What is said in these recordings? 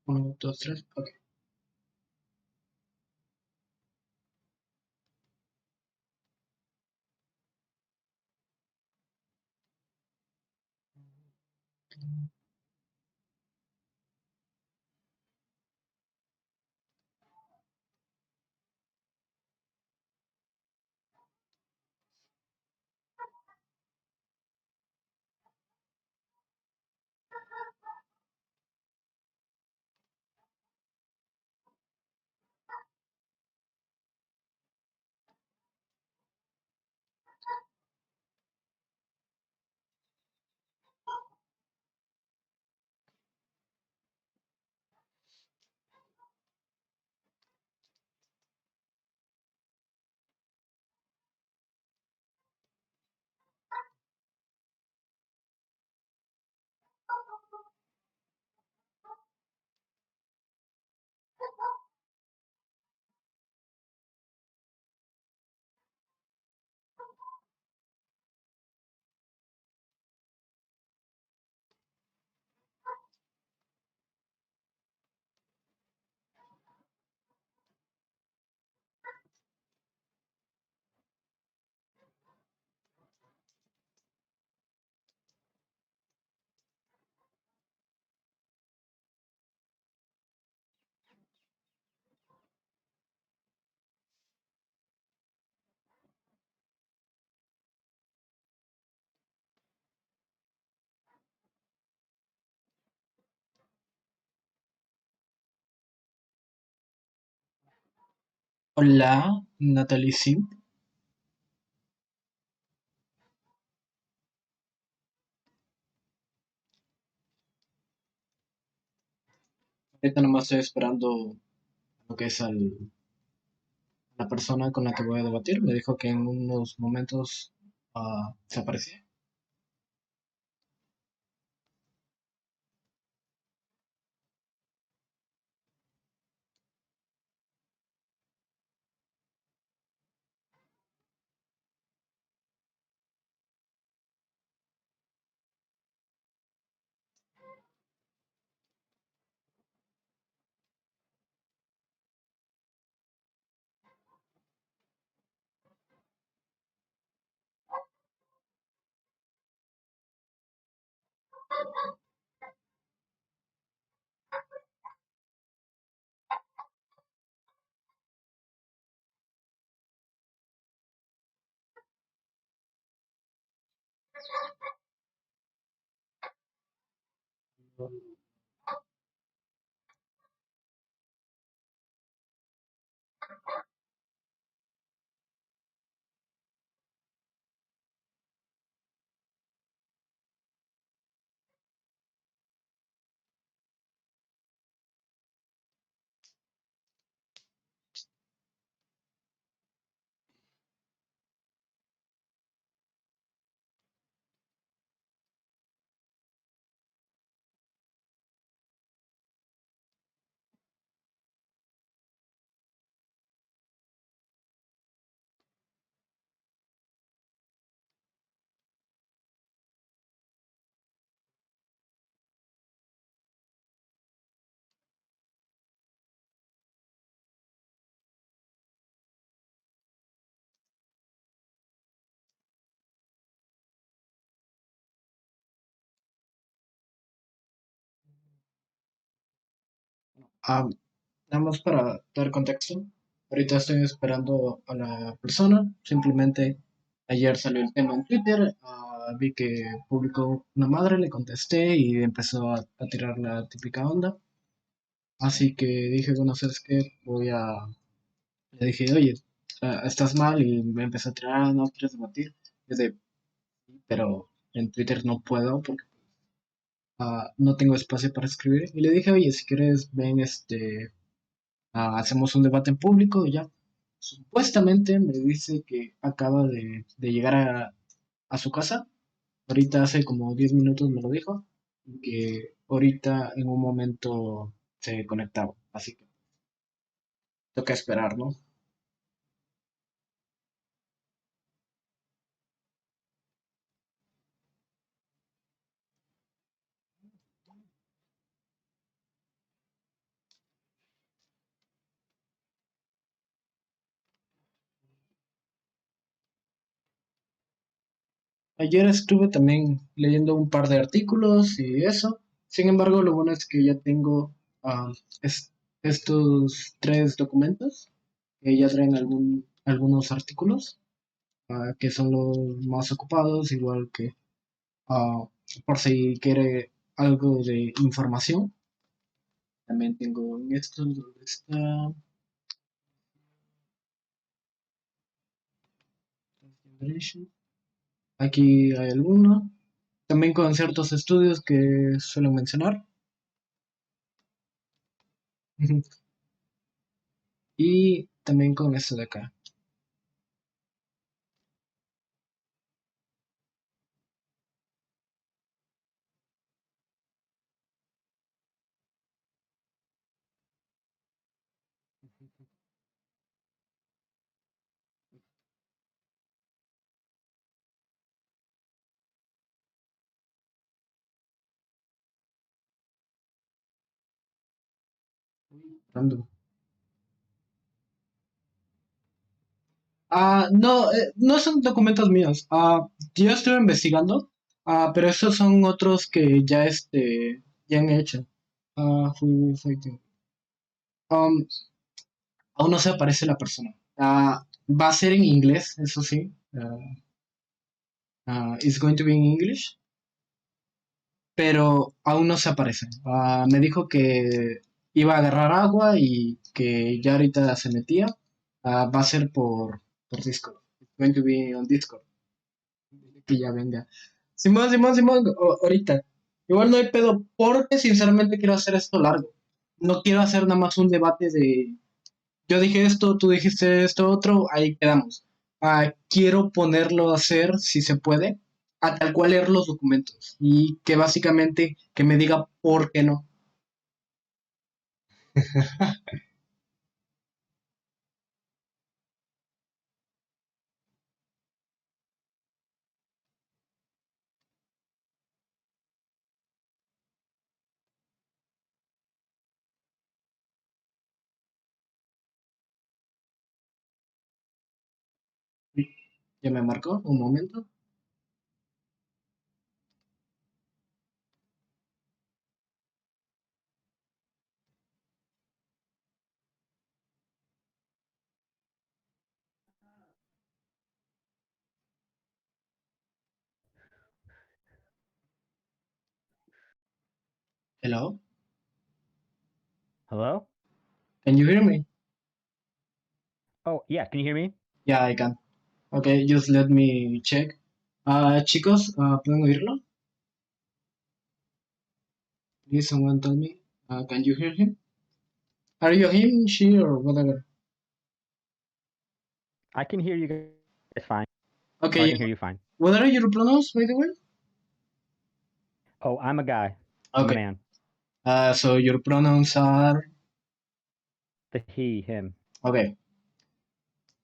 1, 2, 3, ok. Hola, Natalie Sim. Ahorita nomás estoy esperando lo que es la persona con la que voy a debatir. Me dijo que en unos momentos se aparecía. Ah, nada más para dar contexto. Ahorita estoy esperando a la persona. Simplemente ayer salió el tema en Twitter. Vi que publicó una madre, le contesté y empezó a tirar la típica onda. Así que dije, bueno, ¿sabes qué? Le dije, oye, estás mal y me empezó a tirar, no quieres debatir. Yo de, pero en Twitter no puedo porque no tengo espacio para escribir. Y le dije, oye, si quieres, ven, hacemos un debate en público y ya. Supuestamente me dice que acaba de llegar a su casa. Ahorita hace como 10 minutos me lo dijo. Y que ahorita en un momento se conectaba. Así que toca esperar, ¿no? Ayer estuve también leyendo un par de artículos y eso. Sin embargo, lo bueno es que ya tengo ah, es- estos tres documentos que ya traen algunos artículos que son los más ocupados, igual que ah, por si quiere algo de información. También tengo en estos, ¿dónde está? Transgender. Aquí hay alguno. También con ciertos estudios que suelen mencionar. Y también con esto de acá. Random. No, no son documentos míos. Yo estuve investigando, pero esos son otros que ya ya han hecho. Fighting. Um, Aún no se aparece la persona. Va a ser en inglés, eso sí. It's going to be in English, pero aún no se aparece. Me dijo que iba a agarrar agua y que ya ahorita se metía. Va a ser por Discord. It's going to be on Discord. Que ya venga. Simón, Simón, Simón, ahorita. Igual no hay pedo, porque sinceramente quiero hacer esto largo. No quiero hacer nada más un debate de yo dije esto, tú dijiste esto otro, ahí quedamos. Quiero ponerlo a hacer, si se puede, a tal cual leer los documentos y que básicamente que me diga por qué no. Ya me marcó, un momento. Hello, Hello? can you hear me? Oh, yeah, can you hear me? Yeah, I can. Okay, just let me check. Chicos, ¿pueden oírlo? Please, someone tell me. Can you hear him? Are you him, she, or whatever? I can hear you guys fine. Or Okay, I can yeah. hear you fine. What are your pronouns, by the way? Oh, I'm a guy. I'm a Okay. man. So your pronouns are The he, him. okay.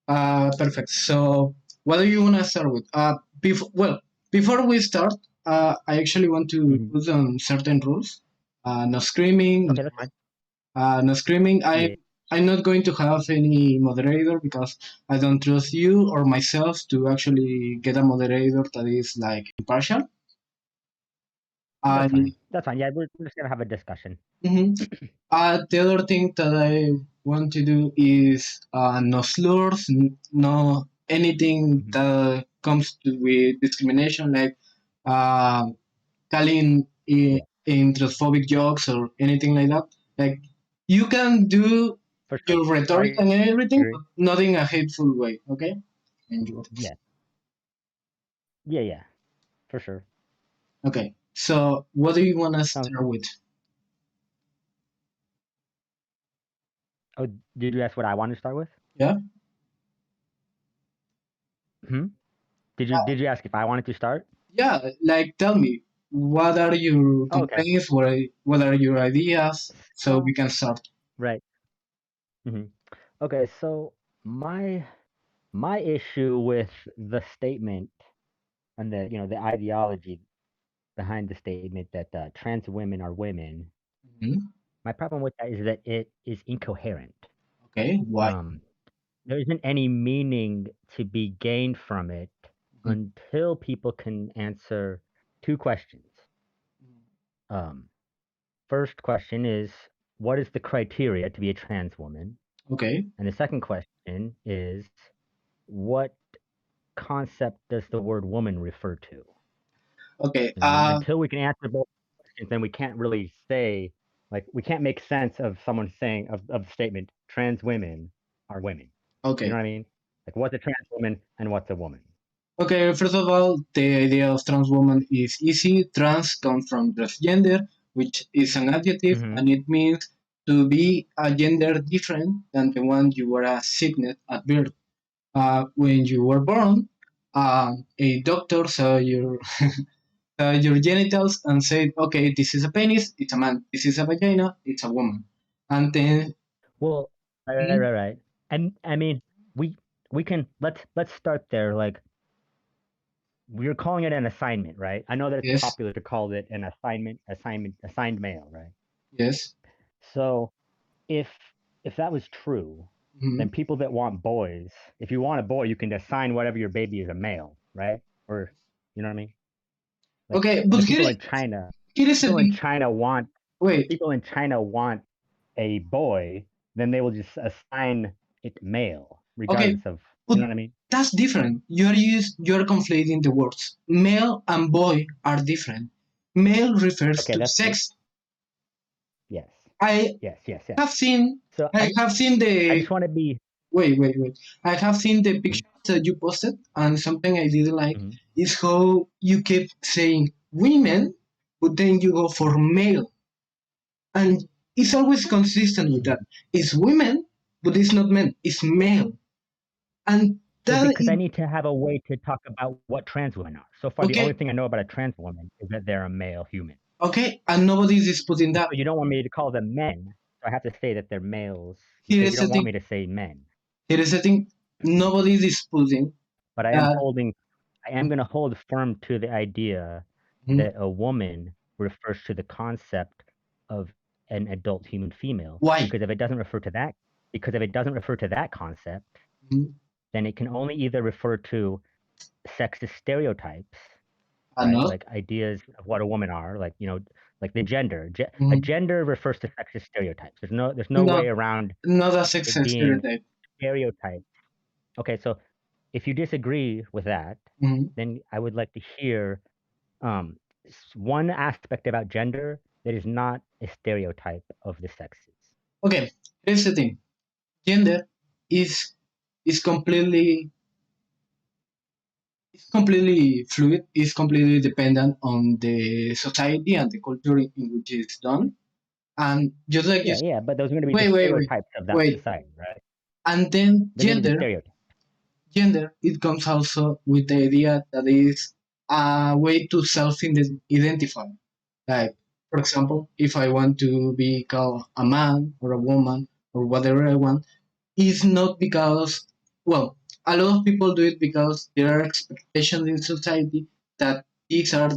Perfect. So, what do you want to start with? Before we start, I actually want to Mhm. put some certain rules. No screaming, Okay, that's fine. no screaming. Yeah, I'm not going to have any moderator because I don't trust you or myself to actually get a moderator that is like impartial. I that's fine. That's fine. Yeah, we're just gonna have a discussion. hmm the other thing that I want to do is no slurs, no anything Mhm. that comes to with discrimination, like uh, calling Yeah, in transphobic jokes or anything like that. Like you can do for sure. your No, rhetoric I and everything, agree. but not in a hateful way. Okay. Enjoy. Yeah, yeah, for sure. Okay. So what do you want to Sounds. start with? Oh, did you ask what I want to start with? Yeah. Hmm. Did you ask if I wanted to start? Yeah, like tell me, what are your Oh, okay. complaints? What are your ideas? So we So can start. right. Hmm. Okay. So my my issue with the statement and the ideology behind the statement that trans women are women. Mhm. My problem with that is that it is incoherent. Okay, why? Um, there isn't any meaning to be gained from it Mhm. until people can answer two questions. Um, First question is, what is the criteria to be a trans woman? Okay, And the second question is, what concept does the word woman refer to? okay. Until we can answer both questions, then we can't really say, like, we can't make sense of someone saying, of the statement, trans women are women. You know Okay. what I mean? Like, what's a trans woman and what's a woman? Okay, first of all, the idea of trans woman is easy. Trans comes from transgender, which is an adjective, Hmm. and it means to be a gender different than the one you were assigned at birth. When you were born, a doctor saw your genitals and said, okay, this is a penis, it's a man. This is a vagina, it's a woman. And then, Well, mhm, right. And I mean, we we can let's start there. Like, we're calling it an assignment, right? I know that it's yes, popular to call it an assigned male, right? yes, So if if that was true, then mhm. people that want boys, if you want a boy, you can assign whatever your baby is a male, right? Or you know what I mean? Like Okay, but the here is the people in thing. China want Wait, people in China want a boy, then they will just assign it male, okay, regardless of but you know what I mean? that's different. You're conflating the words. Male and boy are different. Male refers Okay, to that's true. sex. Yes, I yes. have seen So I have seen I the just want to be. wait. I have seen the Mhm, pictures that you posted, and something I didn't like mhm, is how you keep saying women, but then you go for male, and it's always consistent with that. mhm. It's women, but it's not men. It's male, and Well, that because I is need to have a way to talk about what trans women are. So far, the only okay. thing I know about a trans woman is that they're a male human. Okay, and nobody is disputing And that. so you don't want me to call them men. So I have to say that they're males Here because is you the don't want me thing. to say men. Here is the thing. Nobody is disputing But that. I am going to hold firm to the idea Mhm. that a woman refers to the concept of an adult human female. Why? Because if it doesn't refer to that, because if it doesn't refer to that concept, Mhm. then it can only either refer to sexist stereotypes, right? Not. Like ideas of what a woman are, like like the gender. A Mhm. gender refers to sexist stereotypes. There's no Not way around not a sex it being stereotype. stereotyped. Okay, so if you disagree with that, Mhm. then I would like to hear um, one aspect about gender that is not a stereotype of the sexes. Okay, here's the thing. Gender is is completely is completely fluid. Is completely dependent on the society and the culture in which it's done. And just like you, Yeah, but those are going to be the wait, stereotypes of that wait. society, right? And then They're going to be the stereotypes. gender, it comes also with the idea that is a way to self-identify. Like, for example, if I want to be called a man or a woman or whatever I want, it's not because, well, a lot of people do it because there are expectations in society that these are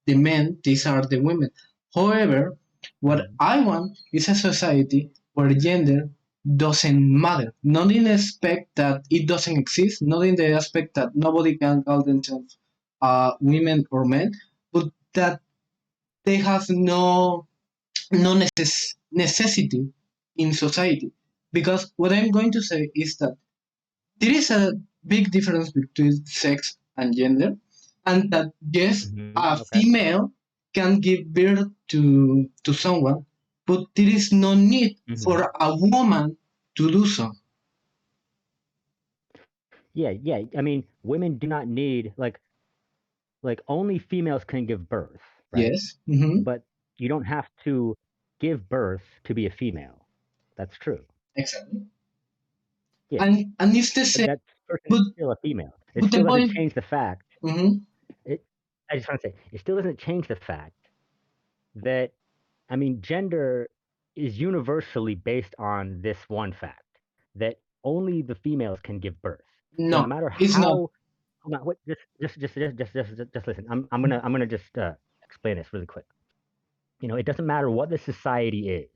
the men, these are the women. However, what Mhm. I want is a society where gender doesn't matter. Not in the aspect that it doesn't exist, not in the aspect that nobody can call themselves women or men, but that they have necessity in society. Because what I'm going to say is that there is a big difference between sex and gender, and that yes, a Okay. female can give birth to someone, but there is no need for a woman to do so. Yeah. I mean, women do not need like only females can give birth, right? Yes. Mm-hmm. But you don't have to give birth to be a female. That's true. Exactly. Yeah, And it's the same, that person is but still a female. It but the still doesn't point. change the fact. Mm-hmm. It. I just want to say it still doesn't change the fact that I mean gender is universally based on this one fact that only the females can give birth. So No, no matter it's not. how hold on, wait, just listen. I'm gonna just explain this really quick. You know, it doesn't matter what the society is.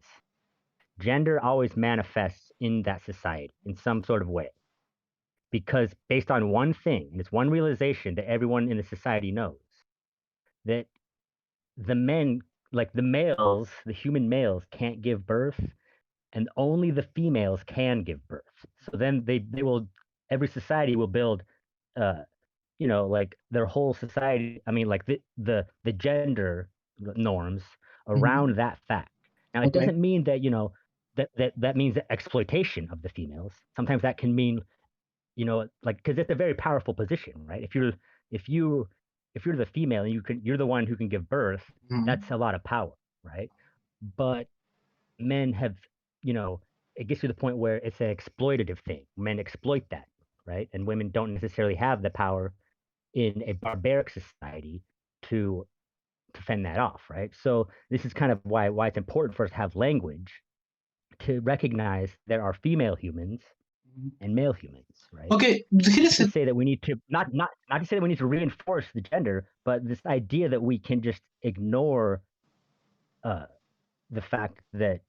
Gender always manifests in that society in some sort of way because based on one thing, and it's one realization that everyone in the society knows that the men, like the males, the human males, can't give birth, and only the females can give birth. So then they will every society will build uh like their whole society, I mean like the gender norms Mm-hmm. around that fact. Now it Okay. doesn't mean that, that means the exploitation of the females. Sometimes that can mean, like because it's a very powerful position, right? If you if you're the female and you're the one who can give birth, Mm-hmm. that's a lot of power, right? But men have, you know, it gets to the point where it's an exploitative thing. Men exploit that, right? And women don't necessarily have the power in a barbaric society to fend that off, right? So this is kind of why it's important for us to have language to recognize there are female humans and male humans, right? Okay. Not Here's to a, say that we need to not to say that we need to reinforce the gender, but this idea that we can just ignore uh, the fact that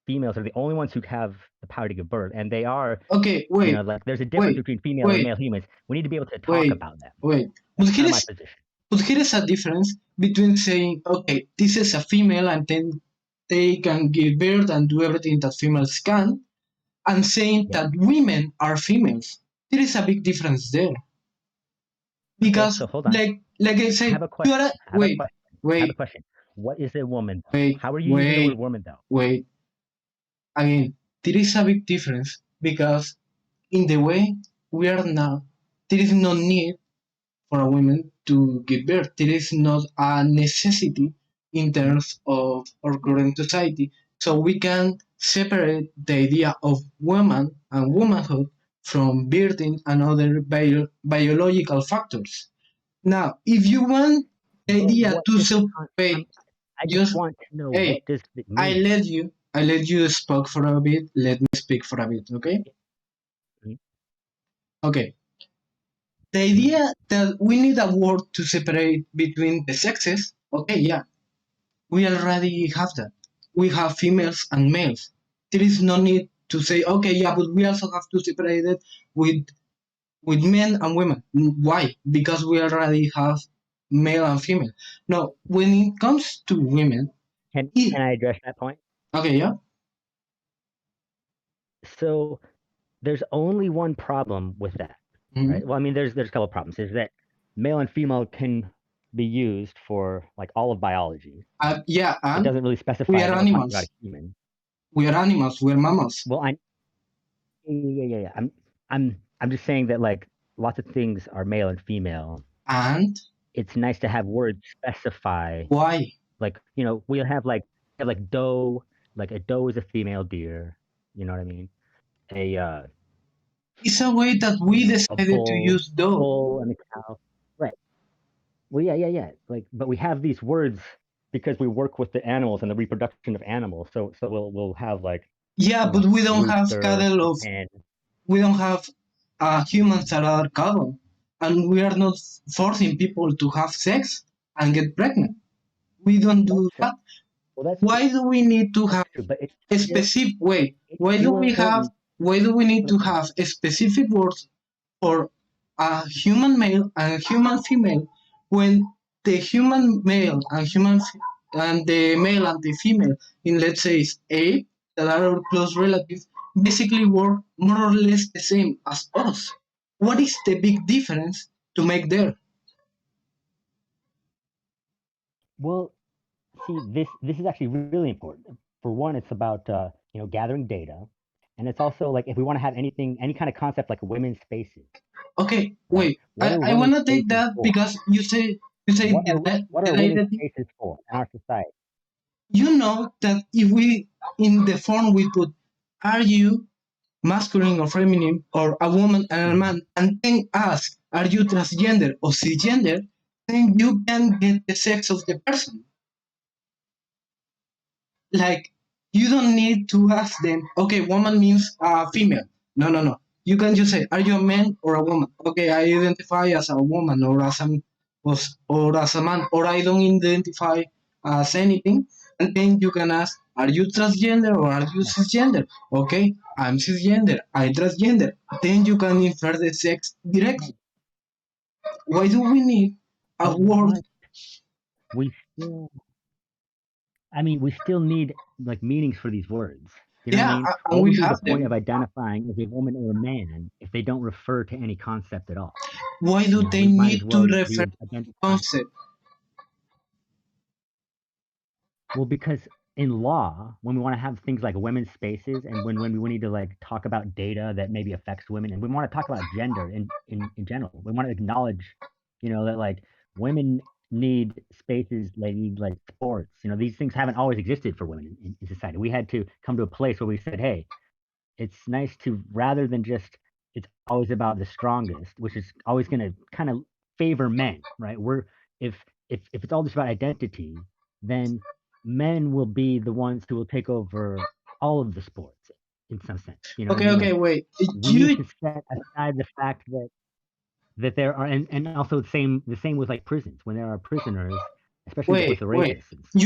females are the only ones who have the power to give birth, and they are, okay. Wait. like there's a difference Wait. between female and Wait. male humans. We need to be able to talk Wait. about that. Wait. But That's kind here of my is position. But here is a difference between saying, okay, this is a female and then they can give birth and do everything that females can, and saying Yep. that women are females. There is a big difference there. Okay, Because so hold on. like I I said, have a you question. are I have a wait, question. I have a wait, question. What is a woman though? wait, How are you using the word wait, woman though? wait. Again, there is a big difference because in the way we are now, there is no need for a woman to give birth. There is not a necessity in Mhm. terms of our current society. So we can separate the idea of woman and womanhood from birthing and other biological factors. Now, if you want the But idea what to is the so con- wait, I just just want to know hey, what does it mean? I let you speak for a bit. Let me speak for a bit, okay? Mhm. Okay. The Mhm. idea that we need a word to separate between the sexes, okay, yeah, we already have that. We have females and males. There is no need to say, okay, yeah, but we also have to separate it with men and women. Why? Because we already have male and female. No, when it comes to women, Can it, I address that point? okay, yeah, So there's only one problem with that, right? mm-hmm. Well, I mean, there's a couple of problems. Is that male and female can be used for like all of biology. Yeah, It and doesn't really we specify are that we're talking about a animals. human. We are animals. We are mammals, Well, yeah. I'm just saying that like lots of things are male and female. and It's nice to have words specify, why? like, we'll have like doe, like a doe is a female deer. You know what I mean? A It's a way that we a decided to use those. bull and a cow. Right. Well, yeah. Like, but we have these words because we work with the animals and the reproduction of animals. So we'll have like, Yeah, but we don't have rooster, cattle of hen. we don't have humans that are cattle, and we are not forcing people to have sex and get pregnant. We don't That's do true. that. Well, that's true. Why do we need to That's have true. But a specific wait? it's still important. Why do we need to Listen, have a specific words for a human male and a human female when the human male and human and the male and the female in, let's say, A, that are our close relatives, basically work more or less the same as us. What is the big difference to make there? Well, see, this is actually really important. For one, it's about gathering data, and it's also like if we want to have anything, any kind of concept like women's spaces, Okay, right? wait. What I, are I women's wanna take spaces that for? because you say What the are women's identity. spaces for in our society? You know that if we in the form we put, are you masculine or feminine or a woman and a Mhm. man, and then ask, are you transgender or cisgender? Then you can get the sex of the person. Like, you don't need to ask them, okay, woman means female. No, no, no. You can just say, are you a man or a woman? Okay, I identify as a woman or as a man, or I don't identify as anything. And then you can ask, are you transgender or are you Yeah. cisgender? Okay, I'm cisgender, I transgender. Then you can infer the sex directly. Why do we need a word? But we still, I mean, we still need like meanings for these words. You know what I Yeah, mean? and What would we be the have point of them. identifying as a woman or a man if they don't refer to any concept at all? Why do they We might need as to well refer be to identifying. concept? Well, because in law, when we want to have things like women's spaces and when we need to like talk about data that maybe affects women and we want to talk about gender in general, we want to acknowledge, that like women need spaces, they need like sports. These things haven't always existed for women in society. We had to come to a place where we said, hey, it's nice to rather than just it's always about the strongest, which is always going to kind of favor men, right? We're if if it's all just about identity, then men will be the ones who will take over all of the sports in some sense. You know what I Okay, mean? okay, Like wait. we need You to set aside the fact that there are and also the same with like prisons when there are prisoners, especially with wait, the wait. rapists and stuff.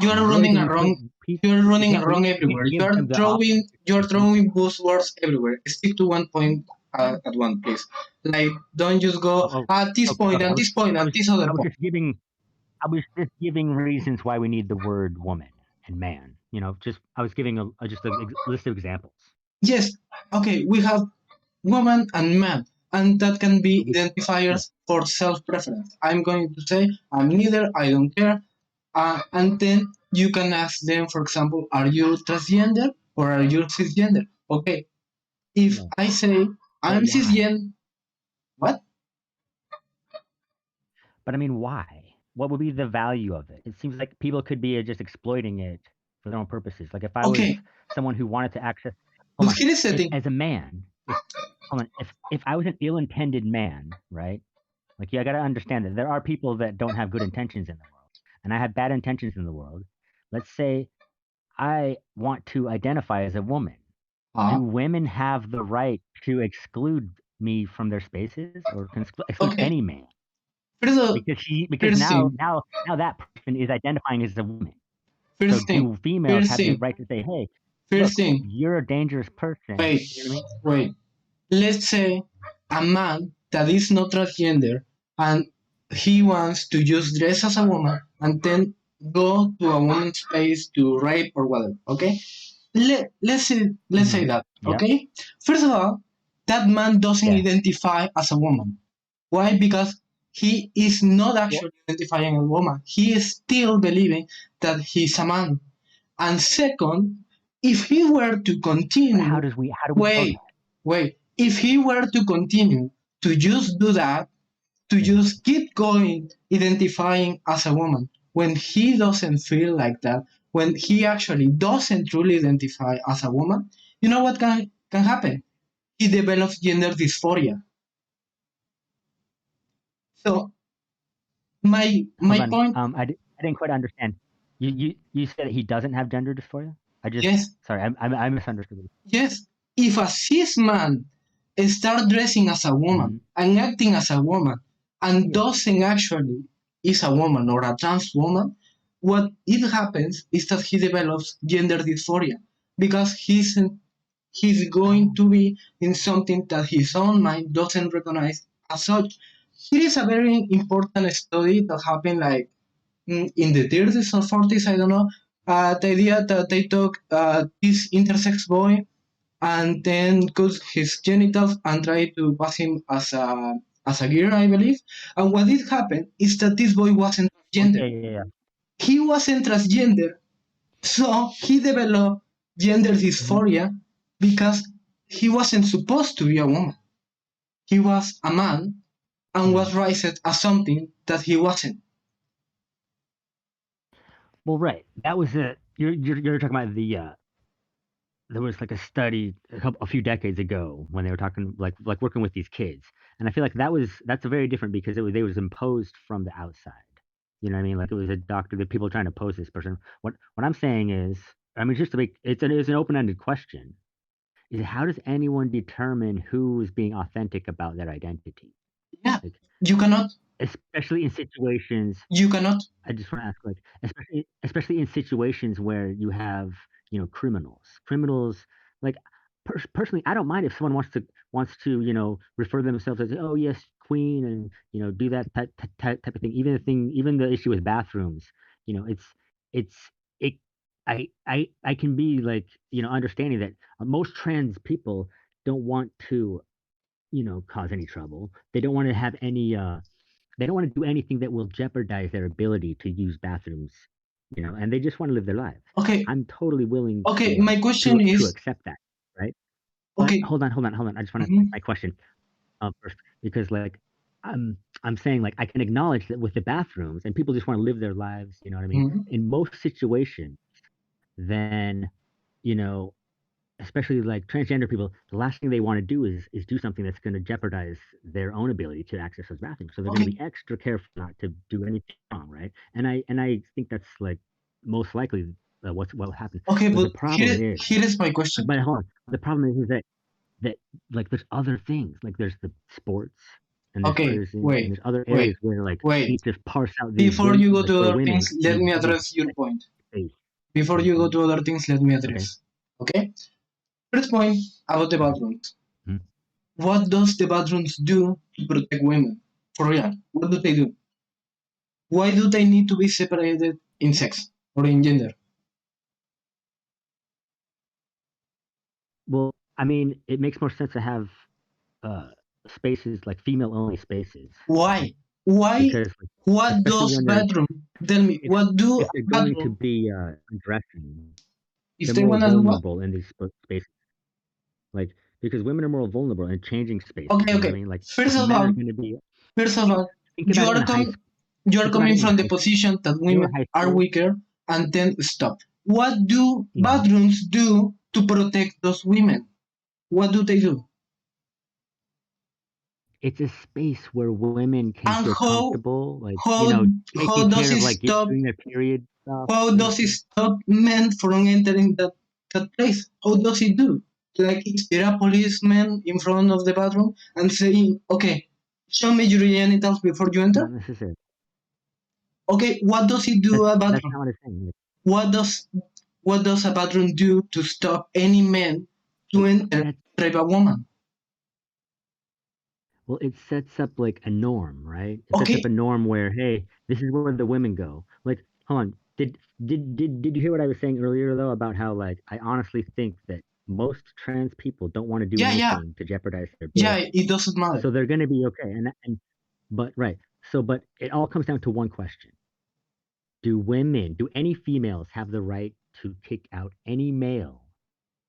You are Where running do we put around. people? You're We running can't we, around we can't everywhere. give them the option You're to throwing buzzwords everywhere. Stick to one point at one place. Like, don't just go Oh, oh, at this okay, point okay. and this point I and was, this other I was point. just giving, I was just giving reasons why we need the word woman and man. I was giving just a list of examples. Yes. Okay, we have woman and man, and that can be Yeah. identifiers for self-preference. I'm going to say I'm neither. I don't care. And then you can ask them, for example, are you transgender or are you cisgender? Okay, if Yeah. I say But I'm why? cisgender, what? But I mean, why? What would be the value of it? It seems like people could be just exploiting it for their own purposes. Like if I was Okay, someone who wanted to access, hold but on, here is the if thing. as a man, if hold on, if I was an ill-intended man, right? Like, yeah, I got to understand that there are people that don't have good intentions in the world, and I have bad intentions in the world. Let's say I want to identify as a woman. Uh, Do women have the right to exclude me from their spaces or exclude okay, any man? here's the Because first now thing. now now that person is identifying as a woman. So First thing. do females First have the thing. right to say, "Hey, First look, thing. you're a dangerous person." Wait, You know what I mean? wait. Let's say a man that is not transgender and he wants to just dress as a woman and then go to a woman's space to rape or whatever. Okay, let's say Hmm. that. Yep. Okay, first of all, that man doesn't Yeah. identify as a woman. Why? Because he is not Well, actually identifying as a woman. He is still believing that he's a man. And second, if he were to but continue, how do we know wait, that? wait, if he were to continue to just do that, to Mhm. just keep going identifying as a woman, when he doesn't feel like that, when he actually doesn't truly identify as a woman, you know what can happen? He develops gender dysphoria. So Hold my on. point, I didn't quite understand. You said that he doesn't have gender dysphoria? yes, Sorry, I misunderstood. yes, if a cis man start dressing as a woman Mm-hmm. and acting as a woman and Yeah. doesn't actually is a woman or a trans woman, what it happens is that he develops gender dysphoria because he's going Oh. to be in something that his own mind doesn't recognize as such. Here is a very important study that happened like in the 30s or 40s, I don't know, the idea that they took this intersex boy and then cut his genitals and tried to pass him as a girl, I believe. And what did happen is that this boy wasn't Oh, transgender. yeah. He wasn't transgender, so he developed gender dysphoria because he wasn't supposed to be a woman. He was a man and was raised as something that he wasn't. Well, right. That was you're talking about there was like a study a few decades ago when they were talking like working with these kids, and I feel like that's very different because they was imposed from the outside. You know what I mean? Like it was a doctor, the people trying to pose this person. What I'm saying is, I mean, just to make it's an open-ended question. Is how does anyone determine who is being authentic about their identity? Yeah, Like you cannot. especially in situations You cannot. I just want to ask, like, especially in situations where you have, criminals, like, personally, I don't mind if someone wants to, refer themselves as, oh yes, queen, and do that type of thing. Even the issue with bathrooms, it's it. I can be like, understanding that most trans people don't want to, cause any trouble. They don't want to have any they don't want to do anything that will jeopardize their ability to use bathrooms, and they just want to live their lives. Okay, I'm totally willing okay. to My question to is, accept that, right? But okay. hold on. I just want to Mhm, my question first because like I'm saying like I can acknowledge that with the bathrooms and people just want to live their lives, you know what I mean? mhm. In most situations, then you know especially like transgender people, the last thing they want to do is do something that's going to jeopardize their own ability to access those bathrooms. So they're going to Okay, be extra careful not to do anything wrong, right? And I think that's like most likely what will happen. okay. But the But problem is, here is my question. but hold on, the problem is that like there's other things, like there's the sports and there's Okay, others and wait, there's other wait, areas where like you wait. need to parse out these Before women, you go like to where other women things, let need me women address your point. space. Before you go Okay, to other things, let me okay. address. Okay. First point about the Mhm, bathrooms. mhm. What does the bathrooms do to protect women? For real, what do they do? Why do they need to be separated in sex or in gender? Well, I mean, it makes more sense to have uh, spaces like female only spaces, right? Why? Why? Because like, What especially does when they're bathroom? Tell me, if what do if a they're going to bathroom be undressing, if they're they more wanna do what? vulnerable in these spaces. Like because women are more vulnerable in changing spaces. Okay, You know what I okay. mean? Like First if of men are all, going to be first of think all, think you about it in are high com- school. you are Think about coming it in from the high school. position that You know what women high are school? weaker and then stop. What do Mhm. bathrooms do to protect those women? What do they do? It's a space where women can And feel comfortable, like how taking does care it of like stop? doing their period stuff. How You know what does I'm it saying? stop men from entering that place? How does it do? Like, is there a policeman in front of the bathroom and saying, "Okay, show me your genitals before you Not enter"? necessarily. Okay, what does it do a That's bathroom? not what it's saying. What does what does a bathroom do to stop any man to It enter sets rape a woman? it sets up like a norm, right? It sets up a Okay, norm where, hey, this is where the women go. Like, hold on, did you hear what I was saying earlier though about how like I honestly think that most trans people don't want to do yeah, yeah, anything to jeopardize their yeah. ability, It doesn't matter. so they're gonna be okay. And but right, so but it all comes down to one question: do any females have the right to kick out any male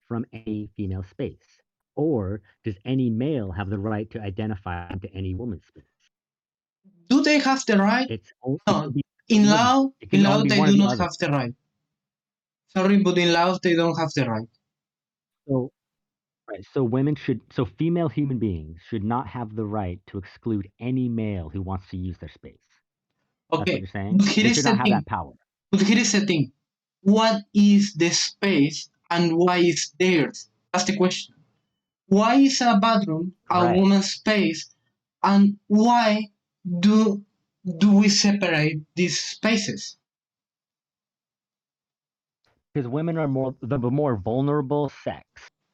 from any female space? Or does any male have the right to identify into any woman's space? Do they have the right? It No. can be In one. law, It in can law, only be they one or do the not other. have the right. Sorry, but in law, they don't have the right. So right, so female human beings should not have the right to exclude any male who wants to use their space. That's what Okay, you're saying? but here They is should the not have thing. that power. But here is the thing. What is the space and why is theirs? That's the question. Why is a bathroom a Right. woman's space, and why do we separate these spaces? Because women are the more vulnerable sex.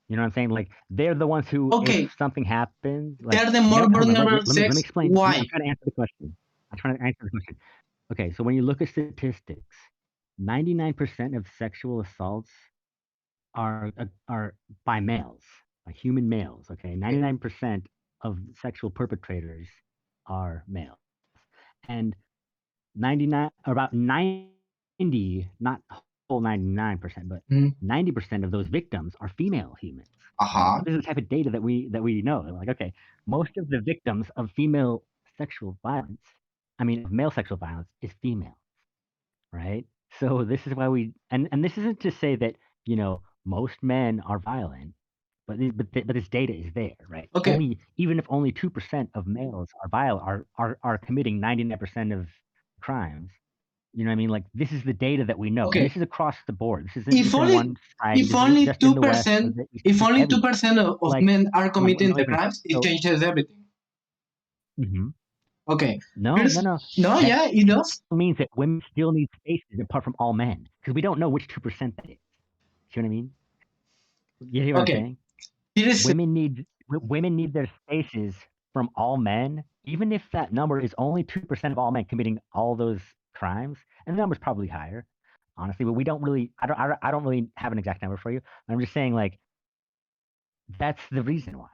You know what I'm saying? Like they're the ones who, if Okay, something happens, like they're the more hold on, vulnerable let me sex. explain. I'm Why? trying to answer the question. I'm trying to answer the question. Okay, so when you look at statistics, 99% of sexual assaults are by males, by human males. Okay, 99% of sexual perpetrators are males, and 99, about 90, not whole 99%, but Mm. 90% of those victims are female humans. Right? Uh-huh. So this is the type of data that we know. Like, okay, most of the victims of female sexual violence, I mean, of male sexual violence, is female, right? So this is why and this isn't to say that most men are violent, but this data is there, right? Okay. Only even if only 2% of males are violent are committing 99% of crimes. You know what I mean? Like this is the data that we know, and Okay. this is across the board. This isn't If just in only one society. if This isn't only just in two the West or percent the East. if This is only two everywhere. percent of Like men are committing no, the even crimes, it so. changes everything. Mhm. Okay. No, no, Here's no. no, That yeah, it does. means that women still need spaces apart from all men because we don't know which 2% that is. See what I mean? You hear what I'm Okay. saying? Here is Women need their spaces from all men, even if that number is only 2% of all men committing all those crimes, and the number's probably higher, honestly. But we don't really, I don't really have an exact number for you. I'm just saying, like, that's the reason why.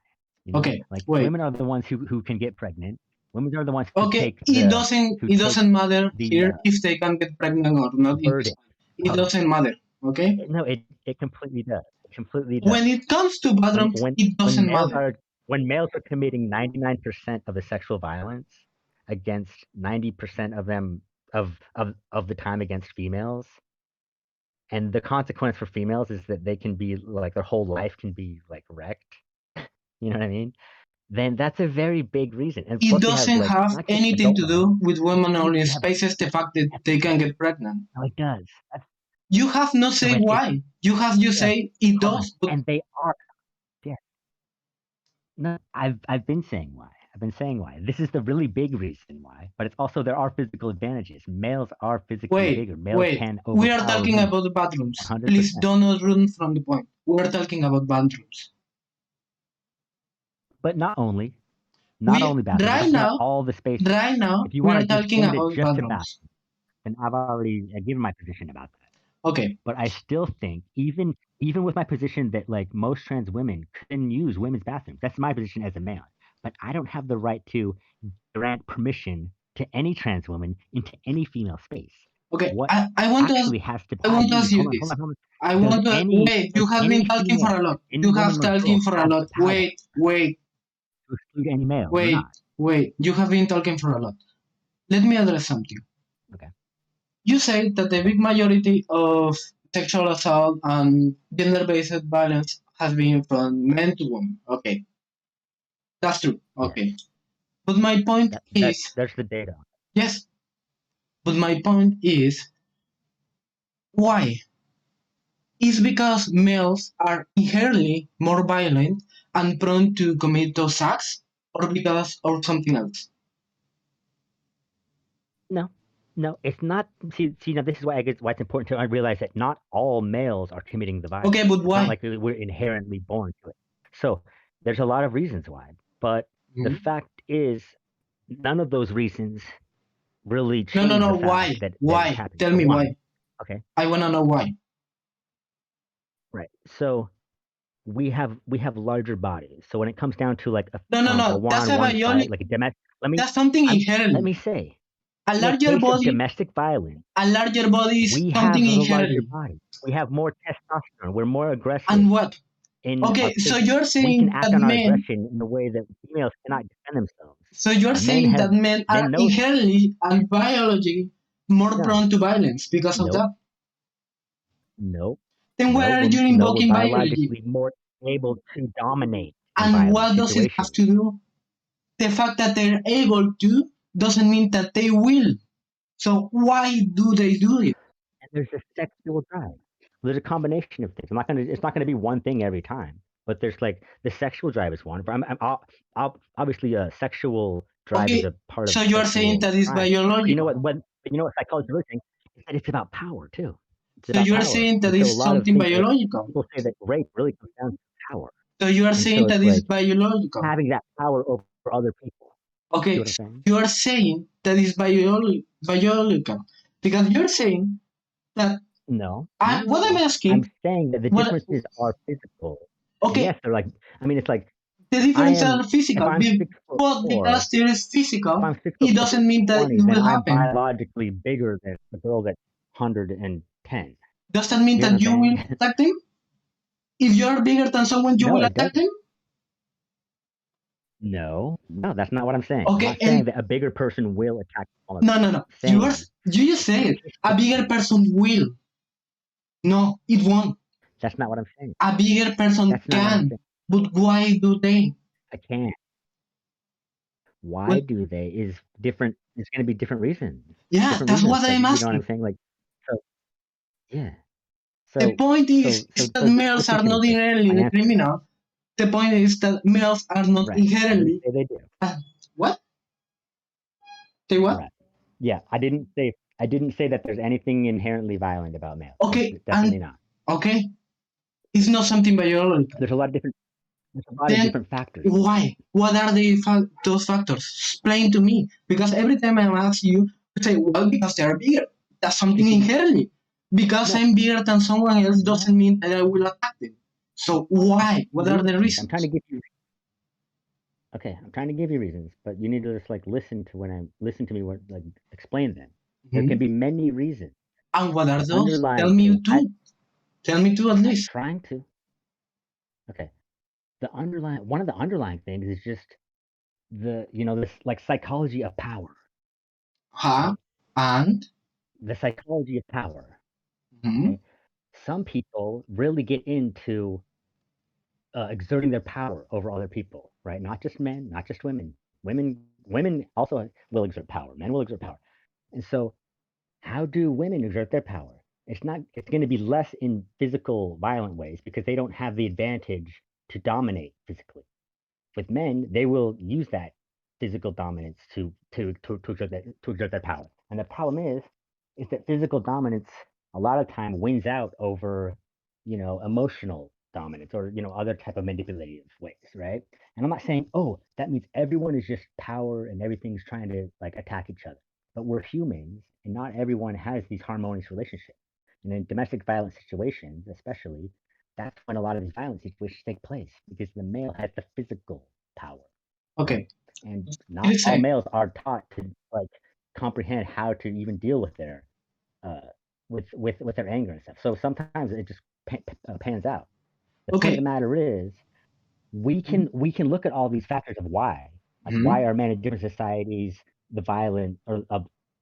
okay. Like Wait. women are the ones who can get pregnant. Women are the ones who Okay. take the who It take doesn't matter the here if they can get pregnant or not in this burden one. It of. doesn't matter. Okay. No, it completely does. It completely does. When it comes to when bathrooms, when it when doesn't males matter. are when males are committing 99% of the sexual violence against 90% of them of the time against females, and the consequence for females is that they can be like their whole life can be like wrecked. You know what I mean? Then that's a very big reason. And It plus we have doesn't like have not just anything adult to women. do with women We only we have spaces. The fact that they can get pregnant. no, it does. That's You have not no, say it why. You have you does. say it Hold on, does, but and they are. Yeah. No, I've been saying why. I've been saying why. This is the really big reason why, but it's also there are physical advantages. Males are physically bigger. Males wait. can We are overpower talking women about the bathrooms. Please 100%. don't run from the point. We are talking about bathrooms. But not only We bathrooms. We're talking about all the spaces. right now If you we want are to just talking limit it about just to bathrooms. bathrooms, then I've already given my position about that. Okay. But I still think even with my position that like most trans women couldn't use women's bathrooms. That's my position as a male. But I don't have the right to grant permission to any trans woman into any female space. Okay. What I want to ask actually has to I I want to mean, ask you hold on, hold this. on, hold on. I Does want to any wait. does You have been any talking for female, a lot. any You have woman or talking girl for a have lot. the power to exclude any male or not? Wait. You have been talking for a lot. Let me address something. Okay. You say that the Okay. big majority of sexual assault and gender-based violence has been from men to women. Okay, that's true. Yes. Okay, but my point That is there's the data. yes. But my point is why? Is because males are inherently more violent and prone to commit those acts, or because or something else? No, no, it's not. See, now this is why I guess why it's important to realize that not all males are committing the Okay, violence. but It's not why? like we're inherently born to it. So there's a lot of reasons why, but the Mhm. fact is, none of those reasons really No, no, change no. the fact Why? that it's Why? happening. Tell For me why. one, okay, I wanna know why. right. So we have larger bodies. So when it comes down to like No, no, a no. That's a one-on-one fight, biology. like a domestic, let me That's something let inherently. me say, A in a larger case of body, domestic violence. a larger body is We something have a larger inherently. body. We have more testosterone. We're more aggressive And what? in our Okay, so behavior. you're We can saying that act on our men, aggression in a way that females cannot defend themselves. so you're Men saying that have men are men know this. inherently and biologically more No, prone to violence because of nope, that. nope, Then why no. are We're you no, we're invoking biology? biologically more able to dominate in And violent what does it have situations. to do? The fact that they're able to doesn't mean that they will. So why do they do it? And there's a sexual drive. There's a combination of things. It's not gonna be one thing every time. But there's like the sexual drive is one. Obviously, a sexual drive is Okay, a part of so you are saying sexual that it's drive. But you know biological. what? But you know what psychology is really saying is that it's about power too. It's So about you are power. saying that And so a it's lot of something things like biological. people say that rape really comes down to power. So you are And so saying that it's it's like biological. having that power over other people. Okay, See what I'm saying? you are saying that is biological because you're saying that No, what I'm I'm asking, saying that the what differences are physical. okay, Yes, they're like. I mean, it's like the I differences am. are physical, If I'm 6'4", but because there is if physical, I'm 6'4", it doesn't mean that 20, it then will I'm happen. biologically bigger than the girl that's 110. Does that mean You know that what you I'm will saying? attack them? If you are bigger than someone, you No, will it attack doesn't. them? No, no, that's not what I'm saying. I'm Okay, not saying and that a bigger person will attack a smaller no, person. no, no. I'm saying You just say in it. A bigger history, person will. No, it won't. that's not what I'm saying. A bigger person That's not what I'm can. saying. But why do they? I can't. Why Well, do they is different. It's going to be different reasons. yeah, Different that's reasons. what Like, I'm you know what I'm asking. saying? Like, so yeah. The So point is that just males listen are to me not first. My inherently answer. criminal. The point is that males are not Right. I didn't inherently. say they do. Uh, what? Say what? Right. Yeah. I didn't say that there's anything inherently violent about males. Okay, Definitely and not. okay, it's not something biological. There's a lot of different. There's a lot of Then different factors in it. why? What are those factors? Explain to me. Because every time I ask you, you say, well, because they are bigger. That's something Because inherently. Because no, I'm bigger than someone else no, doesn't mean that I will attack them. So why? What are the reasons. I'm trying reasons? to give you. Okay, I'm trying to give you reasons, but you need to just like listen to when I listen to me. What like explain them. There can Mhm. be many reasons. And what are The those? Tell underlying me thing. two. Tell me two at I'm least. trying to. Okay. One of the underlying things is just this like psychology of power, Huh? right? And The psychology of power. mhm. Okay. Some people really get into exerting their power over other people, right? Not just men, not just women. Women also will exert power. Men will exert power. And so, how do women exert their power? It's not. It's going to be less in physical, violent ways because they don't have the advantage to dominate physically. With men, they will use that physical dominance to exert their power. And the problem is that physical dominance a lot of time wins out over, emotional dominance or other type of manipulative ways, right? And I'm not saying, oh, that means everyone is just power and everything's trying to like attack each other. But we're humans, and not everyone has these harmonious relationships. And in domestic violence situations, especially, that's when a lot of these violent situations take place because the male has the physical power, right? Okay. And not Let's all say, males are taught to like comprehend how to even deal with their uh with their anger and stuff. So sometimes it just pans out. The point of the okay. matter is we can look at all these factors of why, like Mhm. why are men in different societies the violent or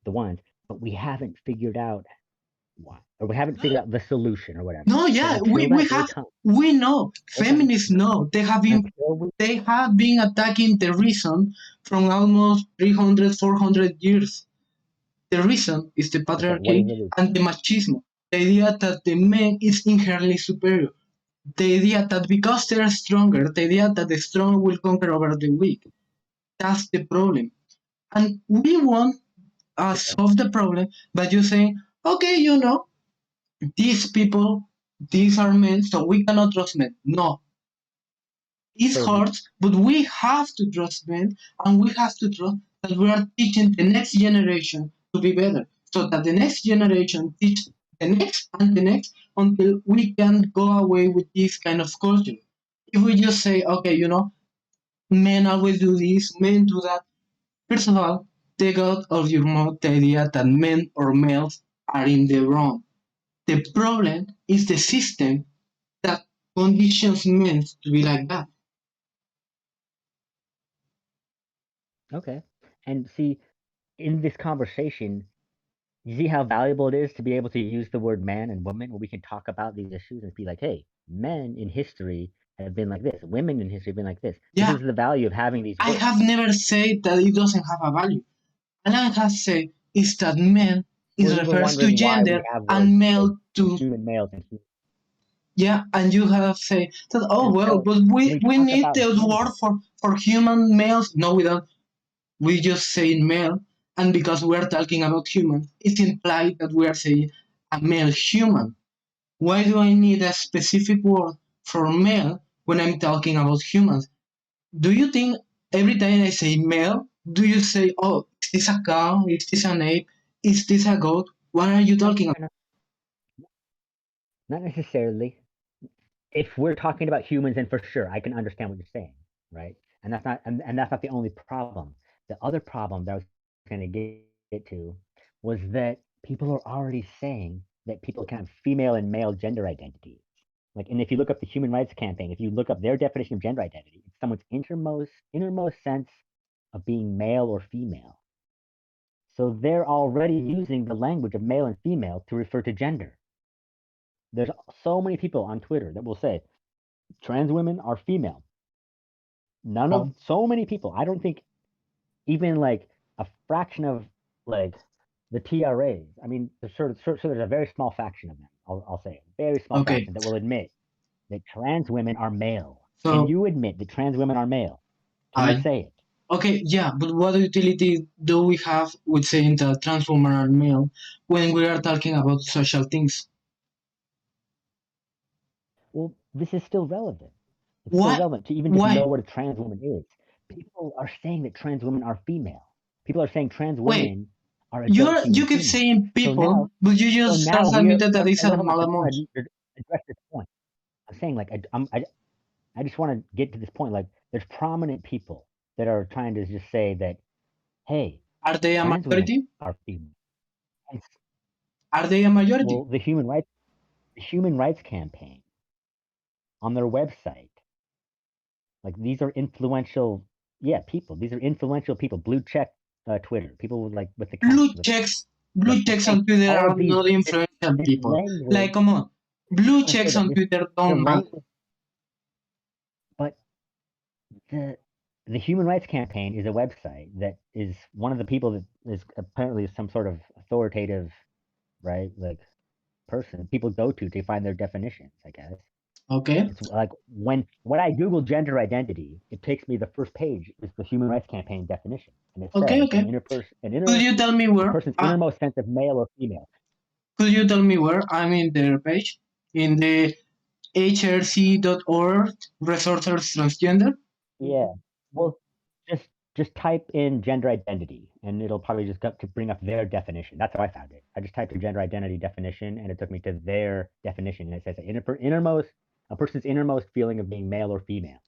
the ones, but we haven't figured out why, or we haven't figured out the solution or whatever. No, So yeah, until that day comes, we know, hold on, feminists know, until we they have been attacking the reason from almost 300, 400 years. The reason is the okay, what is patriarchy the reason? and the machismo. The idea that the man is inherently superior. The idea that because they are stronger, the idea that the strong will conquer over the weak. That's the problem. And we won't Okay, solve the problem by just saying, okay, these people, these are men, so we cannot trust men. No, it's so hard, but we have to trust men, and we have to trust that we are teaching the next generation to be better, so that the next generation teach the next and the next until we can go away with this kind of culture. If we just say, okay, men always do this, men do that. First of all, take out of your mouth the idea that men or males are in the wrong. The problem is the system that conditions men to be like that. okay, and see in this conversation, you see how valuable it is to be able to use the word man and woman when we can talk about these issues and be like, hey, men in history have been like this, women in history have been like this. This Yeah, is the value of having these I words. have never said that it doesn't have a value. All I have said is that men Or is you were refers to wondering why we gender have words and like male to human males and human. yeah, and you have said that oh And well, so but when we we talk need about the word gender, for human males. No, we don't. We just say male, and because we're talking about human, it's implied that we are saying a male human. Why do I need a specific word for male when I'm talking about humans? Do you think every time I say male, do you say, oh, is this a cow? Is this an ape? Is this a goat? What are you No, talking about? no, not necessarily. If we're talking about humans, and for sure, I can understand what you're saying, right? And that's not the only problem. The other problem that I was going to get to was that people are already saying that people can have female and male gender identities. Like, and if you look up the Human Rights Campaign, if you look up their definition of gender identity, it's someone's innermost sense of being male or female. So they're already using the language of male and female to refer to gender. There's so many people on Twitter that will say trans women are female. Oh, So many people, I don't think even like a fraction of like the TRAs. I mean, there's a very small faction of them. I'll say a very small okay. fraction that will admit that trans women are male. Can So, you admit that trans women are male? Can you I, say it? okay, yeah, but what utility do we have with saying that trans women are male when we are talking about social things? Well, this is still relevant. It's still What? relevant to even just know Why? what a trans woman is. People are saying that trans women are female. People are saying trans Wait, women are adult you human keep females. saying So people, now, but you so just now first we are. admitted that it's a Hold on. I small just want amount. to address this point. I'm saying like I just want to get to this point. Like, there's prominent people that are trying to just say that, hey, Are they a trans women majority? are female. And, Are they a majority? well, the Human Rights Campaign on their website, like these are influential, yeah, people. These are influential people. Blue check Twitter. People with like with accounts Blue with checks, like blue I'm checks saying on Twitter all are of these not influential this people. language. Like, come on, I just blue want to say checks that on Twitter the don't matter. language, but the the Human Rights Campaign is a website that is one of the people that is apparently some sort of authoritative, right? Like person people go to find their definitions, I guess. Okay, It's like when I Google gender identity, it takes me the first page is the Human Rights Campaign definition, and it okay, says okay. Could you tell me a where? person's innermost sense of male or female. Could you tell me where? I'm in their page, in the hrc.org resources transgender. Yeah. Well, just just type in gender identity, and it'll probably just to bring up their definition. That's how I found it. I just typed in gender identity definition, and it took me to their definition, and it says a person's innermost feeling of being male or female.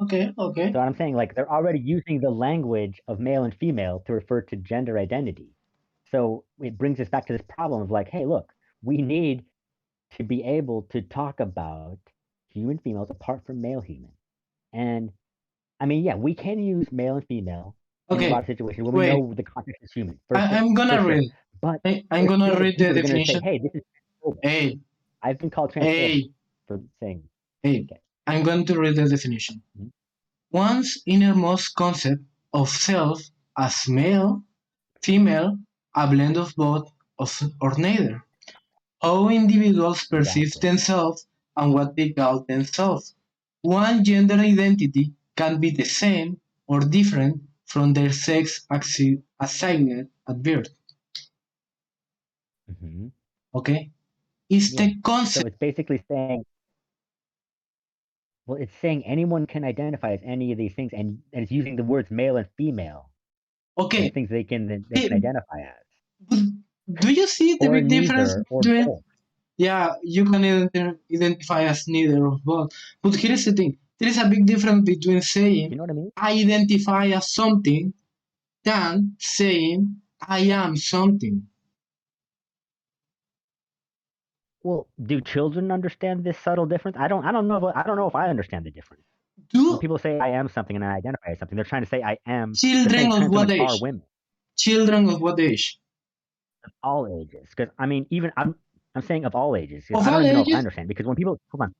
Okay, okay, So I'm saying like they're already using the language of male and female to refer to gender identity. So it brings us back to this problem of like, hey, look, we need to be able to talk about human females apart from male human. And I mean, yeah, we can use male and female in a lot okay. of situations when we Wait, know the context is human, for sure, I'm for gonna sure. read. But I'm there's gonna still the read the people that are going to say, definition. hey, this is transphobic. Hey, I've been called transphobic hey, for saying, hey. okay. I'm going to read the definition. Mhm. One's innermost concept of self as male, female, a blend of both, or neither. How individuals perceive Exactly. themselves and what they call themselves. One gender identity can be the same or different from their sex assigned at birth. Hmm. Okay? Is Yeah. the concept So it's basically saying, well, it's saying anyone can identify as any of these things, and it's using the words male and female as okay? things they can identify as, But do you see the or big difference neither, or between? both. Yeah, you can identify as neither of both. But here's the thing: there is a big difference between Do saying you know what I mean? I identify as something than saying I am something. Well, do children understand this subtle difference? I don't know if I understand the difference. When Do people say I am something and I identify as something, they're trying to say they're saying children of trans what women are age? women, Children of what age? all ages. Because I mean, even I'm saying of all ages, because Of I don't all even know if I ages? understand. Because when people hold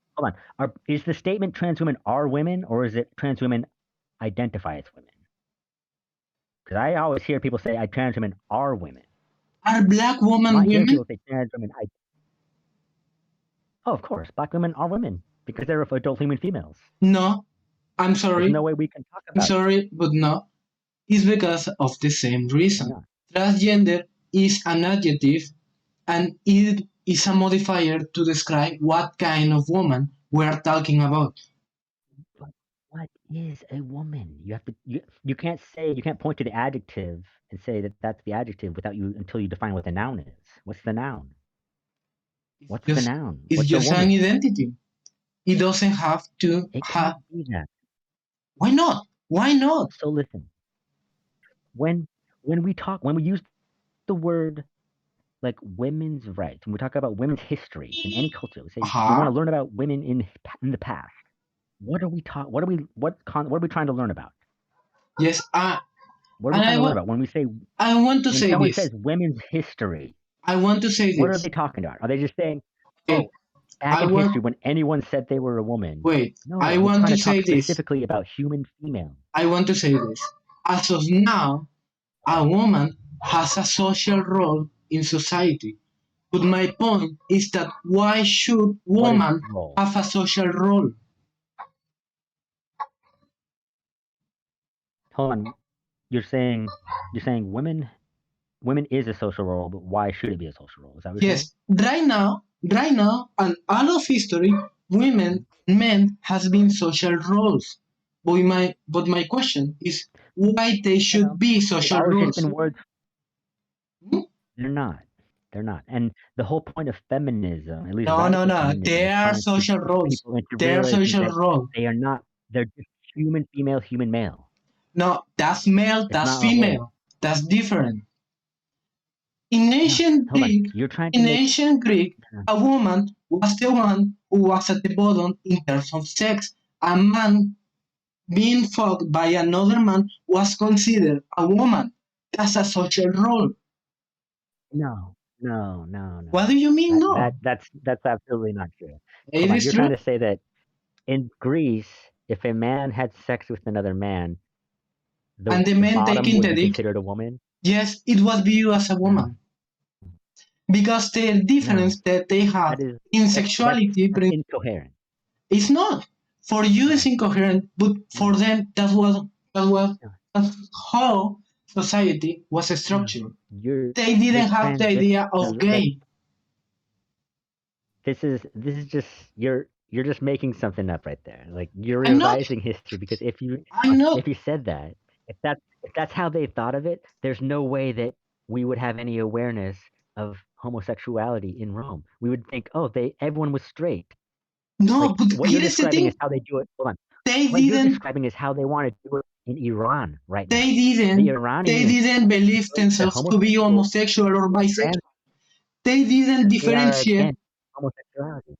on, is the statement trans women are women, or is it trans women identify as women? Because I always hear people say I trans women are women. Are black I'm women not hearing women? people say trans women. Oh, of course, black women are women because they're adult human females. No. I'm There's sorry. no way we can talk I'm about it. sorry, but no. It's because of the same Why reason. not? Transgender is an adjective and it is a modifier to describe what kind of woman we are talking about. What what is a woman? You have to you can't point to the adjective and say that that's the adjective without you until you define what the noun is. What's the noun? What's the Just noun? it's What's a just an woman? identity. It doesn't have to It have. can't be that. Why not? Why not? So listen, when when we use the word like women's rights, when we talk about women's history in any culture, we say we want Uh-huh. to learn about women in the past. What are we talking? What are we trying to learn about? Yes. What are we And trying to learn about when we say I want to when say someone this. says women's history? I want to say What are this. they talking about? Are they just saying, Okay. oh, back I in want history when anyone said they were a woman? wait. No, I we're want trying to to talk say this. specifically about human female. I want to say this. As of now, Okay. a woman has a social role in society. But my point is that why should What is woman the role? have a social role? Hold on. You're saying women is a social role, but why should it be a social role? Is that what you're saying? Yes, right now, and all of history, women and men has been social roles. But my question is why they should No, be they've social always just roles? been words. Hmm? They're not. They're not. And the whole point of feminism, at least No, no, radical no. feminism, They is are trying to social push roles. people into They are realizing social that role. they are not. They're just human female, human male. No, that's male, It's that's not a role. female. That's different. In No, ancient hold on. Greek, You're trying to in make. ancient Greek, uh, a woman was the one who was at the bottom in terms of sex. A man being fucked by another man was considered a woman. That's a social role. No, no, no, no, What do no. you mean no? That's absolutely not true. It Hold on. is You're true. trying to say that in Greece, if a man had sex with another man, the And the the men bottom taking would the be dick, considered a woman? yes, it was viewed as a No, woman. Because the no. difference that they have That is in that's sexuality that's brings incoherent. it's not. For you it's No, incoherent, but no, for them that was no, that's how society was no. structured. You're They you're didn't have the transition. idea No, of like gay. this is just you're just making something up right there. Like you're I'm not. revising history because I'm not. if you said that, if that's how they thought of it, there's no way that we would have any awareness of homosexuality in Rome. We would think, oh, they everyone was straight. No, Like but what you're here is the describing thing. is how they do it. Hold on. They What you're didn't. describing is how they want to do it in Iran right They now. The didn't. They Iranians didn't believe embrace the themselves to be homosexual homosexual or or bisexual. trans. They didn't They are differentiate. against homosexuality.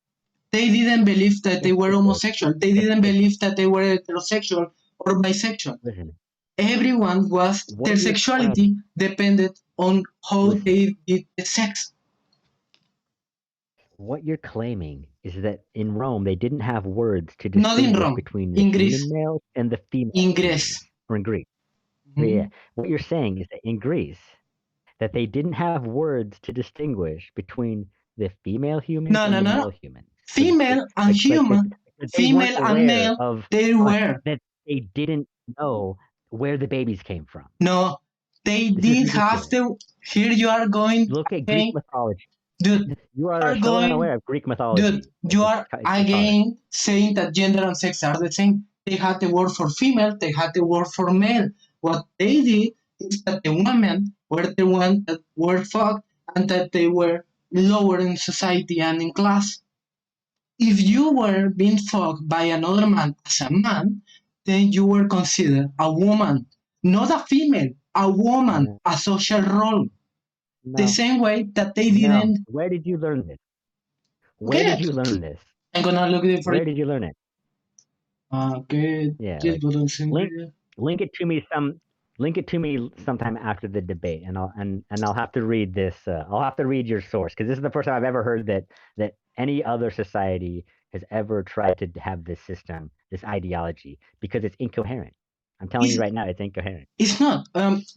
They didn't believe that they Yes, were they did. homosexual. They Yes, didn't they did. believe that they were heterosexual or bisexual. Listen, Everyone was their what you're claiming. sexuality depended on how Listen, they did the sex. what you're claiming is that in Rome they didn't have words to Not in distinguish Rome, between the in human Greece. males and the female In humans, Greece. or in Greece. Yeah, yeah. Mhm. What you're saying is that in Greece, that they didn't have words to distinguish between the female humans No, and no, the no, male no. humans. Female and human, That they weren't female and aware male, of they were. that they didn't know where the babies came from. No, they This is did have ridiculous. to. Here you are going Look at Greek again, mythology. dude. You You are are so going, unaware of Greek dude. mythology. You are It's cathartic. again saying that gender and sex are the same. They had the word for female. They had the word for male. What they did is that the women were the ones that were fucked and that they were lower in society and in class. If you were being fucked by another man as a man, then you were considered a woman, not a female, a woman, No, a social role. The no, same way that they no. didn't. Where did you learn this? Where Okay, did you learn this? I'm gonna look it for you. Where did you learn it? Okay, Yeah, this like button send link video. link it to me link it to me sometime after the debate, and I'll have to read this. I'll have to read your source because this is the first time I've ever heard that any other society has ever tried to have this system, this ideology, because it's incoherent. I'm telling you It's right now, it's incoherent. it's not.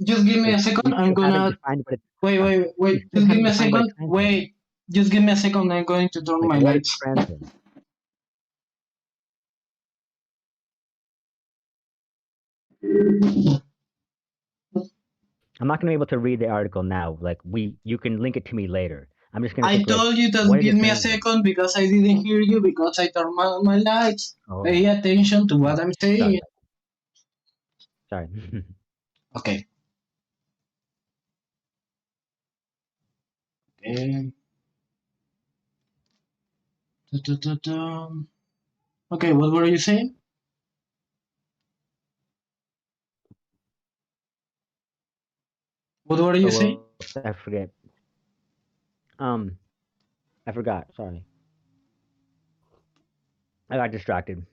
Just give me a second. We I'm still haven't gonna defined what it's wait, from. wait, We wait. still Just give haven't me a defined what a second. transgender is. Wait, just give me a second. I'm going to turn Like, my what is lights. a transgender? I'm not going to be able to read the article now. Like you can link it to me later. I'm just gonna I think like, told you to what is a give me a trans woman? second because I didn't hear you because I turned my lights. Oh, Pay attention to what I'm sorry, saying. sorry. Okay. Um, Okay, what were you saying? What were you saying? Oh, well, I forget. Um, I forgot. Sorry, I got distracted.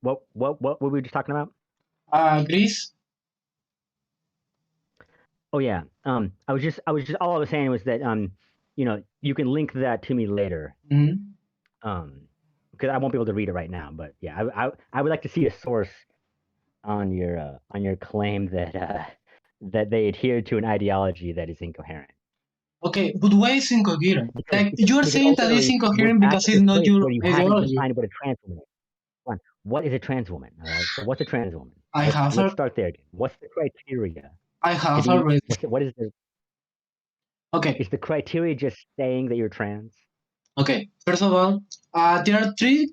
What were we just talking about? Greece? Oh yeah. I was just all I was saying was that you can link that to me later. Mhm. Um, because I won't be able to read it right now. But yeah, I would like to see a source on your claim that that they adhere to an ideology that is incoherent. Okay, but why is incoherent? Because Like, because you are because saying that it's ultimately we're incoherent back because at it's this not place your where you haven't ideology. defined what a trans woman is. Come on, what is a trans woman? All right. So what's a trans woman? I Let's have let's a, start there. What's the criteria I to have be? already. What is the Okay, is the criteria just saying that you're trans? okay. First of all, there are three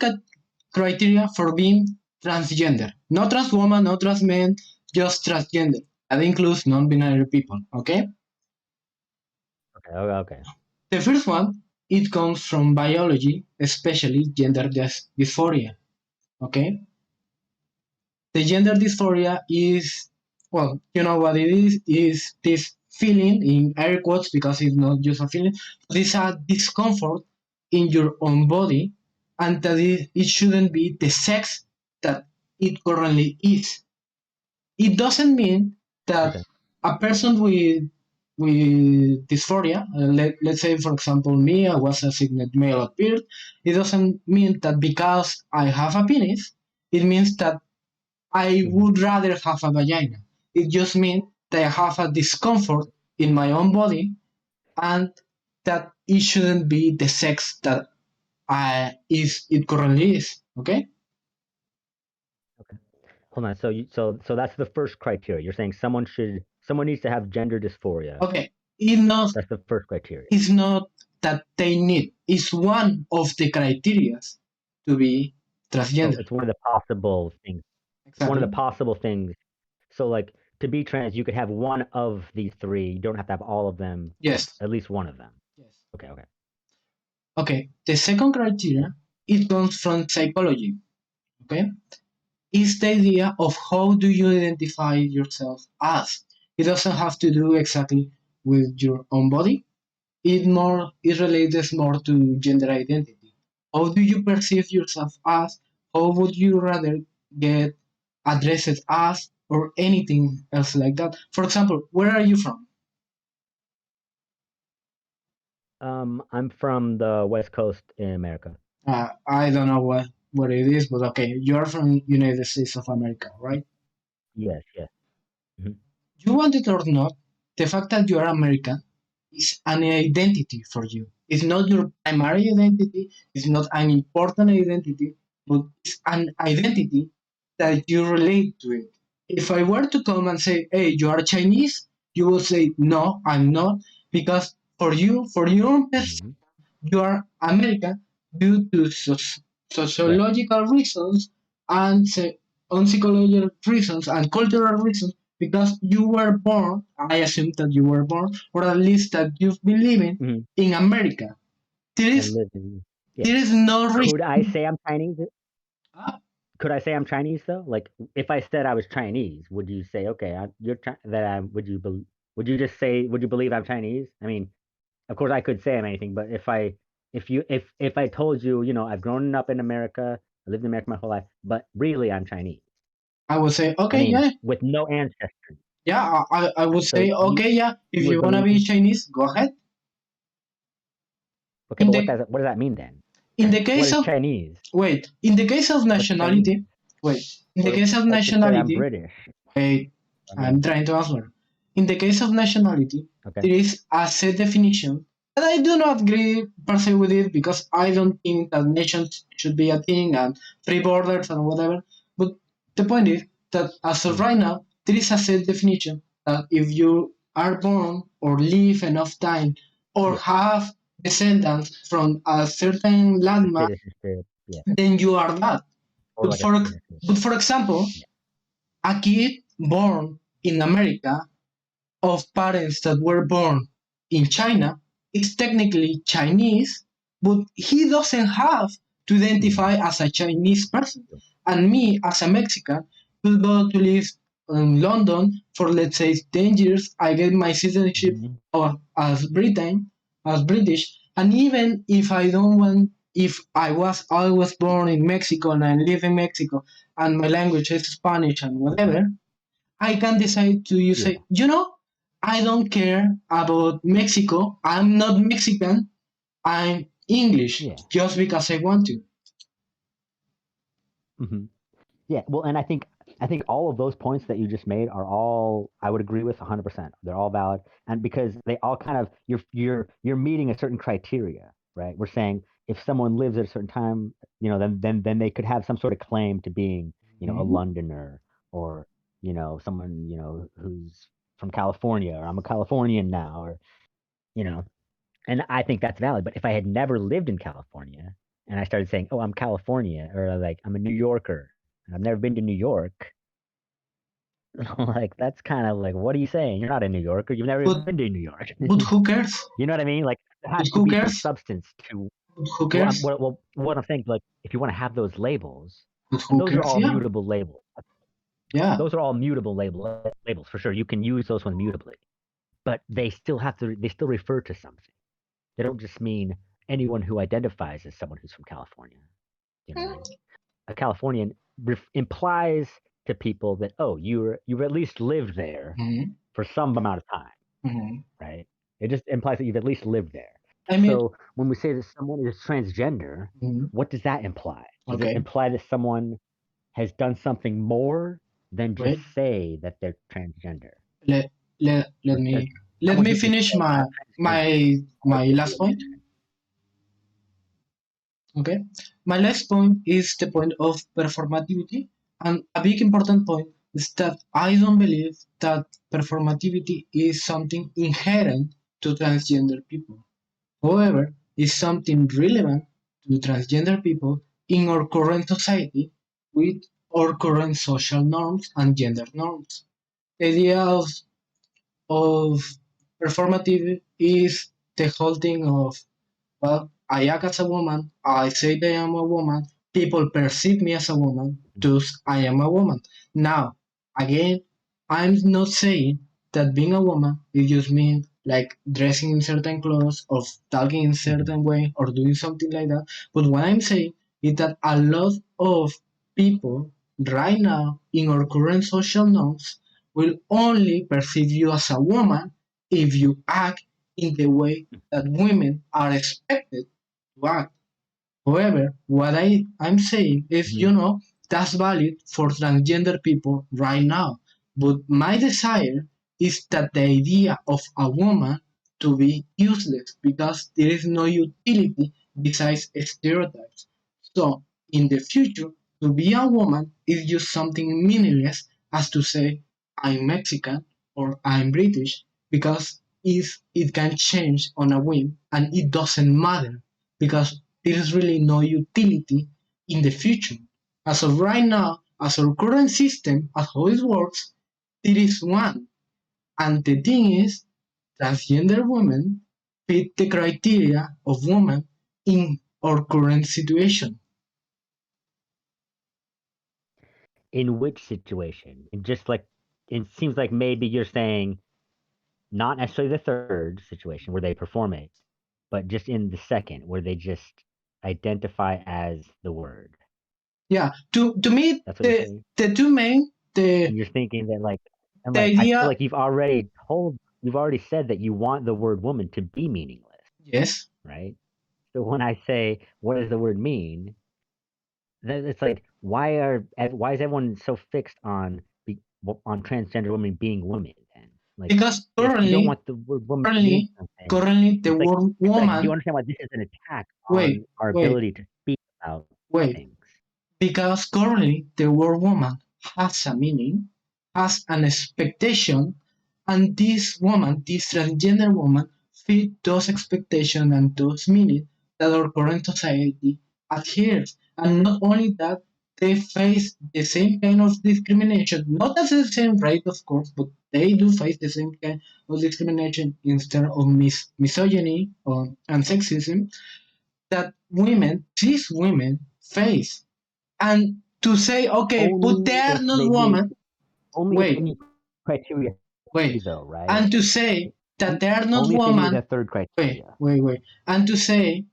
criteria for being transgender. Not trans woman, not trans man, just transgender. That includes non-binary people. Okay. Okay. Okay. The first one, it comes from biology, especially gender dysphoria. Okay. The gender dysphoria is, well, you know what it is this feeling in air quotes because it's not just a feeling, but it's a discomfort in your own body, and that it shouldn't be the sex that it currently is. It doesn't mean that Okay. a person with dysphoria, let's say for example me, I was assigned male at birth, it doesn't mean that because I have a penis, it means that I Hmm. would rather have a vagina. It just means that I have a discomfort in my own body, and that it shouldn't be the sex that it currently is. Okay? Hold on. So that's the first criteria. You're saying someone needs to have gender dysphoria. Okay. That's the first criteria. It's not that they need. It's one of the criteria to be Oh, transgender. it's one of the possible things. It's one of the Exactly. possible things. So like to be trans, you could have one of these three. You don't have to have all of them, but Yes. at least one of them. Yes. Okay. Okay. Okay. The second criteria, it comes from psychology. Okay? Is the idea of how do you identify yourself as. It doesn't have to do exactly with your own body. It relates more to gender identity. How do you perceive yourself as? How would you rather get addressed as or anything else like that? For example, where are you from? I'm from the West Coast in America. I don't know what it is, but okay, you are from United States of America, right? Yes. Yes. Hmm. You want it or not, the fact that you are American is an identity for you. It's not your primary identity, it's not an important identity, but it's an identity that you relate to it. If I were to come and say, hey, you are Chinese, you will say, no, I'm not, because for you, for your own Hmm. you are American due to Right. sociological reasons and on psychological reasons and cultural reasons because you were born, I assume that you were born, or at least that you've been living Hmm. in America. There And is, live in. Yeah. there is no Could I reason. say I'm Chinese? Ah, Could I say I'm Chinese though? Like, if I said I was Chinese, would you say, okay, you're that I would you just say, would you believe I'm Chinese? I mean, of course I could say I'm anything, but if I told you, I've grown up in America, I lived in America my whole life, but really I'm Chinese. I would say, I okay, mean, yeah, with no ancestry. yeah, I would So say, okay, yeah, if you would you want to believe be me? Chinese, go ahead. Okay, In but the what does that mean then? in the What case is of Chinese? wait, in the case of What's Chinese? nationality, wait, in the Or case of let's just say I'm nationality, British. wait, I'm American. trying to answer. In the case of nationality, Okay. there is a set definition, and I do not agree per se with it because I don't think that nations should be a thing and free borders and whatever. But the point is that as of Mhm. right now, there is a set definition that if you are born or live enough time or Yeah. have descendants from a certain A landmass, citizenship. Yeah. then you are that. Or But like a for citizenship. but for example, Yeah. a kid born in America of parents that were born in China is technically Chinese, but he doesn't have to Mm-hmm. identify as a Chinese person. And me, as a Mexican, will go to live in London for let's say 10 years. I get my citizenship Mm-hmm. as as British, and even if I don't want, if I was born in Mexico and I live in Mexico and my language is Spanish and whatever, I can decide to you Yeah. say, you know, I don't care about Mexico. I'm not Mexican. I'm English Yeah. just because I want to. Mm-hmm. Yeah, well, and I think all of those points that you just made are all I would agree with 100%. They're all valid, and because they all kind of you're meeting a certain criteria, right? We're saying if someone lives at a certain time, then they could have some sort of claim to being, a Mhm. Londoner, or someone who's from California, or I'm a Californian now, or you know, and I think that's valid. But if I had never lived in California and I started saying, "Oh, I'm California," or like I'm a New Yorker and I've never been to New York, like that's kind of like, what are you saying? You're not a New Yorker. You've never But even been to New York. but who cares? You know what I mean? Like there But has to who be some cares? substance to But who cares? what I'm saying. Like if you want to have those labels, But and who those are cares? all Yeah, mutable labels. yeah. Those are all mutable labels for sure. You can use those ones mutably, but they still refer to something. They don't just mean anyone who identifies as someone who's from California. You know what I mean? A Californian implies to people that, oh, you've at least lived there Mhm, for some amount of time, mhm. right? It just implies that you've at least lived there. I mean, So when we say that someone is transgender, mhm, what does that imply? Does it okay. imply that someone has done something more than just Wait. say that they're transgender? Let let Or does let someone me who just finish says I'm transgender my already last feel like point. Okay. My last point is the point of performativity, and a big important point is that I don't believe that performativity is something inherent to transgender people. However, it's something relevant to transgender people in our current society with our current social norms and gender norms. The idea of performative is the whole thing of, well, I act as a woman, I say that I am a woman, people perceive me as a woman, that. thus I am a woman. Now, again, I'm not saying that being a woman it just means like dressing in certain clothes or talking in Mhm. certain way or doing something like that. But what I'm saying is that a lot of people right now in our current social norms will only perceive you as a woman if you act in the way that women are expected to act. However, what I'm saying is, Mhm. that's valid for transgender people right now. But my desire is that the idea of a woman to be useless because there is no utility besides stereotypes. So, in the future, to be a woman is just something meaningless as to say, I'm Mexican or I'm British because it can change on a whim and it doesn't matter because there is really no utility in the future. As of right now, as our current system, as how it works, there is one. And the thing is, transgender women fit the criteria of women in our current situation. In which situation? And just like it seems like maybe you're saying not necessarily the third situation where they perform it, but just in the second where they just identify as the word. Yeah, to me, That's what you're saying. the two main, And you're thinking that like, and the like I feel idea, like you've already said that you want the word woman to be meaningless, yes, right? So when I say what does the word mean, then it's like why is everyone so fixed on on transgender women being women then? Like because if you don't want the word woman to mean currently, something, currently the it's like word do you woman, understand why this is an attack wait, on our wait, ability to speak about wait, things? because currently the word woman has a meaning, has an expectation, And this woman, this transgender woman, fit those expectations and those meanings that our current society adheres. And not only that, they face the same kind of discrimination, not at the same rate, of course, but they do face the same kind of discrimination instead of misogyny and sexism that women, cis women, face. And to say, okay, but they Only are if not they meet, women, only if they wait, meet criteria wait, three, though, right? and to say that they are not Only if they meet woman, the third wait, criteria. wait, wait, and to say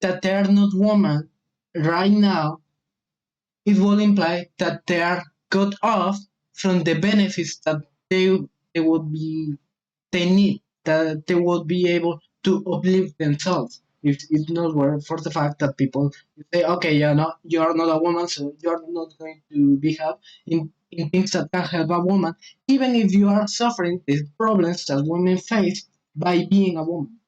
that they are not woman right now, it will imply that they are cut off from the benefits that they would be they need, that they would be able to uplift themselves. If it not were for the fact that people say, okay, you are not a woman, so you are not going to be helped in things that can help a woman, even if you are suffering the problems that women face by being a woman.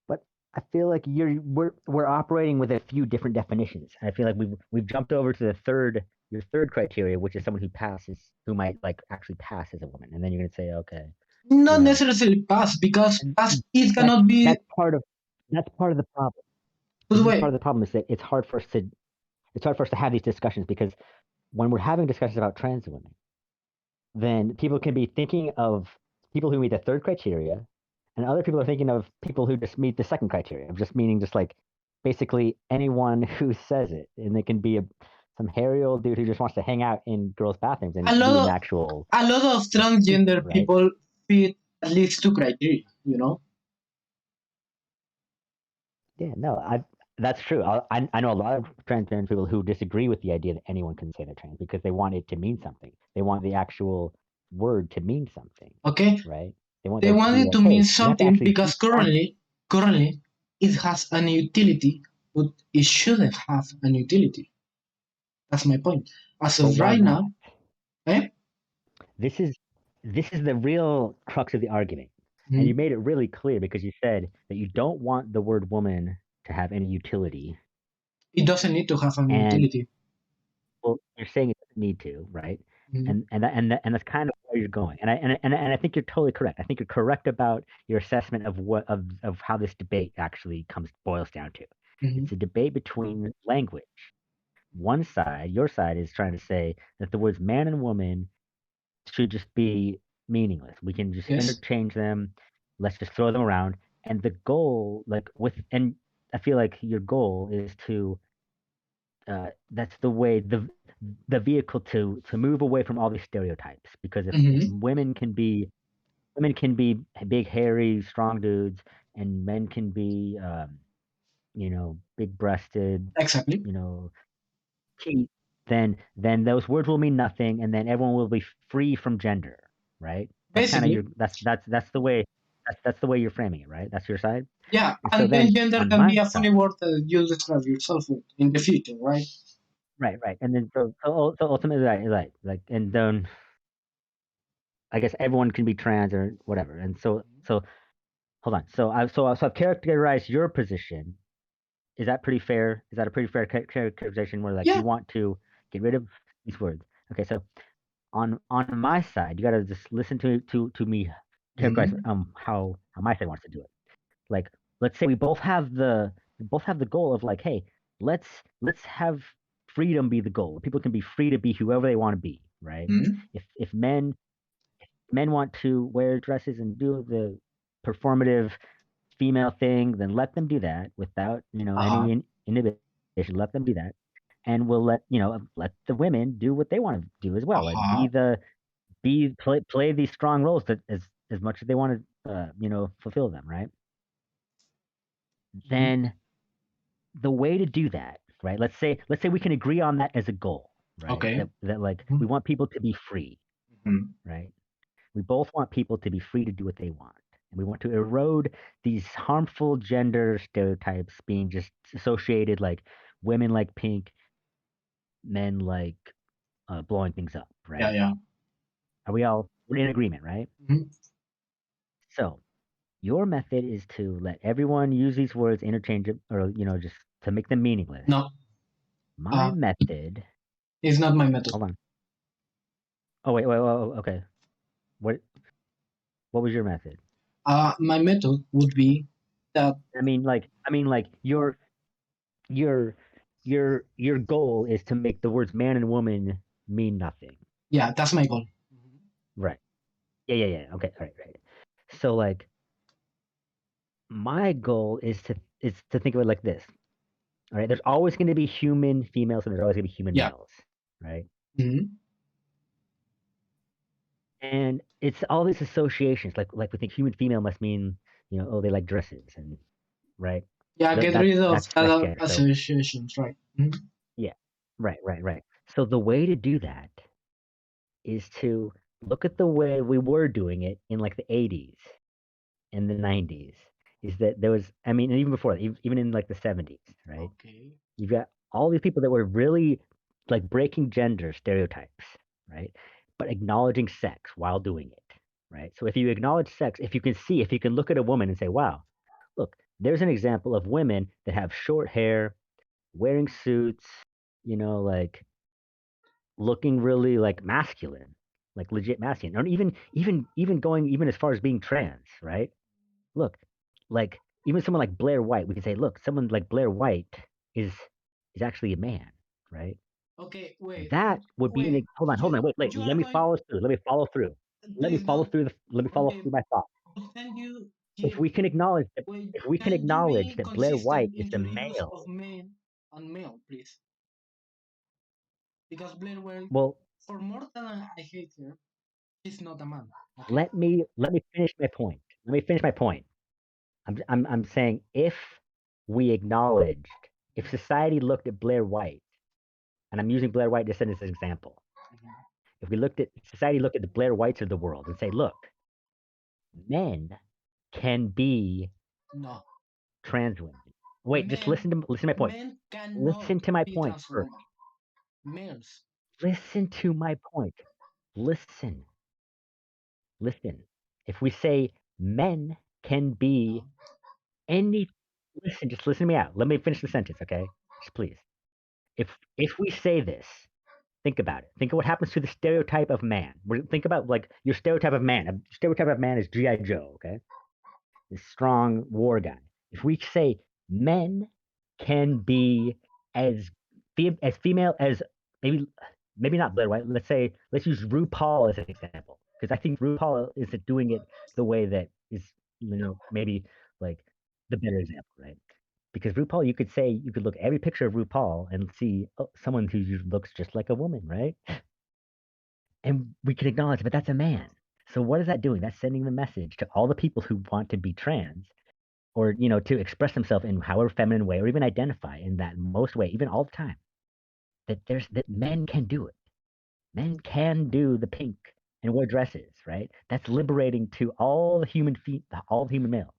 But I feel like we're operating with a few different definitions. And I feel like we've jumped over to the your third criteria, which is someone who passes, who might like actually pass as a woman. And then you're gonna say, okay, Not you know, necessarily pass, because and pass it that's cannot be. that's part of that's part of the problem. But This is part wait, of the problem is that it's hard for us to have these discussions because when we're having discussions about trans women, then people can be thinking of people who meet the third criteria, and other people are thinking of people who just meet the second criteria, of just meaning just like basically anyone who says it, and they can be some hairy old dude who just wants to hang out in girls' bathrooms a and lot be an of actual a lot of person, transgender right? people fit at least two criteria, you know. Yeah, no, that's true. I know a lot of transgender people who disagree with the idea that anyone can say they're trans because they want it to mean something. They want the actual word to mean something, Okay, right? They want they there to want be it like, to mean hey, you have to something actually do because something. currently it has an utility, but it shouldn't have an utility. That's my point. As But of why right not? now, eh? This is this is the real crux of the argument. And you Mhm. made it really clear because you said that you don't want the word woman to have any utility. It doesn't need to have an And utility. well, you're saying it doesn't need to, right? Mhm. And that's kind of where you're going. And I think you're totally correct. I think you're correct about your assessment of of how this debate actually comes boils down to. Mhm. It's a debate between language. One side, your side, is trying to say that the words man and woman should just be meaningless. We can just Yes. interchange them. Let's just throw them around. And the goal, like and I feel like your goal is to that's the way the vehicle to move away from all these stereotypes because if Mhm. women can be big hairy strong dudes and men can be big breasted, Exactly. you know, teeth, then those words will mean nothing and then everyone will be free from gender, right? That's kind of your Basically, that's the way that's the way you're framing it, right? That's your side. yeah. And so And then then gender on can my be a side, funny word that you describe yourself with in the future, right? right, and then so ultimately, like, and then I guess everyone can be trans or whatever. And so hold on. So I've characterized your position. Is that pretty fair? Is that a pretty fair characterization where like Yeah. you want to get rid of these words? Okay, so on my side, you gotta just listen to me characterize Mhm. how my side wants to do it. Like let's say we both have the goal of like, hey, let's have freedom be the goal. People can be free to be whoever they want to be, right? Mhm. If men want to wear dresses and do the performative female thing, then let them do that without Uh-huh. any inhibition. Let them do that, and we'll let the women do what they want to do as well. Like Uh-huh. play these strong roles that as much as they want to fulfill them, right? Mhm. Then the way to do that, right? Let's say we can agree on that as a goal, right? Okay. That like we Mhm. want people to be free, Mhm. right? We both want people to be free to do what they want. And we want to erode these harmful gender stereotypes being just associated like women like pink, men like blowing things up, Yeah, right? yeah. We're in agreement, right? Mhm. So your method is to let everyone use these words interchangeable or, just to make them meaningless. No, My uh, method, it's not my method. hold on. Oh wait, okay. What what was your method? My method would be that, I mean, like your your goal is to make the words man and woman mean nothing, yeah, that's my goal. right? Yeah. Okay, all right, right. So like my goal is to think of it like this. All right, there's always going to be human females and there's always going to be human Yeah. males, right? Hmm. And it's all these associations. Like we think human female must mean, oh, they like dresses and right. Yeah, get That's rid of that's that transgender. So associations, right? Mhm. yeah, right. So the way to do that is to look at the way we were doing it in like the 80s and the 90s. Is that there was, I mean, and even before that, even in like the 70s, right? Okay. You've got all these people that were really like breaking gender stereotypes, right? But acknowledging sex while doing it, right? So if you acknowledge sex, if you can look at a woman and say, wow, look, there's an example of women that have short hair, wearing suits, like looking really like masculine, like legit masculine, or even going even as far as being trans, right? Look, like even someone like Blair White, we can say, look, someone like Blair White is is actually a man, right? Okay, wait, That would be wait. hold on, wait, You let are me going. follow through. Let me follow through. Please don't. Let me follow Okay, through my thought. but can you If give? we can acknowledge that Wait, if we can can you acknowledge be that Blair White consistent is in the your use male, of men and male, please? Because Blair White, well, for more than I hate her, she's not a man. Okay. let me finish my point. Let me finish my point. I'm saying if we acknowledged, if society looked at Blair White, and I'm using Blair White just as an example, Mhm. if we looked at society looked at the Blair Whites of the world and say, look, men can be No, trans women. Wait, just men listen to my point. men cannot Listen to my be point trans first. women. Males. Listen to my point. Listen, listen. If we say men can be No. any, listen, just listen to me out. Let me finish the sentence, okay? Just please. If we say this, think about it. Think of what happens to the stereotype of man. Think about like your stereotype of man. A stereotype of man is GI Joe, okay? This strong war guy. If we say men can be as as female as maybe not Blair White. Let's use RuPaul as an example because I think RuPaul isn't doing it the way that is maybe like the better example, right? Because RuPaul, you could look at every picture of RuPaul and see someone who looks just like a woman, right? And we can acknowledge, but that's a man. So what is that doing? That's sending the message to all the people who want to be trans or to express themselves in however feminine way or even identify in that most way even all the time that men can do it. Men can do the pink and wear dresses, right? That's liberating to all the human males.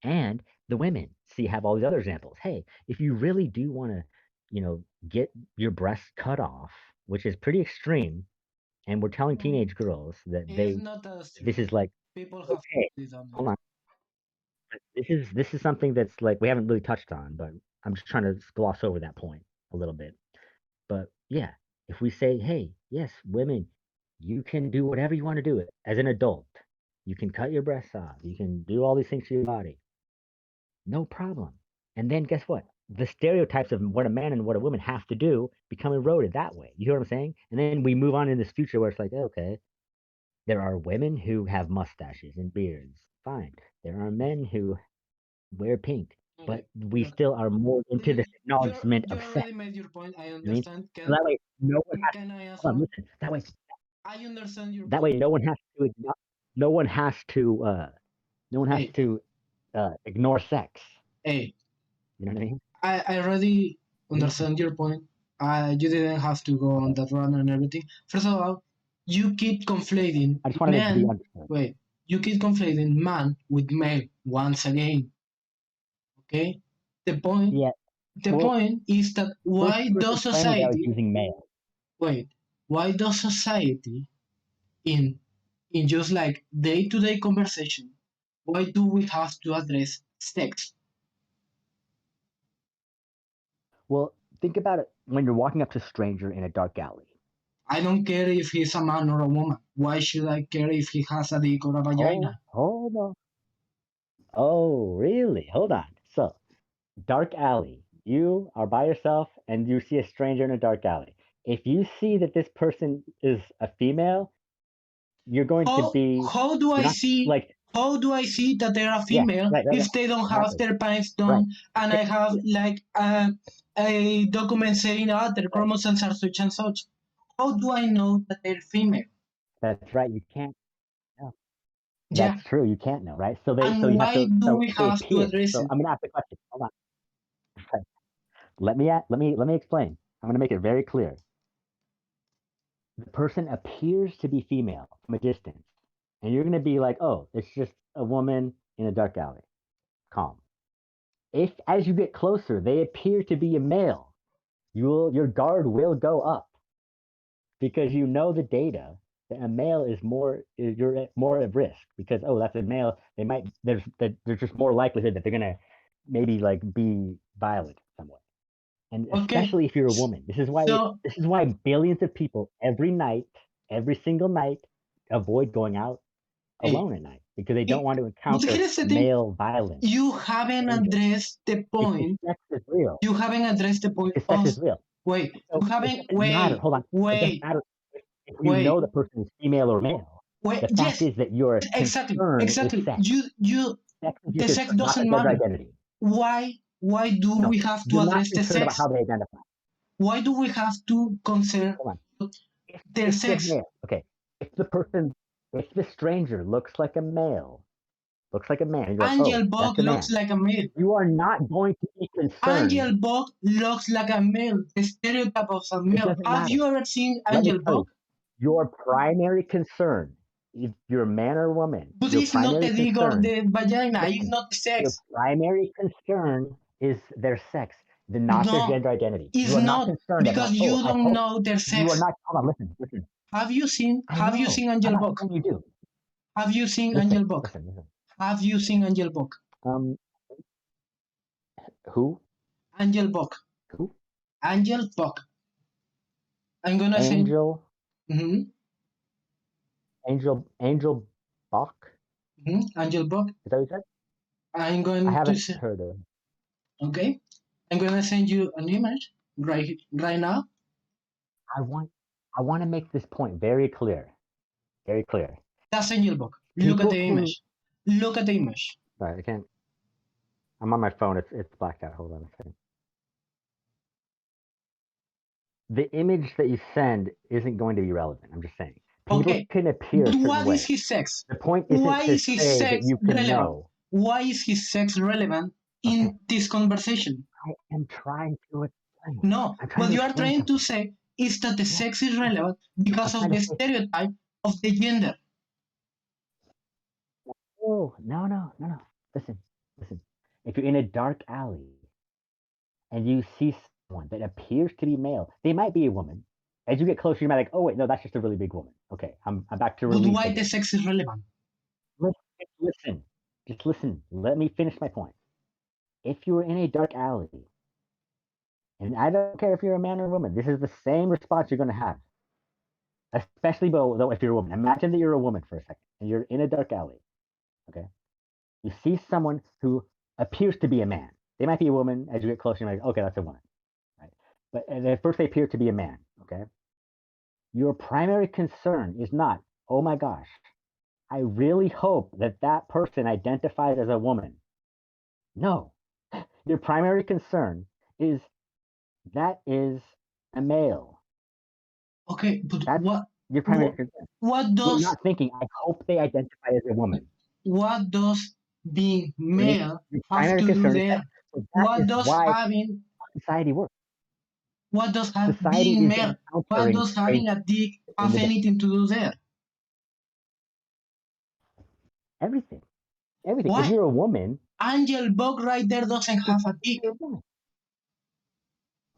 And the women see have all these other examples. Hey, if you really do want to get your breasts cut off, which is pretty extreme, and we're telling Mm, teenage girls that it's not as this true. is like People have okay, already done hold it. on, this is something that's like we haven't really touched on, but I'm just trying to gloss over that point a little bit. But yeah, if we say, hey, yes, women, you can do whatever you want to do it as an adult. You can cut your breasts off. You can do all these things to your body. No problem. And then guess what? The stereotypes of what a man and what a woman have to do become eroded that way. You hear what I'm saying? And then we move on in this future where it's like, okay, there are women who have mustaches and beards. Fine. There are men who wear pink, but Okay, we look, still are more into you this acknowledgement you of sex. already made your point. I I mean, understand. so that way no one has. Can I ask Hold on, one? listen. I understand your That way point. no one has to. No one has to. No one has Hey, to ignore sex. hey, You know what I mean? I already Yeah. understand your point. You didn't have to go on Okay. that run and everything. First of all, you keep conflating I just wanted it to be man. understood. Wait, you keep conflating man with male once again. Okay, the point. Yeah. The Well, point is that first why person does singular is society using male. wait? Why does society in just like day-to-day conversation, why do we have to address sex? Well, think about it when you're walking up to a stranger in a dark alley. I don't care if he's a man or a woman. Why should I care if he has a dick or a vagina? Hold on. Oh, really? Hold on. So, dark alley. You are by yourself and you see a stranger in a dark alley. If you see that this person is a female, you're going to be, How do you're I not see like, that they're a yeah, female right, if they don't have exactly, their pants right, done and I have yeah, like a document saying their right. chromosomes are such and such? How do I know that they're female? That's right. You can't know. Yeah. That's true. You can't know, right? So And you have why to, do so we they have to appear. address So it? I'm gonna ask the question. Hold on. Let me explain. I'm gonna make it very clear. The person appears to be female from a distance, and you're gonna be like, oh, it's just a woman in a dark alley. Calm. If as you get closer, they appear to be a male, your guard will go up because you know the data that a male is you're more at risk because oh that's a male they might there's just more likelihood that they're gonna maybe like be violent some way and Okay. especially if you're a woman So this is why billions of people every single night avoid going out hey, alone at night because they don't want to but encounter here's the thing. male violence You haven't danger addressed the because point. sex is real You haven't addressed the point because sex of is real wait. so You it haven't doesn't matter hold on it doesn't wait matter if you know wait the person is female or male. wait. The fact Yes, is that your concern is exactly. sex. You Sex is your the sex concern, not their doesn't gender matter. identity. Why do No, we have to you're not address the concerned about sex? how they identify. Why do we have to concern Hold on. their If the sex? male, okay, if the person, if the stranger looks like a man, and you're like, Angel oh, Bug that's a looks man. like a male. You are not going to be concerned. Angel Bug looks like a male. The stereotype of a It male. doesn't Have matter. you ever seen Let me Angel tell Bug? you, your primary concern, if you're a man or a woman, But your it's not primary the dick or concern, the vagina. It's listen, not the your sex. primary concern is their sex, not their No, gender identity. You it's are not not concerned because about, oh, you I don't hope know their you are sex. not. Hold on, listen. I Have you know. seen I'm Angel not Bug? saying you do. Have you seen Listen, Angel Bug? listen. Have you seen Angel Bug? Um, who? Angel Bug. Who? Angel Bug. I'm gonna say Angel, mhm, Angel Bach? Angel Bug. Is that what you said? I'm I going to haven't say heard of. okay. I'm gonna send you an image right now. I want, I want to make this point very clear. Very clear. That's Angel Bug. Look at People the can. image. Look at the image. Sorry, I can't. I'm on my phone. It's blacked out. Hold on a second. The image that you send isn't going to be relevant. I'm just saying. People Okay. can appear But a certain what is way. his sex? The point Why isn't to is his say that sex you can relevant? know. Why is his sex relevant Okay, in this conversation? I am trying to explain. No, I'm trying what to you are explain trying to something. say is that the Yeah, sex is yeah. relevant I'm because of trying the to say, stereotype of the gender. oh, no. Listen. If you're in a dark alley and you see someone that appears to be male, they might be a woman. As you get closer, you might be like, oh wait, no, that's just a really big woman. Okay, I'm back to But relief why the again. sex is relevant? Listen, listen, just listen. Let me finish my point. If you're in a dark alley, and I don't care if you're a man or a woman, this is the same response you're going to have. Especially though, if you're a woman. Imagine that you're a woman for a second and you're in a dark alley. Okay, you see someone who appears to be a man. They might be a woman. As you get closer, you're like, okay, that's a woman, right? But at first, they appear to be a man. Okay, your primary concern is not, oh my gosh, I really hope that that person identifies as a woman. No, your primary concern is that is a male. Okay, but That's your primary what concern. what You're does not thinking, I hope they identify as a woman. what does being Your, male your have primary to do concern is sex. there? So that What is does why having society works. what does have Society being is male? What encountering does having strangers a dick in have the day. anything to do there? Everything. Everything. If Why? you're a woman, Angel Bug right there doesn't have a dick. you're a woman.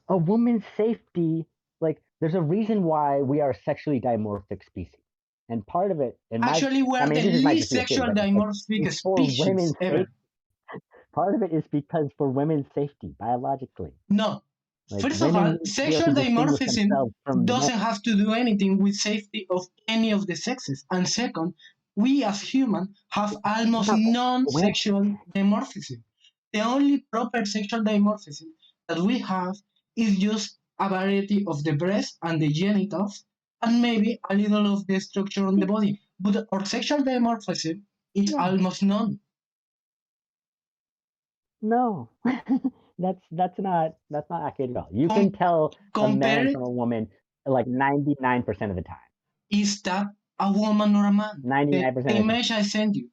A woman's safety, like, there's a reason why we are a sexually dimorphic species. And part of it, Actually, I we're mean, the this might just least be a theory, sexual but it's like, dimorphic it's for species women's ever. safety. Part of it is because for women's safety, biologically. No, Like First of women all, need to be able sexual to distinguish dimorphism themselves from men. doesn't have to do anything with safety of any of the sexes. And second, we as humans have almost No, women, non-sexual dimorphism. The only proper sexual dimorphism that we have is just a variety of the breast and the genitals, and maybe a little of the structure on the body. But our sexual dimorphism is no, almost none. no. That's not accurate at all. You can Com- tell a man Compared, from a woman like 99% of the time. is that a woman or a man? The 99% of the time. image I sent you.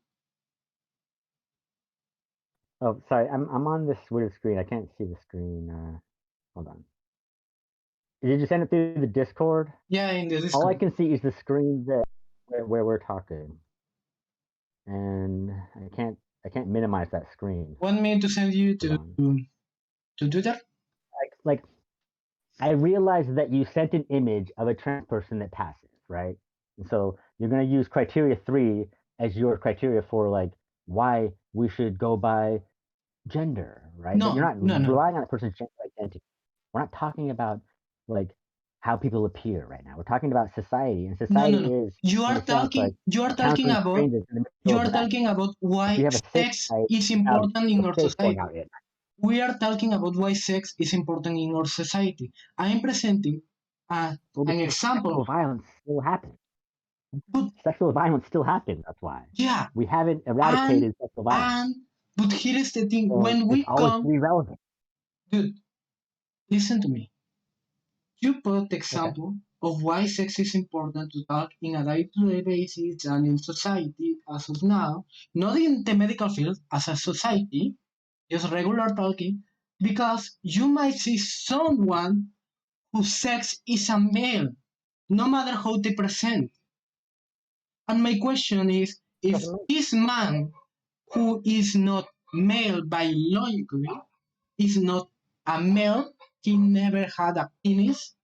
Oh, sorry, I'm on this weird screen. I can't see the screen. Hold on. Did you send it through the Discord? Yeah, in the All I Discord. can see is the screen that where we're talking, and I can't minimize that screen. Want me to send you Hold to on. Twitter? Like I realized that you sent an image of a trans person that passes, right? And so you're going to use criteria 3 as your criteria for like why we should go by gender, right? But you're No, not no, no, relying on a person's gender identity. We're not talking about like how people appear right now. We're talking about society, and no, no, society no. is, in a sense, like encountering strangers in the You middle of are the night. talking about If why you have a safe sex night, is have important in the our space going society. out at night. We are talking about why sex is important in our society. I am presenting Well, an because sexual example. violence still happens. But Sexual violence still happens. That's why yeah, we haven't and eradicated sexual violence. and but here is the thing: So when it's we always come, be relevant. dude, listen to me. You put the Okay. example of why sex is important to talk in a day-to-day basis and in society as of now, not in the medical field, as a society, just regular talking, because you might see someone whose sex is a male, no matter how they present. And my question is, if Doesn't this man who is not male biologically is not a male, he never had a penis,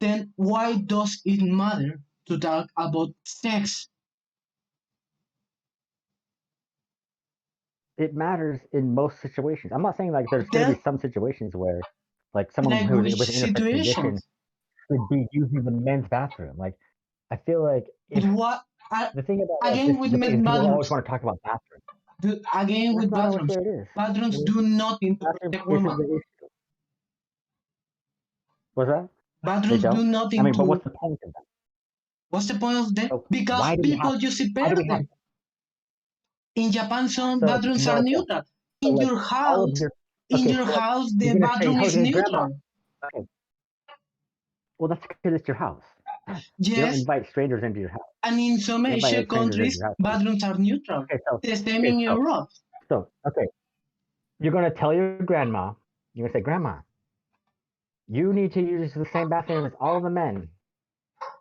then why does it matter to talk about sex? it matters in most situations. I'm not saying like there's going to be Then, some situations where like someone like who's which with an intersex condition situations? should be using the men's bathroom. Like I feel like But if what? the thing about like Again this, with the thing is people always bathrooms. want to talk about bathrooms. Again That's with not always bathrooms. where it is. I Bathrooms mean, do nothing to bathroom protect isn't women. the issue. What's that? They Bathrooms do don't. I nothing mean, but what's to. the point of that? What's the point of that? So Because why do we have people them? just Why do prepare we have them. them? In Japan, some So bathrooms are no, so neutral. so In like your all of house, your okay, so like the you're gonna say, bathroom is okay, grandma. neutral. Okay, well that's because it's your house. You don't Yes, invite strangers into your house. and in some You don't invite Asian strangers into countries, your house. bathrooms are neutral. Okay, so The same okay, in so Europe. so okay, you're gonna tell your grandma. You're gonna say, grandma, you need to use the same bathroom as all the men.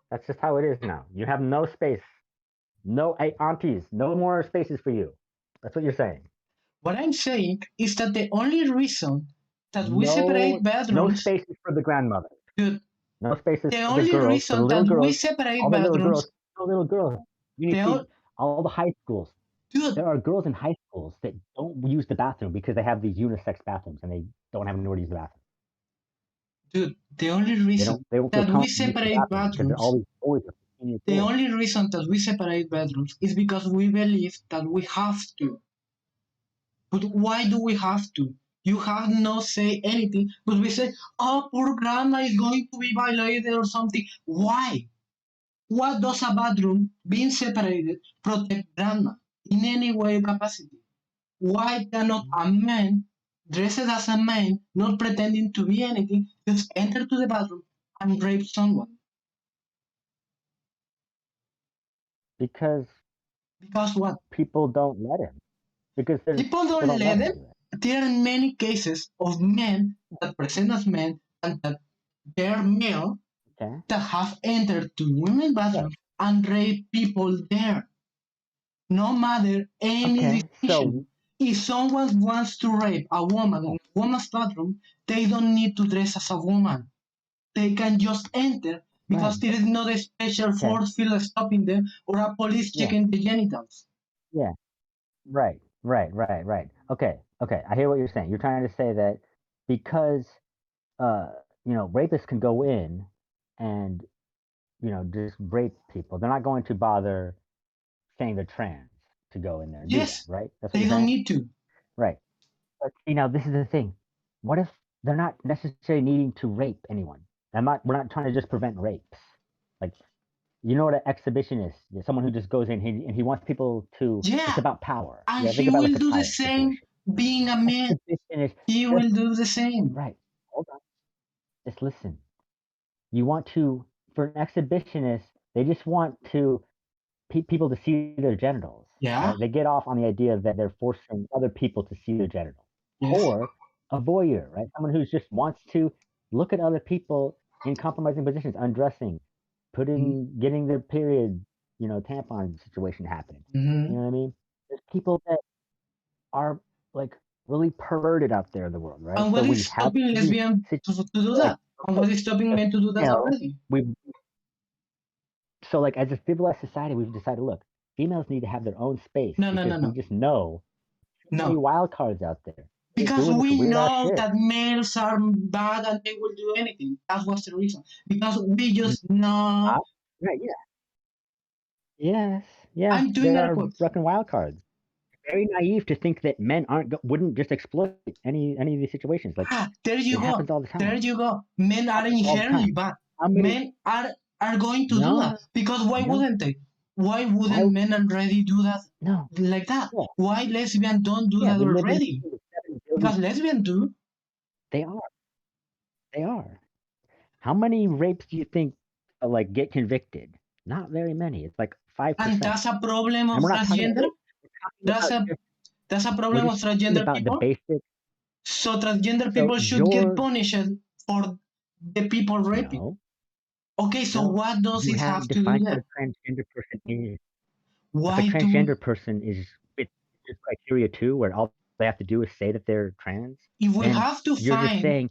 That's just how it is now. You have no space. No aunties. No more spaces for you. That's what you're saying. What I'm saying is that the only reason that we separate No bathrooms, spaces for the grandmother. dude, No spaces the for the only girls. For the reason little that we girls, separate all the little girls, bathrooms, the little girls. You need the to see o- all the high schools. dude, There are girls in high schools that don't use the bathroom because they have these unisex bathrooms and they don't have anywhere to use the bathroom. dude, the only They reason don't. They don't feel that we comfortable using the separate bathroom because they're bathrooms always always on the senior The floor. only reason that we separate bedrooms is because we believe that we have to. But why do we have to? You have not say anything, but we say, oh, poor grandma is going to be violated or something. Why? What does a bathroom being separated protect grandma in any way or capacity? Why cannot a man dressed as a man, not pretending to be anything, just enter to the bathroom and rape someone? Because Because what? people don't let him. Because there's People people don't don't let let him them. do it. There are many cases of men that present as men and that they're male Okay. that have entered to women's Yeah. bathrooms and raped people there. No matter any Okay. decision. So If someone wants to rape a woman in a woman's bathroom, they don't need to dress as a woman. They can just enter right. because there is not a special Okay. force field stopping them or a police Yeah. checking the genitals. Yeah. Right. Right. Right. Right. Okay. Okay. I hear what you're saying. You're trying to say that because rapists can go in and just rape people. They're not going to bother saying they're trans to go in there and do that, Yes, right? That's what they you're don't saying, need to. right? But this is the thing. What if they're not necessarily needing to rape anyone? We're not trying to just prevent rapes. Like, you know what an exhibitionist is? Someone who just goes in and he wants people to. It's Yeah, about power. and Yeah, think he about like will a do the power same situation. being a man. Exhibitionist, He just will do the same. right. Hold on. Just listen. You want to for an exhibitionist, they just want to people to see their genitals, Yeah, right? They get off on the idea that they're forcing other people to see their genitals, yes. or a voyeur, right? Someone who just wants to look at other people in compromising positions, undressing, getting their period, tampon situation happening. You Mm-hmm. know what I mean? There's people that are like really perverted out there in the world, right? And So what we is have stopping these lesbian to do like that? And okay, what is stopping just men to do that already? we so like as a civilized society, we've decided, look, females need to have their own space No, no, no, because we no, just know too many no. wild cards out there. They're Because doing this we weird ass know shit. that males are bad and they will do anything. That was the reason. Because we just know. Uh, right, yeah. Yes, yeah. I'm doing There air are quotes. fucking wild cards. Very naive to think that men wouldn't just exploit any of these situations. Like Ah, there you it go. happens all the There time. you go. Men It are happens all the inherently time. bad. How many? Men are going to do that. No, Because why no. wouldn't they? Why Why? wouldn't men already do that No. like that? Yeah, Why lesbians don't do yeah. that We live in already? a 7 billion. Because lesbians do. They are. They are. How many rapes do you think like get convicted? Not very many. It's like And 5%. that's a problem of And we're not talking about transgender. rape. We're talking That's about a just that's a we're problem of just talking transgender about the people. basic. So transgender So people should get your punished for the people raping. no, Okay, so no, what does you it haven't have to do defined what there? a transgender person is. If a Why do transgender person is fit this criteria too, where all they have to do is say that they're trans, if we then have to you're just find saying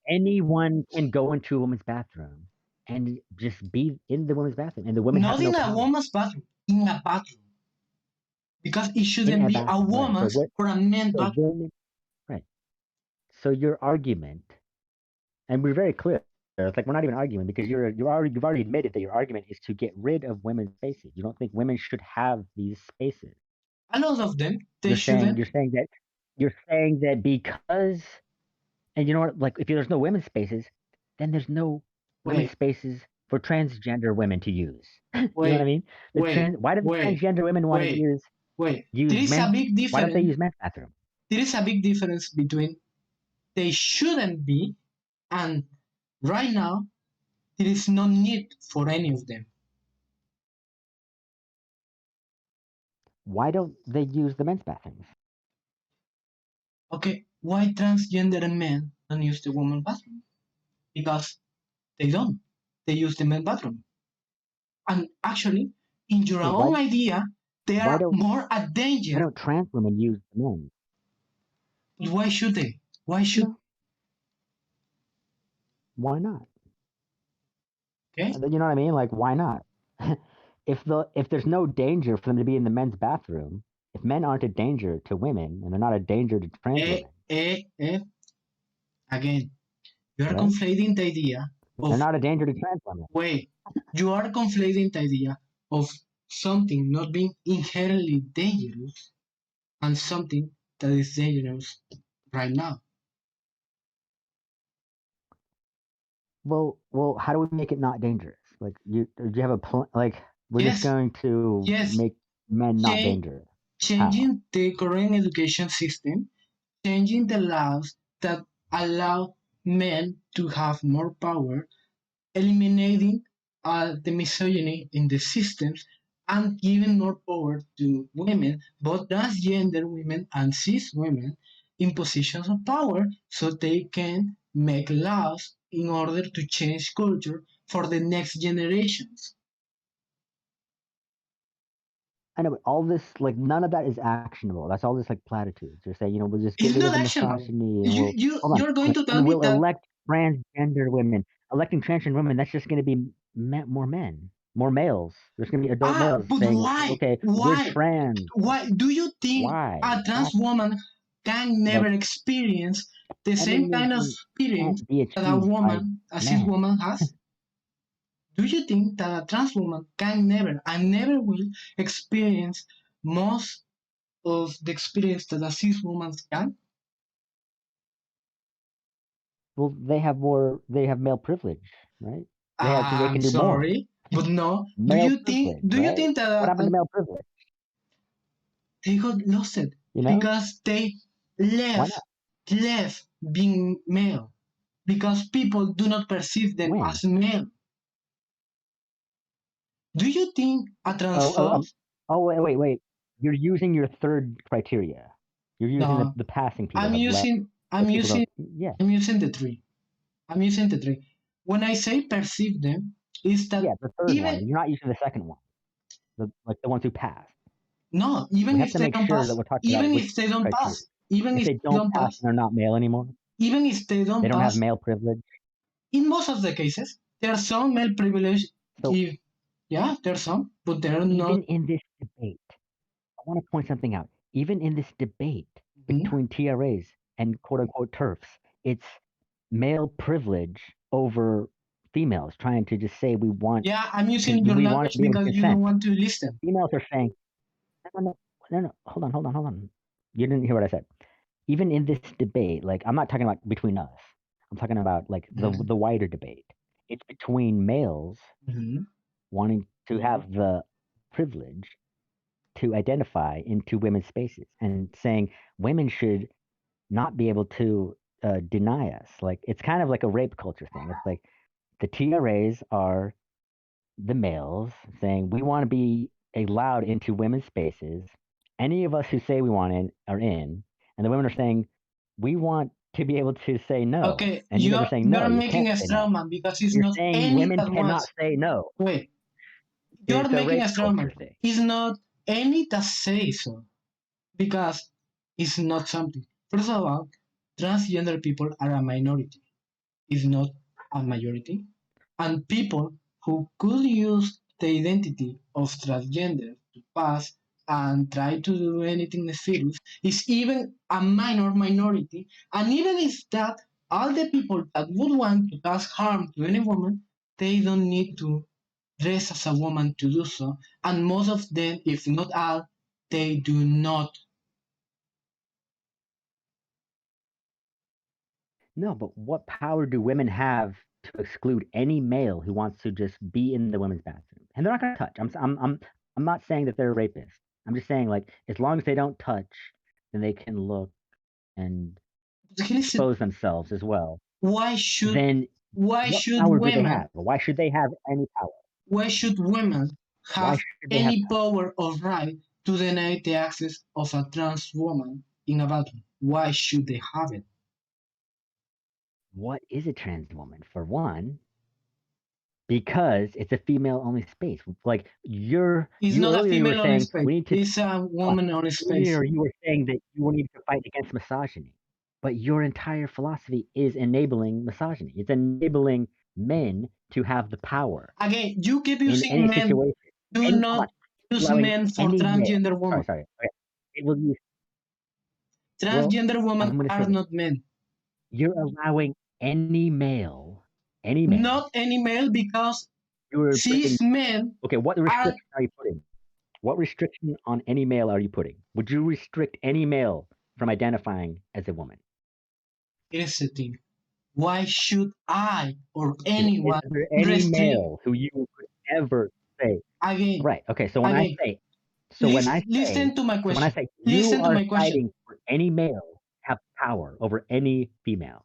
anyone can go into a woman's bathroom and just be in the women's bathroom, and the women have not no in a power woman's bathroom, in a bathroom, because it in shouldn't a be a bathroom, right? So woman's what? or a man's So bathroom. women, right? So your argument, and we're very clear. It's like we're not even arguing because you've already admitted that your argument is to get rid of women's spaces. You don't think women should have these spaces. A lot of them, they You're saying shouldn't. you're saying that you're saying that because and you know what? Like if there's no women's spaces, then there's no women's Wait, spaces for transgender women to use. You know what I wait, mean? wait, Why do the wait, transgender women want to wait, wait. There use is a men's? big Why don't they difference. use men's bathroom? There is a big difference between they shouldn't be and right now there is no need for any of them. Why don't they use the men's bathrooms? Okay, why transgender men don't use the woman bathroom? Because they don't. They use the men bathroom. And actually, in your Okay, own idea, they why are don't more a why danger. don't trans women use the men? But why should they? Why should? No, why not? Okay, You know what I mean? Like why not? If there's no danger for them to be in the men's bathroom, if men aren't a danger to women and they're not a danger to trans eh, women, eh. Again, you are right? conflating the idea They're of not a danger to trans women. wait. You are conflating the idea of something not being inherently dangerous and something that is dangerous right now. Well, how do we make it not dangerous? Like do you have a plan? Like we're just Yes, going to yes. make men not Change, dangerous. How? changing the current education system, changing the laws that allow men to have more power, eliminating the misogyny in the systems, and giving more power to women, both transgender women and cis women, in positions of power so they can make laws in order to change culture for the next generations. I know, but all this like none of that is actionable. That's all just like platitudes. You're saying, we'll just get It's rid of not the actionable. misogyny and You we'll you hold on you're going to tell and me we'll that elect transgender women. Electing transgender women, that's just going to be more men, more males. There's going to be adult males but saying, why? okay, we're trans. Why do you think Why? a Why? trans woman can Like never experience the same kind of Feminism experience can't be that a achieved by woman, a cis men. woman has? Do you think that a trans woman can never and never will experience most of the experience that a cis woman can? Well, they have more. They have male privilege, right? They I'm can do more. sorry, but no. Male privilege, Do you right? think that What happened to male privilege? they got lost it You know, because they why not? left being male because people do not perceive them When? as male? Do you think a Oh, oh, transphobe? wait. You're using your third criteria. You're using No, the passing people I'm have left. using Those people don't. Yeah, I'm using the three. I'm using the three. When I say perceive them, is that yeah. The third one. even You're not using the second one. Like the ones who passed. no, We have to make sure that we're talking about which criteria. even If if they they don't don't pass, pass, they're not male anymore. even if they They don't don't have pass, male privilege. in most of the cases, there are some male privilege. So If yeah, there's some, but they're not. even in this debate, I want to point something out. Even in this debate Mhm. between TRAs and quote unquote TERFs, it's male privilege over females trying to just say Yeah, I'm using your we want language to be able to because you don't consent. want to listen. Females are saying, no, hold on. You didn't hear what I said. Even in this debate, like I'm not talking about between us. I'm talking about like Mhm. the wider debate. It's between males Mhm. wanting to have the privilege to identify into women's spaces and saying women should not be able to deny us. Like it's kind of like a rape culture thing. It's like the TRAs are the males saying we want to be allowed into women's spaces. Any of us who say we want in are in, and the women are saying we want to be able to say no, Okay, and you guys are saying you're no, you making can't a say straw no. man because it's You're not saying any women that cannot wants. say no. Wait, you're It's a making rape a straw culture man. thing. It's not any that say so because it's not something. First of all, transgender people are a minority. It's not a majority. And people who could use the identity of transgender to pass and try to do anything nefarious is even a minor minority. And even if that, all the people that would want to cause harm to any woman, they don't need to dress as a woman to do so. And most of them, if not all, they do not. No, but what power do women have to exclude any male who wants to just be in the women's bathroom? And they're not going to touch. I'm not saying that they're rapists. I'm just saying like as long as they don't touch, then they can look and Listen, expose themselves as well. why should Then why what should power do they women have? Why should they have any power? why should women Why have should they have any power? power or right to deny the access of a trans woman in a bathroom? Why should they have it? What is a trans woman? For one, because it's a female only space. Like It's you not a earlier you were female on a saying space. we need to It's a hold on. woman on a space. Earlier you were saying that you need to fight against misogyny. But your entire philosophy is enabling misogyny. It's enabling men to have the power Again, you keep in using any men. situation. Do Any hold on, not use allowing men for any male. transgender women. Sorry. Okay. It will use well, Transgender women I'm gonna are say it. not men. You're allowing any male. Not any male because You're cis bringing men okay, what are. restriction are you putting? What restriction on any male are you putting? Would you restrict any male from identifying as a woman? Here's the thing. Why should I or Is anyone there any restrict male who you could ever say, again? right? Okay, so Again, listen to my when I question. say you Listen to are my question. fighting for any male to have power over any female,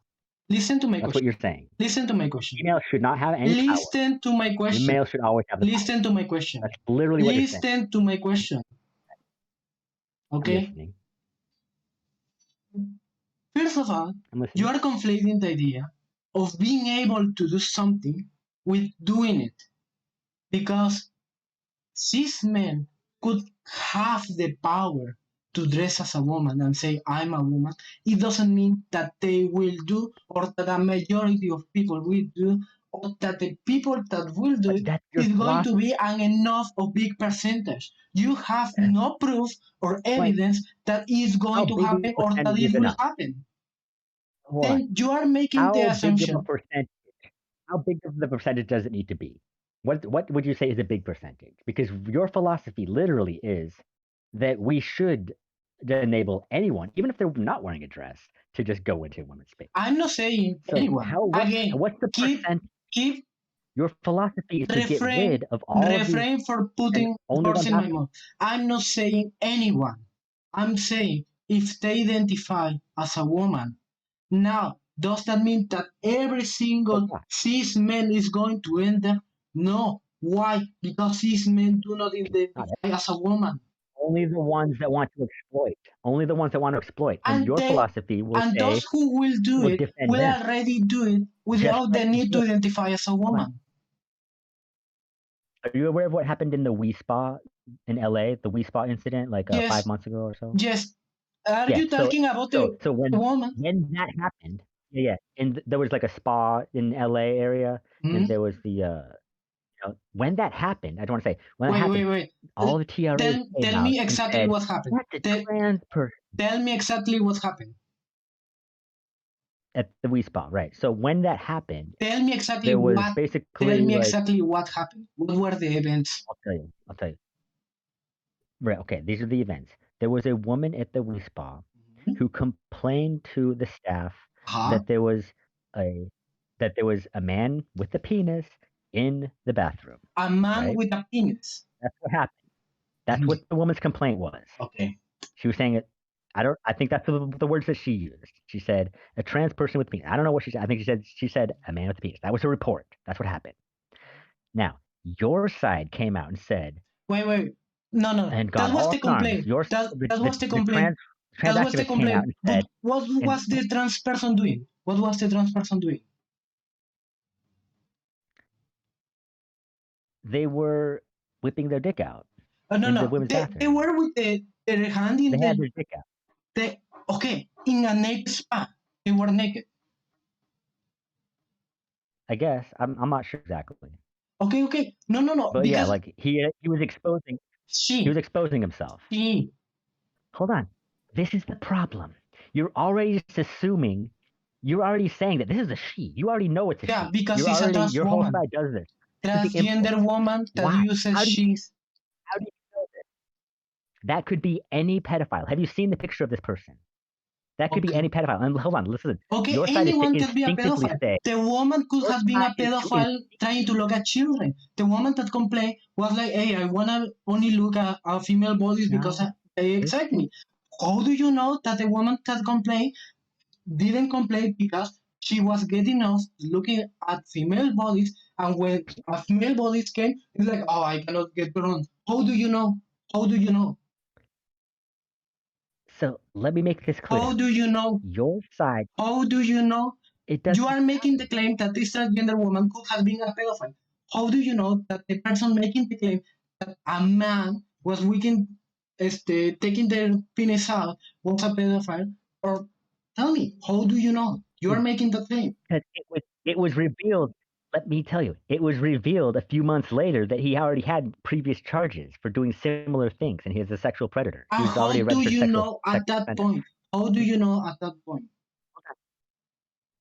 Listen to my that's what question. you're saying. Listen to my question. Females should not have any power. Listen to my question. Males should always have the power. Listen to my question. That's literally what you're saying. Listen to my question. I'm Okay? listening. First of all, I'm you listening. are conflating the idea of being able to do something with doing it. Because cis men could have the power to dress as a woman and say, I'm a woman, it doesn't mean that they will do or that a majority of people will do or that the people that will do But it that's your is going to philosophy. be an enough of big percentage. You have no proof or But evidence that is how going to big of happen a or that percentage is it will enough? happen. hold on. then you are making the How big of a assumption. percentage? How big of the percentage does it need to be? What would you say is a big percentage? Because your philosophy literally is that we should enable anyone, even if they're not wearing a dress, to just go into women's space. I'm not saying So anyone. Again, what's the keep percent? keep Your philosophy is to get refrain rid of all of these refrain for and putting only words ones in my happen. mouth. I'm not saying anyone. I'm saying if they identify as a woman. Now, does that mean that every Oh, single yeah. cis man is going to end there? No. Why? Because cis men do not Not identify as a woman. only the ones that want to exploit. Only the ones that want to exploit. And And your they philosophy will and say, those who will do will it defend will them. already do it Just without the like need to identify as a hold on. woman. Are you aware of what happened in the Wii Spa in LA, the Wii Spa incident, like 5 Yes, months ago or so? yes. Are Yeah. you talking about the So woman? when that happened, yeah, and there was like a spa in LA area, Hmm? and there was the when that happened, I don't want to say when that Wait, happened, wait. all the TRAs came Tell out me and exactly said what happened. that's a trans person Tell me exactly what happened. at the Wii Spa, right? So when that happened, Tell me exactly there was what. Tell basically me like exactly what happened. What were the events? I'll tell you. Right, okay, these are the events. There was a woman at the Wii Spa Mhm. who complained to the staff Uh-huh. that a there was a man with a penis in the bathroom, A man right? with a penis. That's what happened. That's what the woman's complaint was. Okay. She was saying it. I think that's the words that she used. She said a trans person with a penis. I don't know what she said. I think she said a man with a penis. That was her report. That's what happened. Now, your side came out and said Wait. No, no. and That gone was all the up in arms. complaint. That was the The complaint. trans That was the activists came out complaint. and But said, what and was the trans person doing? What was the trans person doing? they were whipping their dick out No, in the no. women's They bathroom. were with their hand in They had their dick out. the okay, in a naked spa. They were naked. I guess I'm not sure exactly, Okay. No. but yeah, Because like he was she, exposing himself. she, Hold on, this is the problem. You're already just assuming. You're already saying that this is a she. You already know it's a yeah, she. because she's a trans Your whole woman. side does this. This is the import. Transgender woman that Why? uses she's. How do you know this? That could be any pedophile. Have you seen the picture of this person? That could be Okay. any pedophile. And hold on, listen. Okay, Your side is to anyone can be a instinctively pedophile. say, The woman could your have been side a is to pedophile trying to look at children. The woman that complained was like, hey, I want to only look at female bodies because no, they excite listen. me. How do you know that the woman that complained didn't complain because she was getting off looking at female bodies, and when a female bodies came, it's like, oh, I cannot get on. How do you know? How do you know? So let me make this How clear. do you know? Your side, How do you know? it You doesn't are making the matter. claim that this transgender woman could have been a pedophile. How do you know that the person making the claim that a man was taking their penis out was a pedophile? Or tell me, how do you know? You are making the claim. Because it was revealed. Let me tell you, it was revealed a few months later that he already had previous charges for doing similar things, and he was a sexual predator. He And was already how a do registered you sexual know sex at that offender. point? How do you know at that point?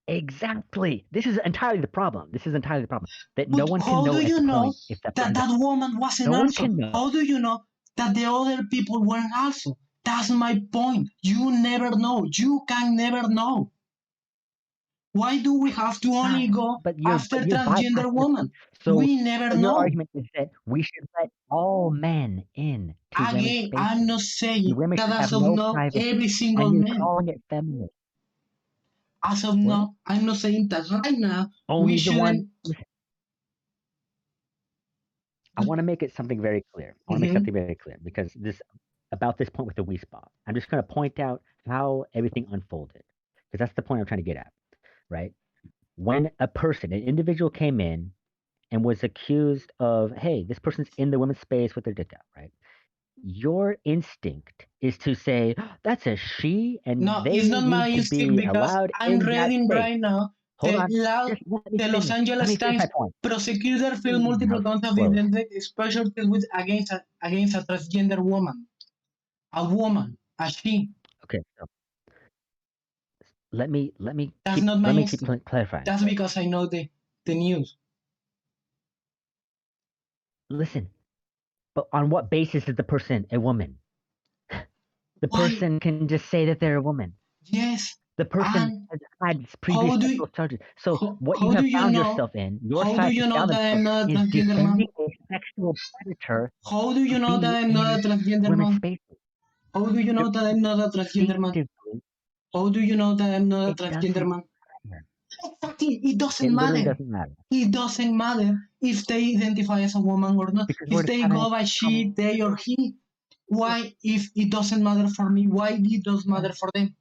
Exactly. This is entirely the problem. This is entirely the problem. That no But one can how do know at you the know point if that that person's. that woman wasn't No one also? can know. How do you know that the other people weren't also? That's my point. You never know. You can never know. Why do we have to only go But after you're transgender bypassing the. women? So We never your know. argument is that we should let all men in to women's Again, I'm spaces. not The saying women that should as have of no now, privacy, every single and you're man. calling it feminist. As of What? now, I'm not saying that right now we Only the one. shouldn't. I want to make it something very clear. I want to make Mhm. something very clear because about this point with the Wii Spot. I'm just going to point out how everything unfolded because that's the point I'm trying to get at, right? When an individual came in and was accused of, hey, this person's in the women's space with their dick out, right? Your instinct is to say, that's a she and No, it's they not my need to instinct be because allowed I'm in that reading space. right now Hold on. Just let me the Los finish. Let Angeles me finish my Times point. prosecutor filed Now, multiple counts of close. identity exposure with against a transgender woman, a woman, a she. Okay. So let me That's keep not my let me keep instinct. clarifying. That's because I know the news. Listen, but on what basis is the person a woman? The Why? person can just say that they're a woman. Yes. The person And has had previous how do sexual charges. So what you how do have you found know? yourself in, your How do side you has know found that themselves I'm not a is transgender man? defending a sexual predator How do you to know that be I'm not in a transgender women's man? spaces. How do you know that I'm not a transgender man? Instinctively, How do you know that I'm not a it transgender doesn't man? matter. Exactly. It It doesn't literally matter. doesn't matter It doesn't matter if they identify as a woman or not. because we're If just they having a go by she, they, or conversation. he. Why, if it doesn't matter for me, why it does matter for them?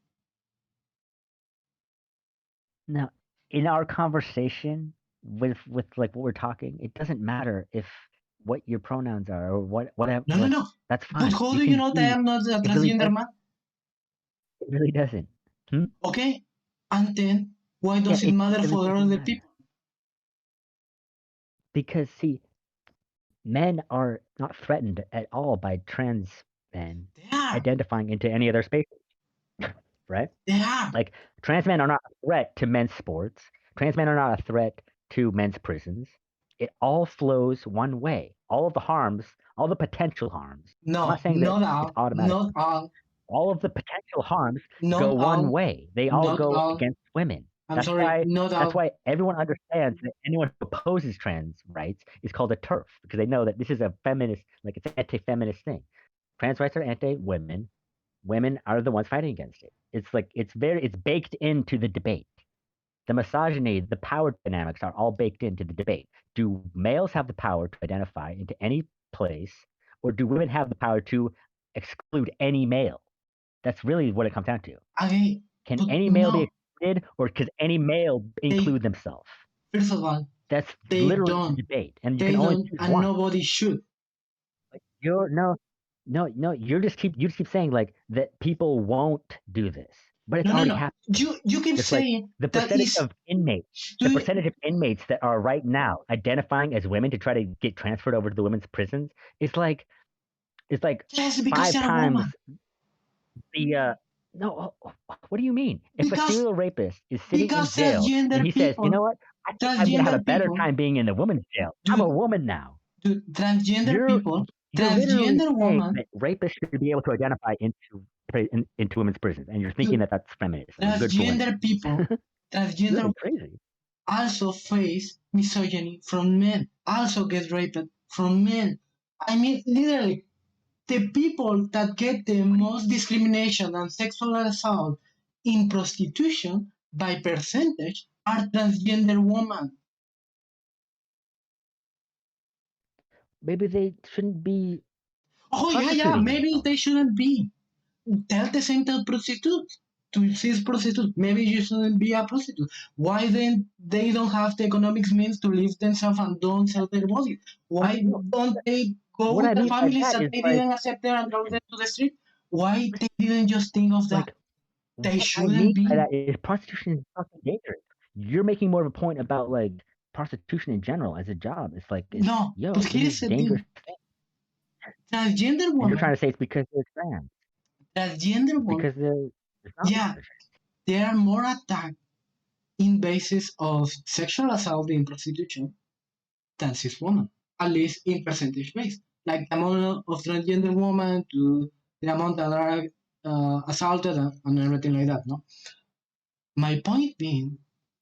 Now, in our conversation with like what we're talking, it doesn't matter if what your pronouns are or whatever. No, no, Like no. that's But fine. how You do you can know that be. I'm not a It really transgender does. man? It really doesn't. Hmm? Okay. And then, why Yeah, does it it matter really for doesn't other matter people? because see, men are not threatened at all by trans men They are. identifying into any other spaces, right? They are. Like trans men are not a threat to men's sports. Trans men are not a threat to men's prisons. It all flows one way. All of the harms, all the potential harms. I'm not No, saying that not it's all. automatic. Not all. All of the potential harms Not go one all. way. They all Not go all. against women. I'm That's sorry. why Not that's all. why everyone understands that anyone who opposes trans rights is called a TERF because they know that this is a feminist, like it's an anti-feminist thing. Trans rights are anti-women. Women are the ones fighting against it. It's like it's baked into the debate. The misogyny, the power dynamics are all baked into the debate. Do males have the power to identify into any place, or do women have the power to exclude any male? That's really what it comes down to. Okay. Can But any male be no. excluded, or can any male They, include themselves? first of all, That's they literally the don't. debate, and you can They only don't. choose And one. nobody should. Like you're no. You just keep saying like that people won't do this, but it's No, no, already no. happening. You keep It's like saying the that percentage is. of inmates, the Do percentage of inmates that are right now identifying as women to try to get transferred over to the women's prisons is like it's like yes, because five they're a times woman. the no. What do you mean? If a Because serial rapist is sitting in because jail and transgender he says, you people, know what, I think I'm gonna have a transgender better people, time being in the women's jail. I'm a dude, woman now. dude, transgender You're people, you're literally transgender saying woman, that rapists should be able to identify into women's prisons, and you're thinking dude, that that's feminism, good for women. transgender people, transgender Really crazy. also face misogyny from men, also get raped from men. I mean, literally, the people that get the most discrimination and sexual assault in prostitution by percentage are transgender women. Maybe they shouldn't be Oh yeah, yeah. prostituting Maybe themselves. they shouldn't be. Tell the same to prostitutes, to cis prostitute. Maybe you shouldn't be a prostitute. Why then they don't have the economics means to live themselves and don't sell their body? Why No, don't they go what with I the mean by families that that is they like, didn't accept them and drove listen, them to the street? Why listen, they didn't just think of that? like They what I shouldn't mean by be. that is prostitution is fucking dangerous. You're making more of a point about like prostitution in general as a job. It's like it's No, but yo, this is here's a the dangerous thing: thing, transgender and you're trying women, to say it's because they're trans, transgender it's women, because they're it's not because yeah, they're trans. they are more attacked in basis of sexual assault in prostitution than cis women, at least in percentage base. Like the amount of transgender women to the amount that are assaulted and everything like that. No, my point being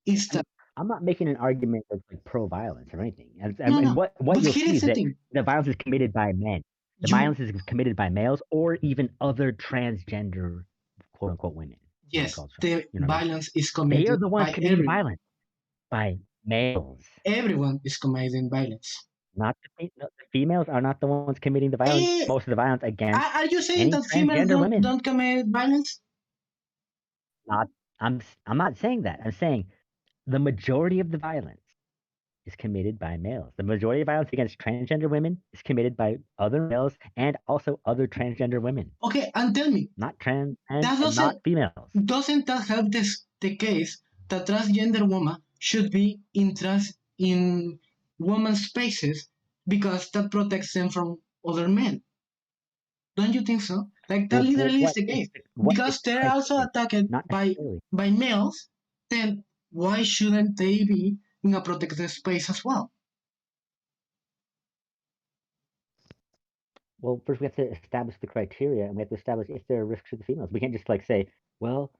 is I that mean, I'm not making an argument that's like pro-violence or anything. no, And no. what But you'll here see is is the that thing: the violence is committed by men. The you violence is committed by males or even other transgender quote unquote women. What we yes, call trans. the You know what I mean? violence is They are committed the ones by committing everyone. violence by males. Everyone is committing violence. Not no, the females are not the ones committing the violence. Eh, Most of the violence against are you saying any that females transgender women. don't commit violence? Not I'm not saying that. I'm saying the majority of the violence is committed by males. The majority of violence against transgender women is committed by other males and also other transgender women, Okay, and tell me, not trans men that and not females. doesn't that help this the case that transgender woman should be in woman spaces because that protects them from other men? Don't you think so? Like that literally is what the is case. what is Because the they're also criteria? attacked Not necessarily. by males, then why shouldn't they be in a protected space as well? Well, first we have to establish the criteria, and we have to establish if there are risks to the females. We can't just like say, well,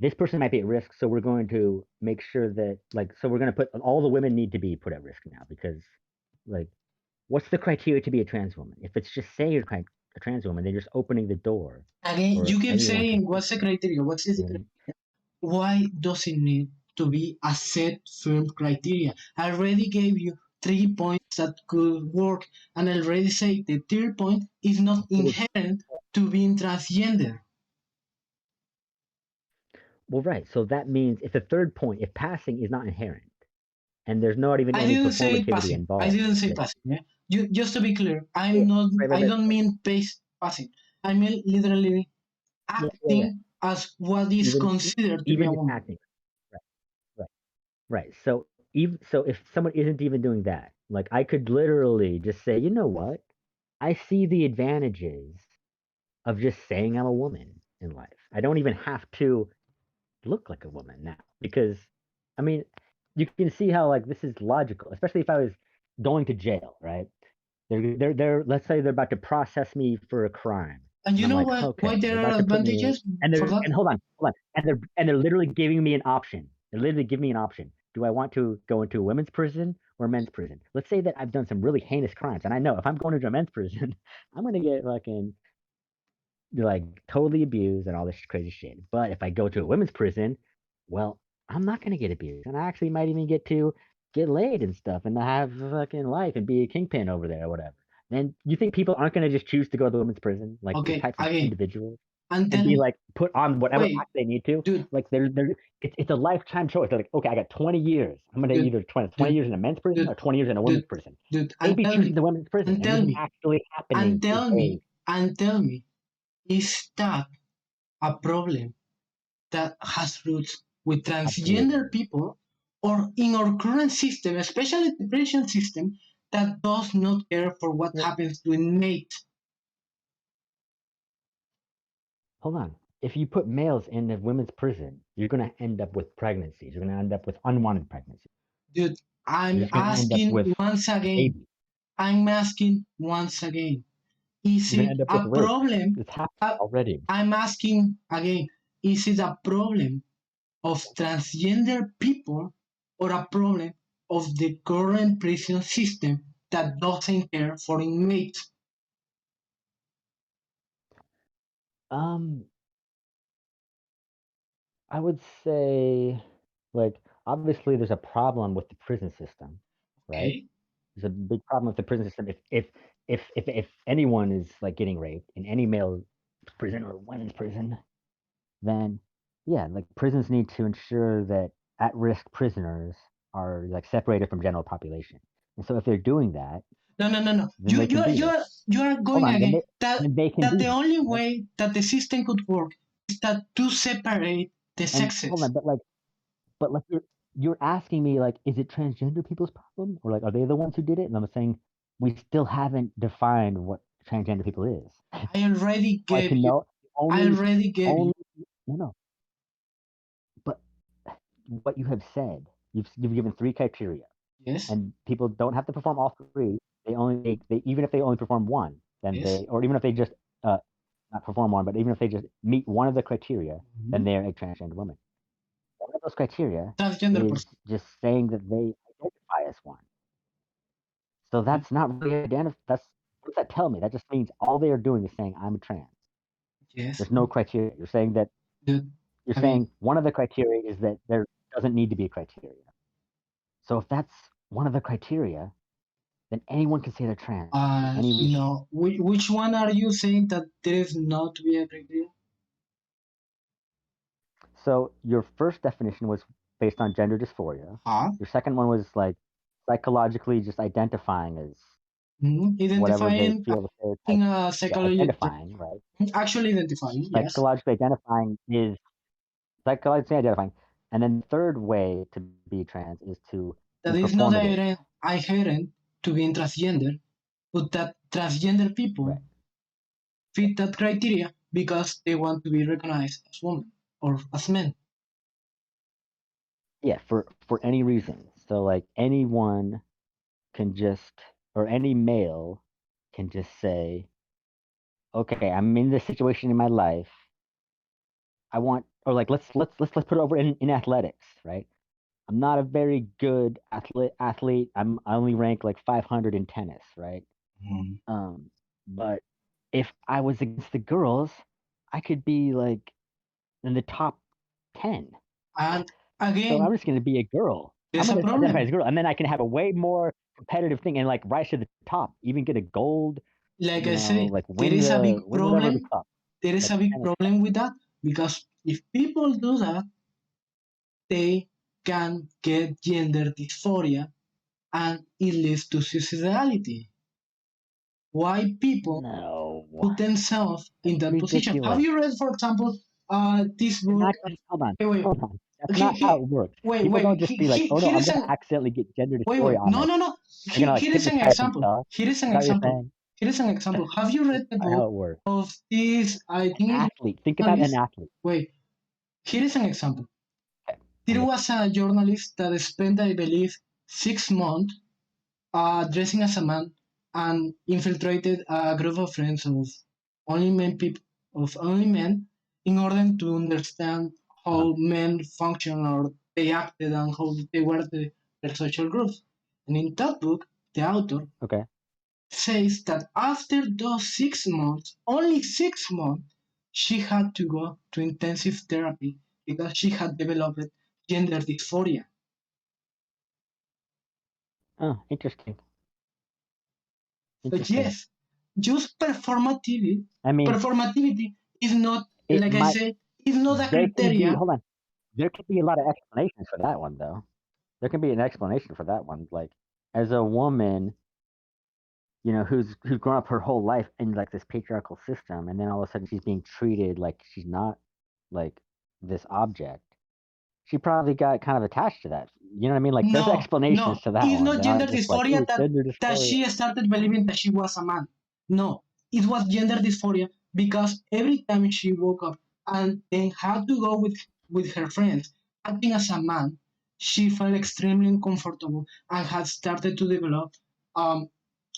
this person might be at risk, so we're going to make sure that so we're going to put all the women need to be put at risk now because, like, what's the criteria to be a trans woman? If it's just say you're a trans woman, then you're just opening the door Again, for you keep anyone to saying, be. what's the criteria? What's the criteria? Right? Why does it need to be a set firm criteria? I already gave you 3 points that could work, and I already say the third point is not inherent to being transgender. Well, right. So that means if the third point, if passing is not inherent, and there's not even I any didn't say performativity passing. I involved, didn't say then passing. Yeah? Just to be clear, yeah, I'm not. right, right, I right, don't mean passing. I mean literally yeah, yeah, yeah. acting as what is Even considered to be even a just woman. acting. Right, right, right. So even so, if someone isn't even doing that, like I could literally just say, you know what? I see the advantages of just saying I'm a woman in life. I don't even have to look like a woman now because, I mean, you can see how like this is logical, especially if I was going to jail, right? They're let's say they're about to process me for a crime, And and you I'm know like, what? Why okay, they're there about are to put me in, advantages for that? and hold on, and they're literally giving me an option. They're literally giving me an option. Do I want to go into a women's prison or men's prison? Let's say that I've done some really heinous crimes, and I know if I'm going into a men's prison, I'm gonna get fucking like totally abused and all this crazy shit. But if I go to a women's prison, well, I'm not gonna get abused, and I actually might even get to get laid and stuff, and have a fucking life and be a kingpin over there or whatever. Then you think people aren't gonna just choose to go to the women's prison, like these Okay, types of again, individuals, and and tell be me, like put on whatever wait, act they need to? dude, Like they're it's a lifetime choice. They're like, okay, I got 20 years. I'm gonna dude, either 20 dude, years in a men's prison dude, or 20 years in a women's dude, prison. dude, They'd and be tell choosing me, the women's prison, and and this tell is me, actually and happening tell today. me, and tell me, is that a problem that has roots with Absolutely. transgender people, or in our current system, especially the prison system, that does not care for what Well, happens to inmates? hold on. If you put males in a women's prison, you're going to end up with pregnancies. You're going to end up with unwanted pregnancies. Dude, You're I'm just going to end up asking with once again, babies. I'm asking once again, is You're going to it end up with a rape. problem? It's happening Uh, already. I'm asking again, is it a problem of transgender people or a problem of the current prison system that doesn't care for inmates? Um, I would say, like, obviously, there's a problem with the prison system, right? Okay, There's a big problem with the prison system. If anyone is like getting raped in any male prison or women's prison, then yeah, like prisons need to ensure that at-risk prisoners are like separated from general population. And so if they're doing that, no, no, no, no. then they can do this. You are Hold going on, again. That then they can that do the this, only right? way that the system could work is that to separate the And hold sexes. on, but like you're asking me like, is it transgender people's problem or like are they the ones who did it? And I'm saying we still haven't defined what transgender people is. I already Like gave to you. know I only already gave you. only no no, but what you have said, you've given three criteria Yes, and people don't have to perform all three. They only they even if they only perform one, then yes. they or even if they just uh not perform one, but even if they just meet one of the criteria, then Mhm. they're a transgender woman. One of those criteria Transgender is person. just saying that they identify as one. So that's not really identify. That's what does that tell me? That just means all they are doing is saying I'm trans. Yes. There's no criteria. You're saying that Dude, you're again, saying one of the criteria is that there doesn't need to be a criteria. So if that's one of the criteria, then anyone can say they're trans in any region. no. Which one are you saying that there is not to be a criteria? So your first definition was based on gender dysphoria. Huh? Your second one was like psychologically just identifying as whatever they Identifying feel the stereotype. in a Yeah, psychology, identifying, right? actually identifying, yes. Psychologically identifying is psychologically identifying. And then the third way to be trans is to be That is not performative. inherent to being transgender, but that transgender Right. people fit that criteria. because they want to be recognized as women or as men. Yeah, for any reason. So like anyone can just, or any male can just say, okay, I'm in this situation in my life. I want, or like let's put it over in athletics, right? I'm not a very good athlete. I only rank like 500 in tennis, right? Mhm. But if I was against the girls, I could be like in the top 10. And So I'm again, just going to be a girl. I'm there's a going to identify as problem. a girl, and then I can have a way more competitive thing and like rise to the top, even get a gold, Like I said, like there is a big win whatever the problem. top, There is like a big tennis. problem with that because if people do that, they can get gender dysphoria and it leads to suicidality. Why people No, put themselves that's in that position? Have ridiculous. you read, for example, this You're book? not just hold on, Wait, wait, hold on. That's not how it works. wait, People don't wait. just be like, oh no, Here I'm is gonna an accidentally get gender wait. dysphoria on No, my. no, no. They're gonna like Here is an hypnotize example. themselves. Here is Is an that what you're example. saying? Here is an example. Have you That's read the not book how it works. of this? I think it was Athlete. Think a about an journalist. athlete. Wait. Here is an example. Okay, I'm There listening. was a journalist that spent, I believe, 6 months dressing as a man and infiltrated a group of friends of only men people of only men in order to understand Uh-huh. how men function or they acted and how they were their social groups. And in that book, the author Okay. says that after those 6 months, only 6 months, she had to go to intensive therapy because she had developed gender dysphoria. Oh, interesting. So Interesting. yes, just I mean, performativity is not, it like I might. said, is not a There can be. criteria. Hold on. There could be a lot of explanations for that one, though. There can be an explanation for that one. Like, as a woman, who's grown up her whole life in like this patriarchal system, and then all of a sudden she's being treated like she's not like this object. She probably got kind of attached to that. You know what I mean? Like, there's No, explanations no, to that it's one not that gender aren't just like, dysphoria ooh, gender that dysphoria. she started believing that she was a man. No, it was gender dysphoria because every time she woke up and then had to go with her friends acting as a man, she felt extremely uncomfortable and had started to develop um,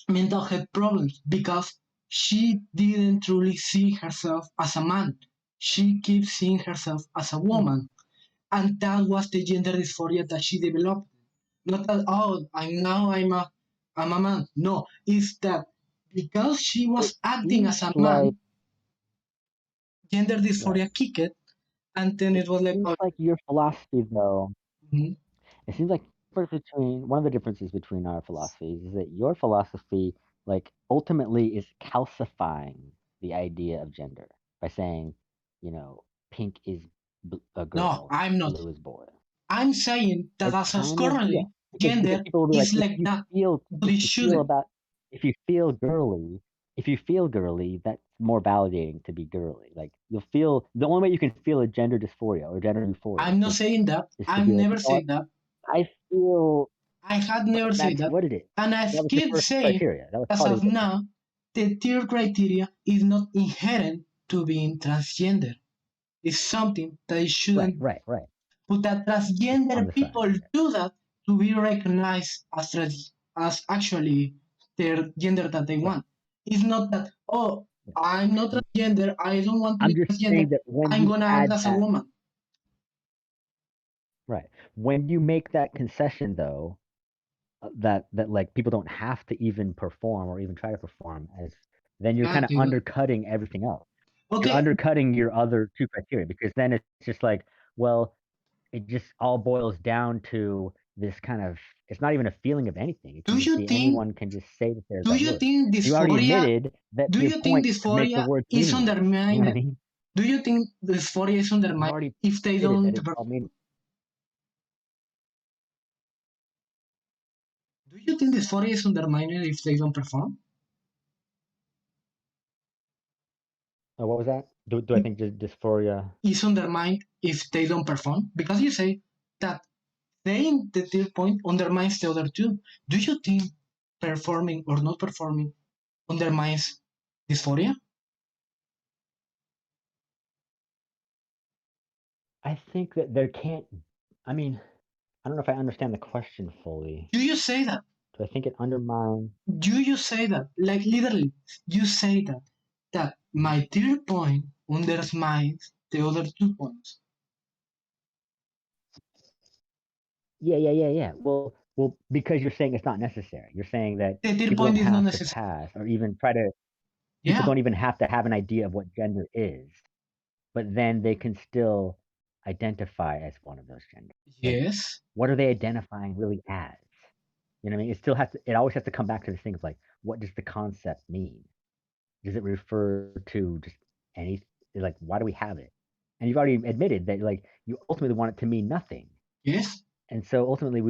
mental health problems because she didn't truly see herself as a man. She keeps seeing herself as a Hmm. woman. And that was the gender dysphoria that she developed. Not that, oh, I'm a man. No, it's that because she It was acting seems as a like man, gender right. dysphoria kicked, and then It it was like, seems oh, like your philosophy, though. mhm. It seems like between one of the differences between our philosophies is that your philosophy, like, ultimately is calcifying the idea of gender by saying, you know, pink is a No, girl, I'm not. blue is boy. I'm saying that It as of kind of, yeah, currently, because gender people will be like, is like that, but if it you feel shouldn't. about if you feel girly, if you feel girly, that's more validating to be girly. Like, you'll feel the only way you can feel a gender dysphoria or gender euphoria I'm not saying that. is to I've be like, you never know what, said that. I feel. I had But never said that's that. what it is. And That I've was your kept first saying, criteria. That was as part of of your definition. now, the tier criteria is not inherent to being transgender. It's something that it Right, shouldn't, right, right. but that It's on transgender the side. people Yeah. do that to be recognized as actually their gender that they Right, want. It's not that, oh, right. I'm not transgender, I don't want to I'm be just saying transgender, that when I'm you gonna act add as a that, woman. right, when you make that concession, though, that like people don't have to even perform or even try to perform, as then you're Yeah, kind of dude. undercutting everything else. You're Okay, undercutting your other two criteria because then it's just like, well, it just all boils down to this kind of, it's not even a feeling of anything. It do can just you be think anyone can just say that there's Do that you word. think You already dysphoria? admitted that Do your you think point is to make the dysphoria words is meaningless. You know what I undermined? mean? Do you think dysphoria is You've undermined already if they admitted don't that it's all perform? meaningless. Do you think dysphoria is undermined if they don't perform? Oh, what was that? Do I think dysphoria? Is undermined if they don't perform? Because you say that saying the third point undermines the other two. Do you think performing or not performing undermines dysphoria? I think that there can't. I mean, I don't know if I understand the question fully. Do you say that? Do I think it undermines? Do you say that? Like literally, you say that my third point undermines the other 2 points. Yeah. Well, because you're saying it's not necessary. You're saying that The third people point don't is not have to necessary. pass or even try to. People Yeah. don't even have to have an idea of what gender is, but then they can still identify as one of those genders. Like, Yes. what are they identifying really as? You know what I mean? It still has to. It always has to come back to this thing of like, what does the concept mean? Does it refer to just any? Like, why do we have it? And you've already admitted that like you ultimately want it to mean nothing. Yes. And so ultimately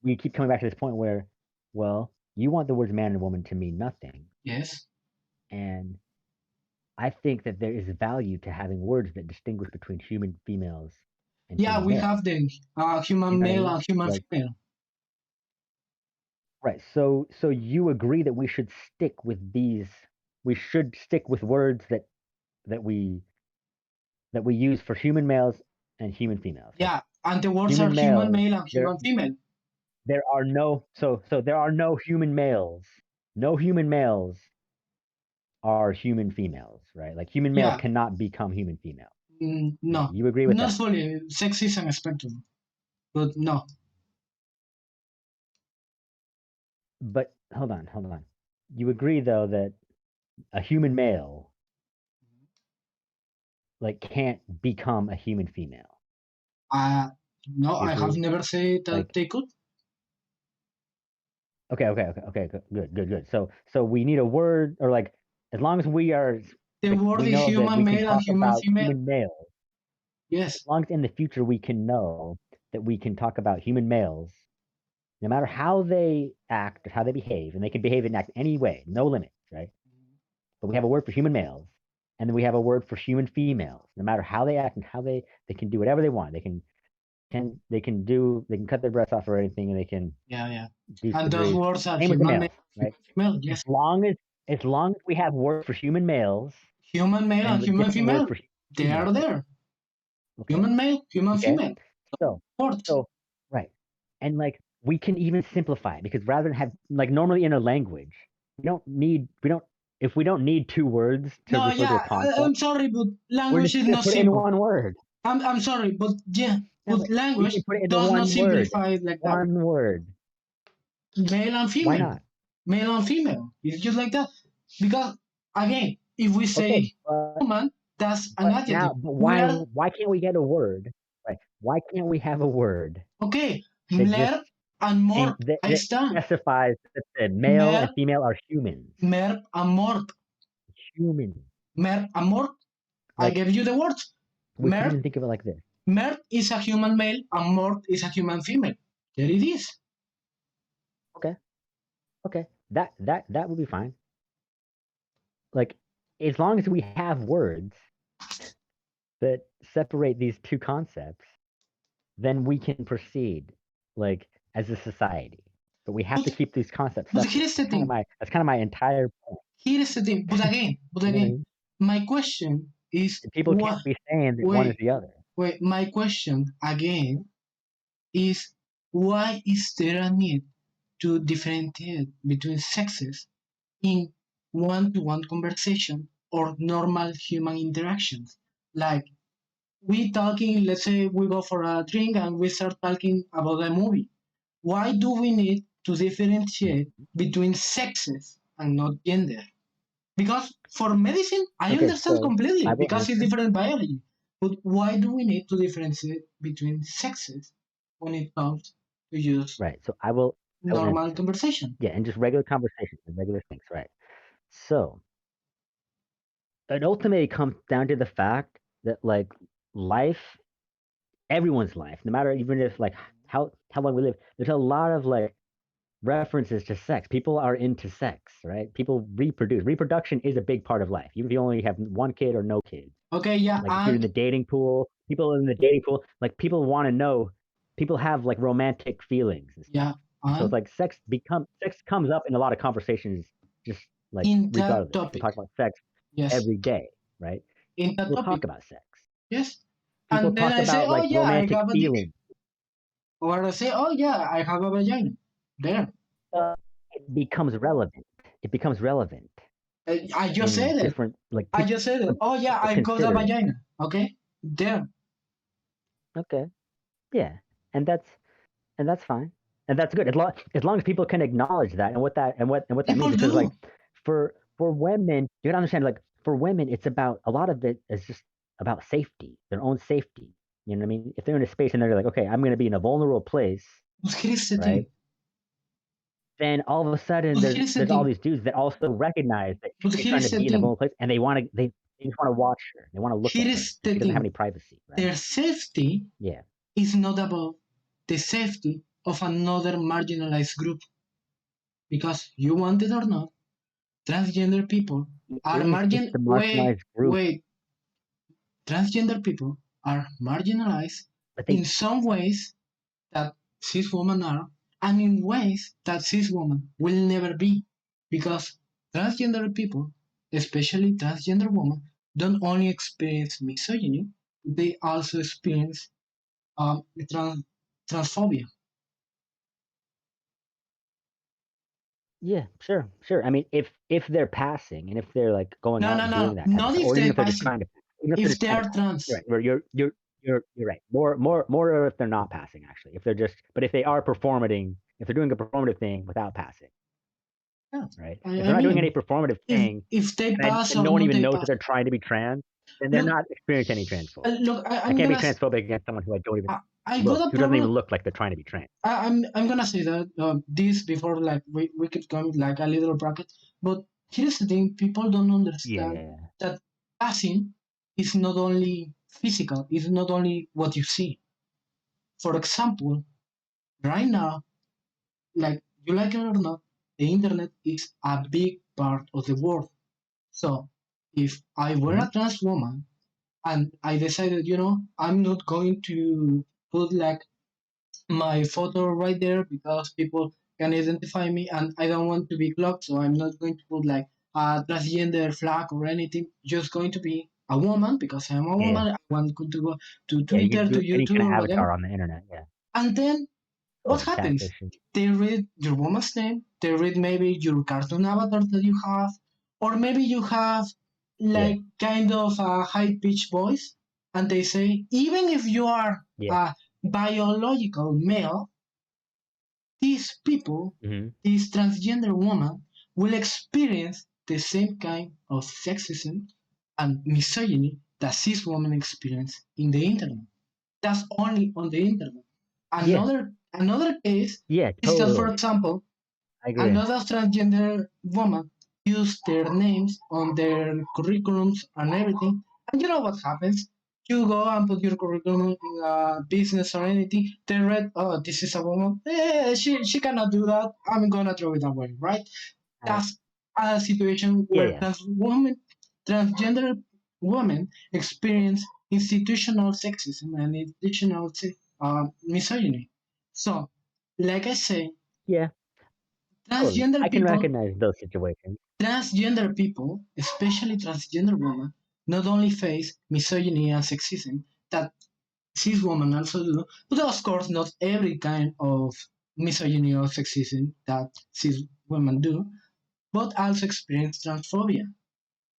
we keep coming back to this point where, well, you want the words man and woman to mean nothing. Yes. And I think that there is value to having words that distinguish between human females and Yeah, human we males. have the You human know what I male mean? and human Like, female. right. So you agree that we should stick with these we should stick with words that we that we use for human males and human females. Like Yeah, and the words are human human males, male and human female. there are no so there are no human males. No human males are human females, right? Like human males Yeah. cannot become human females. Okay, No, you agree with not that? fully. Sex is a spectrum, but no. But hold on. You agree though that a human male like can't become a human female. Uh, no, You I have agree? never said that Like they could. okay, good. So we need a word or like as long as we are The like word we is know that human we can male and talk human about female. human males. As Yes. long as in the future we can know that we can talk about human males, no matter how they act or how they behave, and they can behave and act any way, no limits, right? But we have a word for human males, and then we have a word for human females. No matter how they act and how they can do whatever they want. They can cut their breasts off or anything, and they can Yeah, yeah. do And those surgery. words are Same with the human male, males, right? human female. As Yes. long as as long as we have words for human males Human male and and human different words female. for They are females, there. okay, Human male, human okay. female. So Words. so right, and like we can even simplify it because rather than have like normally in a language, we don't if we don't need two words to No, refer to a yeah, concept, I'm sorry, but we're language just is gonna not put it in simple. one word. I'm sorry, but yeah, No, but but we language can put it into does not one word. simplify it like that. One word. Male and Why female, not? male and female. It's just like that. Because again, if we Okay, say human, that's an but adjective. now, but We are why can't we get a word? Right? Why can't we have a word okay. that just Mer and mort. Ahí that está. specifies that the male and Mer, female are humans? mer and mort. Humans. Mer and mort. I Like gave you the words. we can Mer, even think of it like this. mer is a human male and mort is a human female. There it is. Okay, okay, that would be fine. Like as long as we have words that separate these two concepts, then we can proceed like as a society. But we have to But, keep these concepts but separate. here's the thing. That's kind of my entire point. Here's the thing. But You know what I again, mean? my question is And people what? can't be saying that one is Wait, the other. wait. My question again is why is there a need to differentiate between sexes in one-to-one conversation or normal human interactions? Like we talking, let's say we go for a drink and we start talking about a movie. Why do we need to differentiate Mhm. between sexes and not gender? Because for medicine, I Okay, understand so I completely will because it's answer. different biology. But why do we need to differentiate between sexes when it comes to just Right. So I will normal answer. conversation? Yeah, and just regular conversations and regular things, right? So it ultimately comes down to the fact that like life, everyone's life, no matter even if like how long we live, there's a lot of like references to sex. People are into sex, right? People reproduce. Reproduction is a big part of life. Even if you only have one kid or no kids. Okay, yeah, Like if you're in the dating pool, people in the dating pool, like people want to know, people have like romantic feelings and stuff. yeah, And so it's and like sex comes up in a lot of conversations just like in that regardless. People topic, talk about sex yes, every day, right? in that People topic, talk about sex. yes. People And then talk I say, about oh like yeah, I romantic have a dick. feelings. Or I say, oh yeah, I have a vagina. There. Uh, it becomes relevant. It becomes relevant I just in said it. different like I just said it. Oh yeah, people I got a consider it. vagina. Okay? There. Okay, yeah, and that's fine, and that's good as long as people can acknowledge that and what that means. People Because like do. for women, you gotta understand like for women, it's about a lot of it is just about safety, their own safety. You know what I mean? If they're in a space and they're like, okay, I'm gonna be in a vulnerable place, But here's the right? thing. Then all of a sudden But here's the there's all thing. these dudes that also recognize that But she's trying to here's the be in a thing. vulnerable place and they just want to watch her. They want to look Here at her is and the she doesn't have thing. any privacy, right? Their safety Yeah. is not about the safety of another marginalized group. Because you want it or not, transgender people It are is just the wait, marginalized group. wait. Transgender people are marginalized But they in some ways that cis women are, and in ways that cis women will never be. Because transgender people, especially transgender women, don't only experience misogyny, they also experience trans- transphobia. Yeah, sure. I mean, if they're passing and if they're like going No, out no, and no, doing that type of not stuff, if or even they're if they're just passing, trying to, even if they're if just they trying to are pass, you're trans. right. Where you're right. More if they're not passing actually. If they're just, but if they are performating, if they're doing a performative thing without passing, Yeah. right? If I they're not doing any mean, performative if thing, if they pass and or no one not even they knows that pass. they're trying to be trans, then they're Look, not experiencing any transphobia. look, I I'm can't be gonna, transphobic against someone who I don't even I got look, a who doesn't even problem. look like they're trying to be trans. I'm gonna say that this before like we could come like a little bracket, but here's the thing: people don't understand Yeah. that passing is not only physical; it's not only what you see. For example, right now, like you like it or not, the internet is a big part of the world. So if I were Hmm. a trans woman and I decided, I'm not going to put like my photo right there because people can identify me and I don't want to be blocked, so I'm not going to put like a transgender flag or anything. Just going to be a woman because I'm a Yeah. woman. I want to go to Yeah. You Twitter, can to do any YouTube, kind of or whatever. avatar on the internet. Yeah. And then what Totally. happens? Catfishing. They read your woman's name, they read maybe your cartoon avatar that you have, or maybe you have Yeah. like kind of a high pitched voice, and they say, even if you are Yeah. a biological male, these people, Hmm. this transgender woman, will experience the same kind of sexism and misogyny that cis women experience in the internet. That's only on the internet. Yeah. Another case Yeah. is that, for Totally. example, I agree. another transgender woman use their names on their curriculums and everything. And you know what happens? You go and put your curriculum in a business or anything. They read, oh, this is a woman. She cannot do that. I'm gonna throw it away, right? I, That's a situation yeah. where Yeah. transgender women experience institutional sexism and institutional misogyny. So, like I say, Yeah. Totally. transgender I can people recognize those situations. Transgender people, especially transgender women, not only face misogyny and sexism that cis women also do, but of course not every kind of misogyny or sexism that cis women do, but also experience transphobia.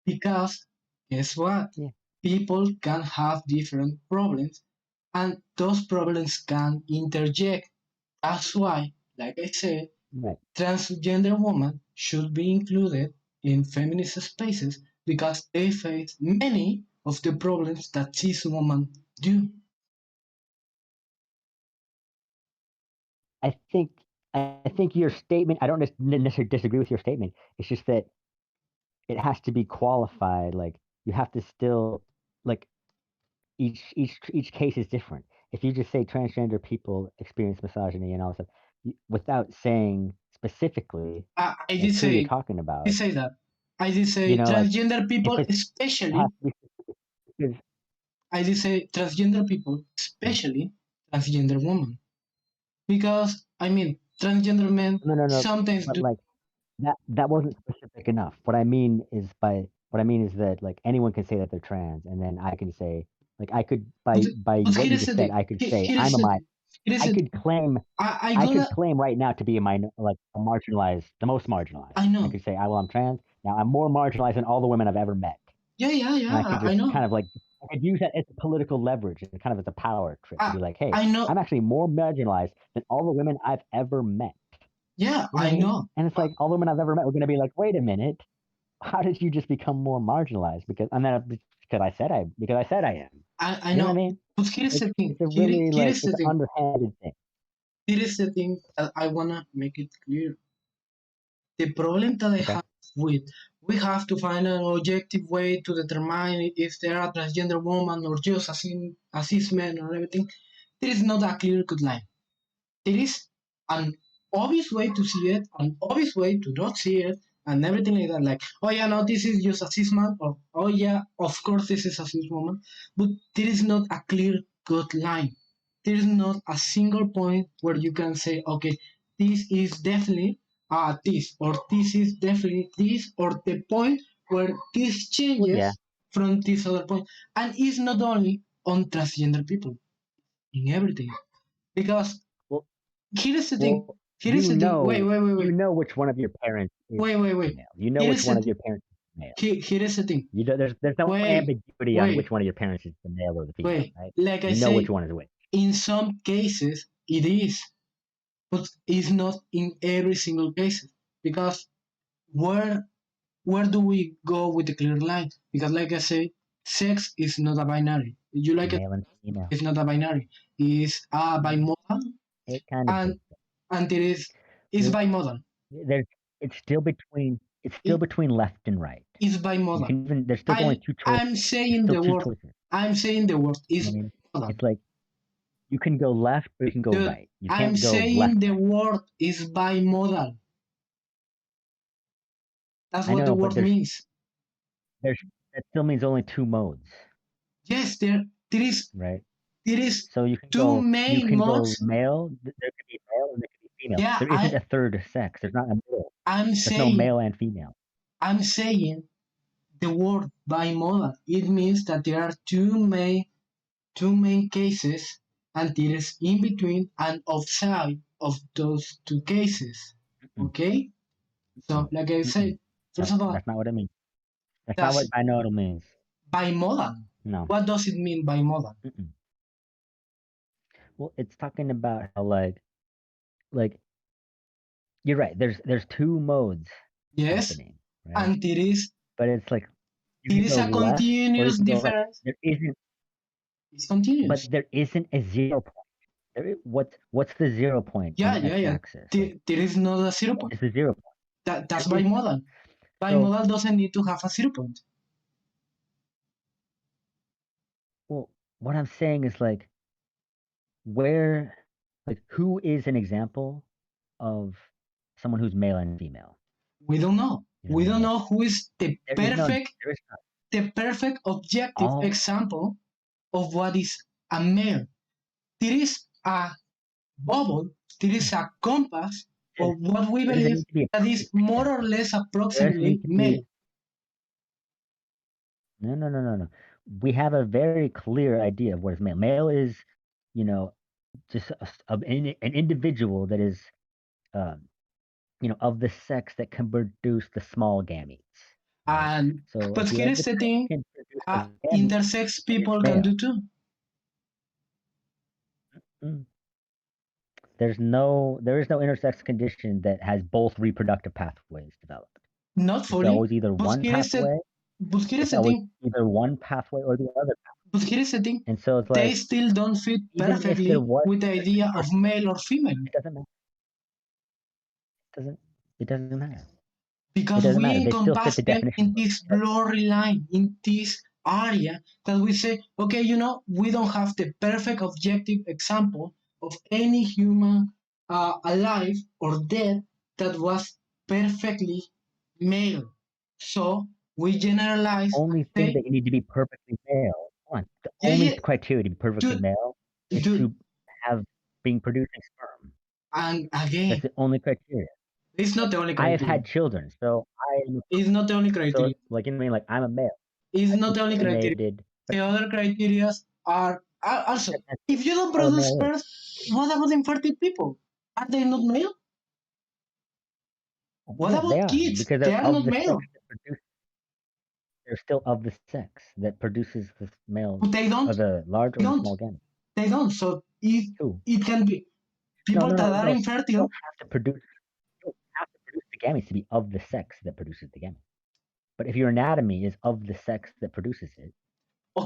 Because guess what? Yeah. People can have different problems and those problems can interject. That's why, like I said, Right. transgender women should be included in feminist spaces because they face many of the problems that cis women do. I think I think your statement. I don't necessarily disagree with your statement. It's just that it has to be qualified. Like you have to still like each case is different. If you just say transgender people experience misogyny and all that stuff, without saying specifically I did like who you're say, talking about, that. I did you say know, like transgender if people, it has especially. to be because, I did say transgender people, especially transgender women, because I mean transgender men no, sometimes but do. like that wasn't specific enough. What I mean is that like anyone can say that they're trans, and then I can say Like I could But, by but what here you is the just said, thing. I could say Here is I'm a the mi thing. Here is I the could thing. claim I I could gonna. claim right now to be like a marginalized, the most marginalized. I I know. could say, I well, I'm trans. Now I'm more marginalized than all the women I've ever met. Yeah, yeah, And I yeah. could I just know. kind of like I could use that as a political leverage and kind of as a power trip to I be like, hey, I know. I'm actually more marginalized than all the women I've ever met. Yeah, You know I what I mean? know. And it's like all the women I've ever met were gonna be like, wait a minute, how did you just become more marginalized? Because I said I am. I You know what I know. mean? But here is It's the thing. it's a really Here like is it's the an thing. underhanded thing. Here is the thing that I wanna make it clear. The problem that I Okay. have with we have to find an objective way to determine if they are a transgender woman or just a cis man or everything. There is not a clear cut line. There is an obvious way to see it, an obvious way to not see it, and everything like that. Like, oh yeah, no, this is just a cis man, or oh yeah, of course this is a cis woman. But there is not a clear cut line. There is not a single point where you can say, okay, this is definitely this, or this is definitely this, or the point where this Well, yeah. changes from this other point. And it's not only on transgender people, in everything. Because Well, here's the thing. well, Here is the thing. Wait, wait, wait, you wait, know which one of your parents is wait, wait, wait. female. You know Here which is the one of thing. your parents is male. Here is the thing. You know, there's no Wait, ambiguity on which wait, one of your parents is the male or the female, wait. right? Like I You know which say, one is which. in some cases it is, but it's not in every single case. Because where where do we go with the clear line? Because like I say, sex is not a binary. You like it, Male and female. it's not a binary. It's bimodal, It kind of is. and it is it's Well, bimodal. there's it's still It between left and right. is You bimodal. can even there's still only two choices. I'm There's saying still the two word. choices. I'm saying the word You know is what I mean? bimodal. It's like you can go left or you can go Dude, right. You I'm can't go left saying the right. word is bimodal. That's I what the know, but word means. there's that still means only two modes, Yes, there is right? there is So two you main can go modes. male. There could be male and there could be female. Yeah, There isn't a third sex. There's not a middle. I'm There's no saying male and female. I'm saying the word bimodal. It means that there are two main cases, and there is in between and outside of those two cases. Mm-mm, Okay? So mm-mm, like I mm-mm. said, first of all, That's not what it means. That's not what that's binodal means. bimodal. No. What does it mean bimodal? Mm-mm. Well, it's talking about how like you're right. There's two modes Yes, happening, right? and But it's like you there can is go a left or you continuous can go right. difference. There isn't, It's continuous. but there isn't a 0 point. What's the 0 point on Yeah, the yeah, yeah. x-axis? Like There is not a zero what point. is the 0 point? That's There isn't. bimodal. So Bimodal doesn't need to have a zero point. well, what I'm saying is like where who is an example of someone who's male and female? We don't know. You know what We I mean? don't Like know who is there is not. the perfect objective All example of what is a male. There is a bubble, there is a compass there, of what we there doesn't believe need to be a that is perfect more or example. less There doesn't approximately need to male. be no. We have a very clear idea of what is male. Male is, you know, just an individual that is, um, of the sex that can produce the small gametes, right? And So but if you're here of is the the sex that thing, can produce those gametes, intersex then you're people can male. do too. Mm. There is no intersex condition that has both reproductive pathways developed. Not It's fully. always either But one here is the pathway. but here is It's the always thing. either one pathway or the other. But here is the thing. And so it's They like still don't fit even if there perfectly was with the a idea of condition, male or female. it doesn't matter. Doesn't it doesn't matter. It Because doesn't we matter. They still fit encompass the them definition in of this male. blurry line, in this area that we say, okay, we don't have the perfect objective example of any human alive or dead that was perfectly male. So we generalize and Only thing say, that you need to be perfectly male. Come on. The yeah, only yeah, criteria to be perfectly dude, male is dude. to have being producing sperm. And That's again, the only criteria. it's not Like the only I have criteria. had children, so It's not the only so criteria. like you know what I mean like I'm a male. It's I've not the only criteria. inseminated, but The other criteria are also, That's if you don't all a produce male is. sperm, what about infertile people? Are they not male? What Yeah, they about are kids? because They they're are of not the sex male. that produce. They're still of the sex that produces the male But or the large they or the don't, small gamete. they don't. So Too. it can be No, people no, that no, are no. You don't infertile. have to produce. You don't have to produce the gametes to be of the sex that produces the gamete. But if your anatomy is of the sex that produces it,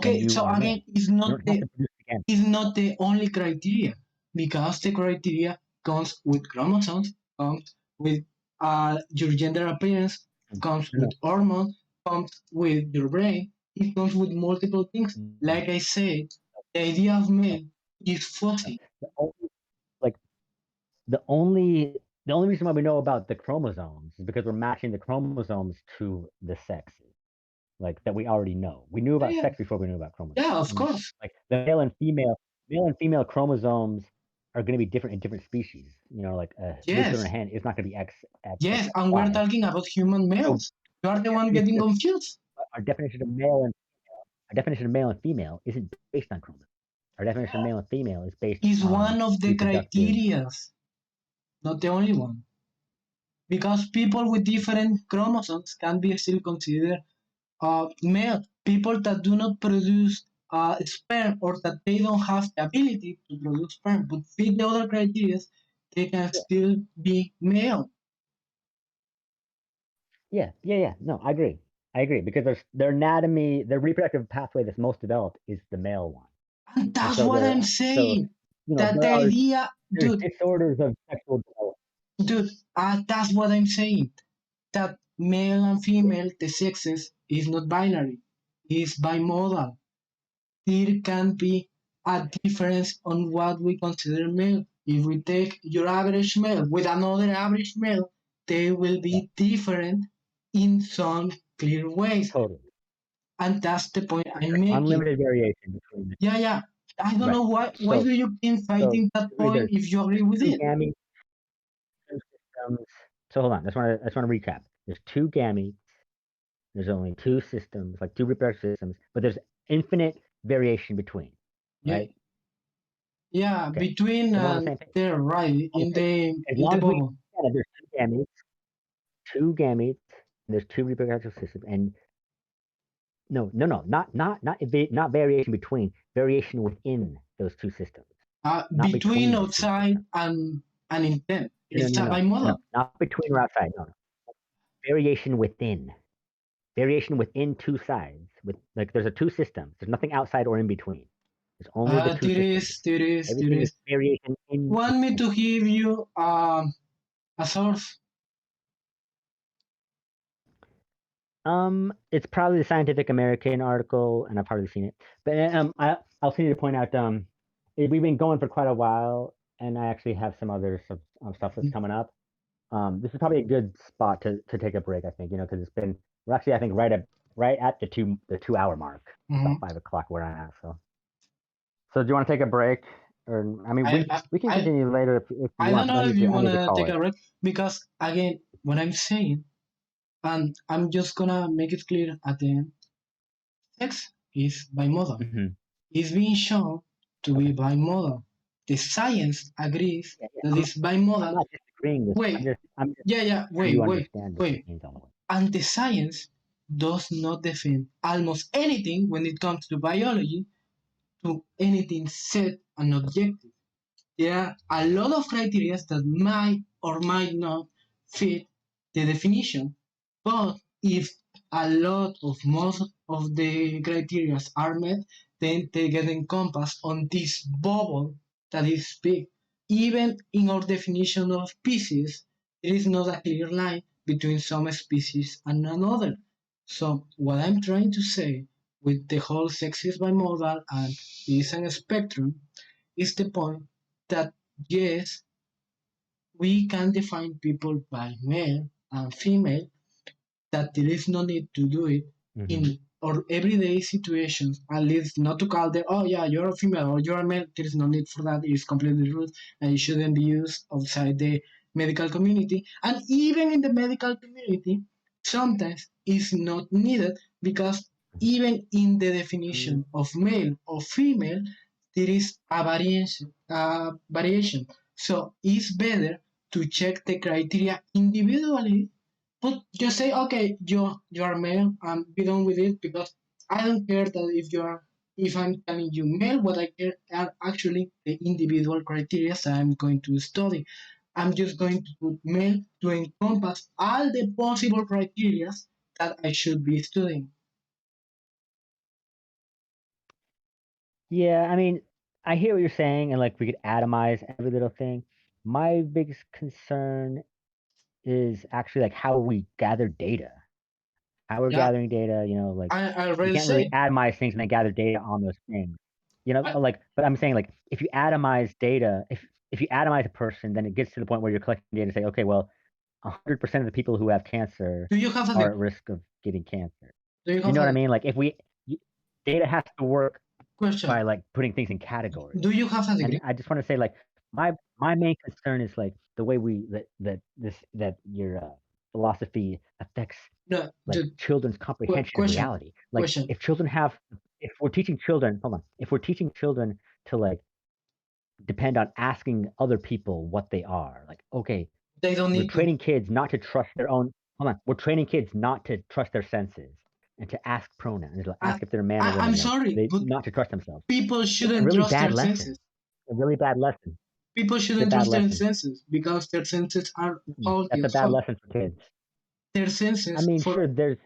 then Okay, you so are again, male. You don't have to produce the gamete. is not the only criteria, because the criteria comes with chromosomes, comes with your gender appearance, comes No, with hormones, comes with your brain. It comes with multiple things. no, Like I said, the idea of no, male is no. fuzzy. Like the only the only reason why we know about the chromosomes is because we're matching the chromosomes to the sexes, like that we already know. We knew Yeah, about yeah, sex before we knew about chromosomes. yeah, of And course. like the male and female chromosomes are going to be different in different species. You know, like a rooster and a Yes, hen is not going to be X yes, and we're Y. talking about human So males. You are the one getting confused. our definition of male and female isn't based on chromosomes. Our definition of male and female is based Is on one of the reproductive. criterias, not the only one. Because people with different chromosomes can be still considered male. People that do not produce sperm, or that they don't have the ability to produce sperm but fit the other criteria, they can Yeah, still be male. yeah. No, I agree. I agree because their anatomy, their reproductive pathway that's most developed is the male one, And and that's what I'm so saying. there That the are idea, there's dude, disorders of sexual development. dude, that's what I'm saying. That male and female, the sexes, is not binary, it's bimodal. There can be a difference on what we consider male. If we take your average male with another average male, they will Yeah, be different in some clear ways. totally. And that's the point I'm There's making. unlimited variation between the Yeah, yeah. I don't right. know why do you keep So fighting that point there's if you agree with two it? gametes, two systems. So hold on, I just want to recap. There's two gametes. There's only two systems, like two reproductive systems, but there's infinite variation between, Yeah, right? yeah, Okay, between so we're on the same page. they're right On the in page. the As in the long as we bubble. yeah, there's two gametes, and there's two reproductive systems, and not variation between, variation within those two systems, not Between between those two outside systems. and intent. No, It's no, a no, no, no, bimodal. not between or outside. No, no. Variation within, variation within two sides. With like, there's a two systems. There's nothing outside or in between. There's only the two There systems. is, there is, there Everything is is. variation in Want me between. to give you a source? It's probably the Scientific American article, and I've hardly seen it. But I also need to point out, we've been going for quite a while, and I actually have some other stuff that's coming up. This is probably a good spot to take a break, I think, because we're actually, I think, right at the 2 hour mark. It's Mhm. about 5 o'clock where I'm at. So do you want to take a break, or I mean, I, I, we can I, continue later if you I want, don't because know if you I need to wanna call take it. a break, because again, what I'm saying, and I'm just gonna make it clear at the end. Sex is bimodal. Mm-hmm. It's being shown to be Okay. bimodal. The science agrees Yeah, yeah. that it's I'm bimodal. not disagreeing with. Wait, I'm just yeah, yeah, trying to wait, wait, understand what this wait. means all the way. And the science does not defend almost anything when it comes to biology to anything set and objective. There are a lot of criteria that might or might not fit the definition, but if a lot of most of the criteria are met, then they get encompassed on this bubble that is big. Even in our definition of species, there is not a clear line between some species and another. So what I'm trying to say with the whole sex is bimodal and is a spectrum is the point that yes, we can define people by male and female, that there is no need to do it Mm-hmm. in our everyday situations, at least not to call them, oh yeah, you're a female or you're a male. There is no need for that. It is completely rude and it shouldn't be used outside the medical community. And even in the medical community, sometimes it's not needed because even in the Mm. definition of male or female, there is a variation. So it's better to check the criteria individually. But just say, okay, you are male, and be done with it because I don't care that if I'm telling you male, what I care are actually the individual criteria that I'm going to study. I'm just going to put male to encompass all the possible criteria that I should be studying. Yeah, I mean, I hear what you're saying, and like we could atomize every little thing. My biggest concern is actually like how we gather data, how we're Yeah, gathering data. Like I you already can't really say. atomize things and then gather data on those things. I, But I'm saying like if you atomize data, if you atomize a person, then it gets to the point where you're collecting data and say, okay, well, 100% of the people who have cancer do you have are a at risk of getting cancer. do you You have know what I a mean? Like data has to work by question? like putting things in categories. Do you have a And degree? I just want to say like my main concern is like the way that your philosophy affects No, like the children's comprehension of question. reality. Like Question. if we're teaching children, hold on, if we're teaching children to like depend on asking other people what they are, like okay, They don't we're need to. training kids not to trust their own. Hold on, we're training kids not to trust their senses and to ask pronouns, to I, ask if they're a man or woman. I'm sorry, They but not to trust themselves. people It's a shouldn't really trust bad their lesson. senses. A really bad lesson. People It's a shouldn't bad trust their lesson. senses because their senses are faulty That's a as bad fuck. lesson for kids. Their I senses mean, for sure, there's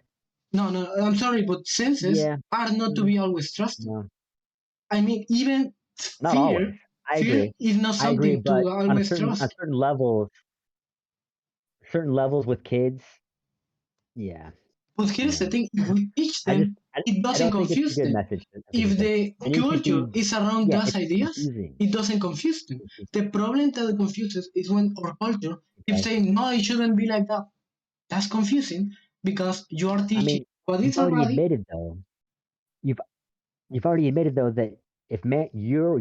no, I'm sorry, but senses yeah, are not to mm, be always trusted. no, I mean, even not always. fear, I fear agree. is not I agree, something but to always on trust. certain levels with kids, yeah, But here's the no. thing: if we teach I just them, it I doesn't don't think it's a confuse good them. message to If give them. the They need to culture be is around yeah, those it's ideas, confusing. it doesn't confuse them. The problem that confuses is when our culture keeps Okay. saying, no, it shouldn't be like that. That's confusing because you are I teaching mean, what you've is already already. admitted though. You've you've already admitted though that if man your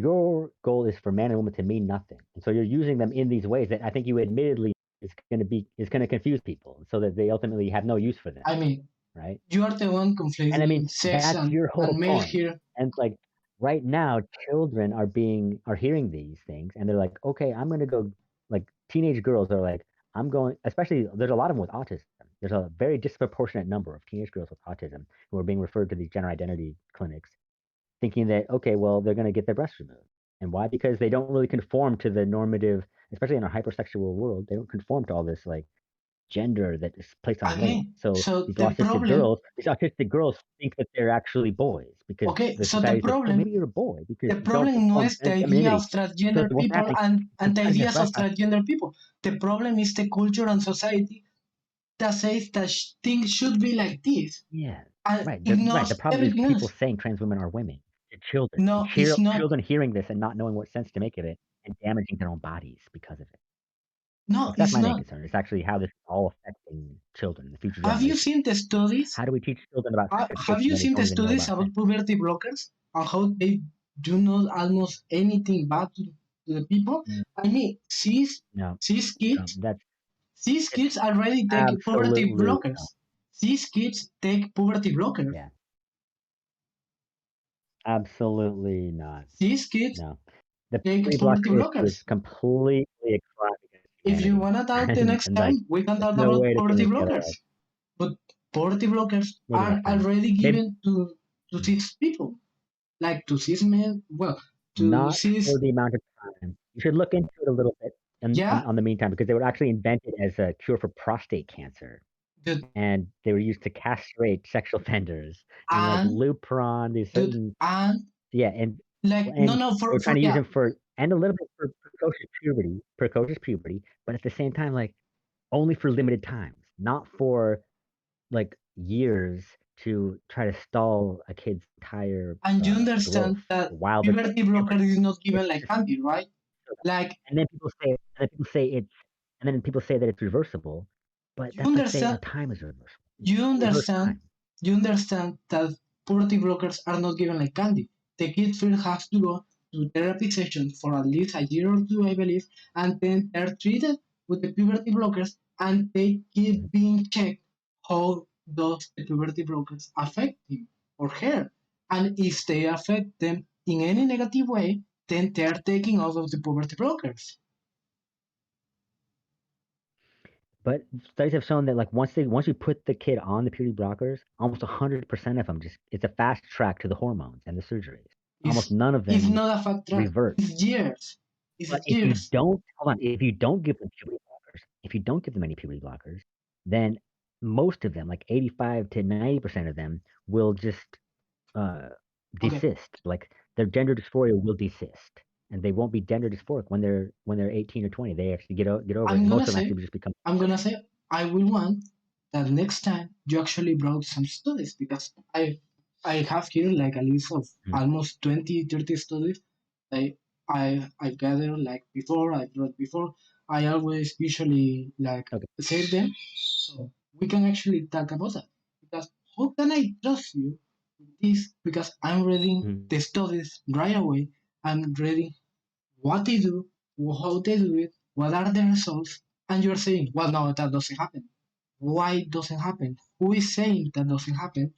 goal is for man and woman to mean nothing, and so you're using them in these ways that I think you admittedly is going to confuse people, so that they ultimately have no use for them, I mean, right? you are the one And I mean, conflating sex that's your whole and male point. here. And like right now, children are hearing these things and they're like, okay, I'm gonna go like teenage girls are like, I'm going, especially there's a lot of them with autism. There's a very disproportionate number of teenage girls with autism who are being referred to these gender identity clinics, thinking that, okay, well, they're gonna get their breasts removed. And why? Because they don't really conform to the normative, especially in our hypersexual world, they don't conform to all this like gender that is placed on I women. mean, So so the problem, these autistic girls think that they're actually boys because okay, the so the society's like, oh, problem maybe you're a boy because The you don't problem no show is the idea of femininity. So transgender what's people happening? They're and the putting their ideas of breast on. transgender people. The problem is the culture and society that says that things should be like this Yeah, and right. Right. The ignores problem is everything people else. saying trans women are women to children, and No, it's not. children hearing this and not knowing what sense to make of it and damaging their own bodies because of it. No, Like that's it's my main not. concern. It's actually how this is all affecting children, the future Have you generations. seen the studies? How do we teach children about sex Have education you when they seen the don't even know studies about sex? about puberty blockers and how they do not almost anything bad to the people? Mm, I mean, no, cis no, kids that's These it's kids already take puberty absolutely blockers. no. These kids take puberty blockers. Yeah, absolutely not. These kids No. The take puberty puberty blocker issue is blockers. completely a crime against If you humanity, wanna talk the next and like, time, we can there's talk no about way to puberty convince me otherwise. blockers. But puberty blockers Maybe are next time. already Maybe given to cis people, like to cis men. Well, to not cis. for the amount of time. You should look into it a little bit Yeah, on the meantime, because they were actually invented as a cure for prostate cancer, dude, and they were used to castrate sexual offenders and like and Lupron, these dude, certain and yeah, like no, and no, they were trying for to use yeah, them for and a little bit for precocious puberty, but at the same time, like only for limited times, not for like years to try to stall a kid's entire and you growth understand that while they're going puberty through blocker puberty. is not It's given like just candy, right? so Like and then people say that it's reversible, but you that's like saying understand how time is reversible. You you can't reverse understand time. you understand that puberty blockers are not given like candy. The kid first has to go to therapy session for at least a year or two, I believe, and then they're treated with the puberty blockers and they keep Mhm. being checked how does the puberty blockers affect him. or her. And if they affect them in any negative way, then they are taking out of the puberty blockers. But studies have shown that like once you put the kid on the puberty blockers, almost 100% of them just it's a fast track to the hormones and the surgeries. Almost It's, none of it's them not a fact track. revert. It's years. But It's if you years. don't hold on, if you don't give them puberty blockers, if you don't give them any puberty blockers, then most of them, like 85 to 90% of them, will just uh, Okay, desist. Like their gender dysphoria will desist, and they won't be gender dysphoric when they're 18 or 20. They actually get over it, I'm and gonna most of them say, actually just become. I'm gonna say, I will want that next time you actually brought some studies because I have here like a list of Mhm. almost 20, 30 studies. I gather like before, I brought before. I always usually like Okay. save them so we can actually talk about that. Because how can I trust you with this? Because I'm reading Mhm. the studies right away. I'm reading what they do, how they do it, what are the results, and you're saying, well, no, that doesn't happen. Why it doesn't happen? Who is saying that doesn't happen?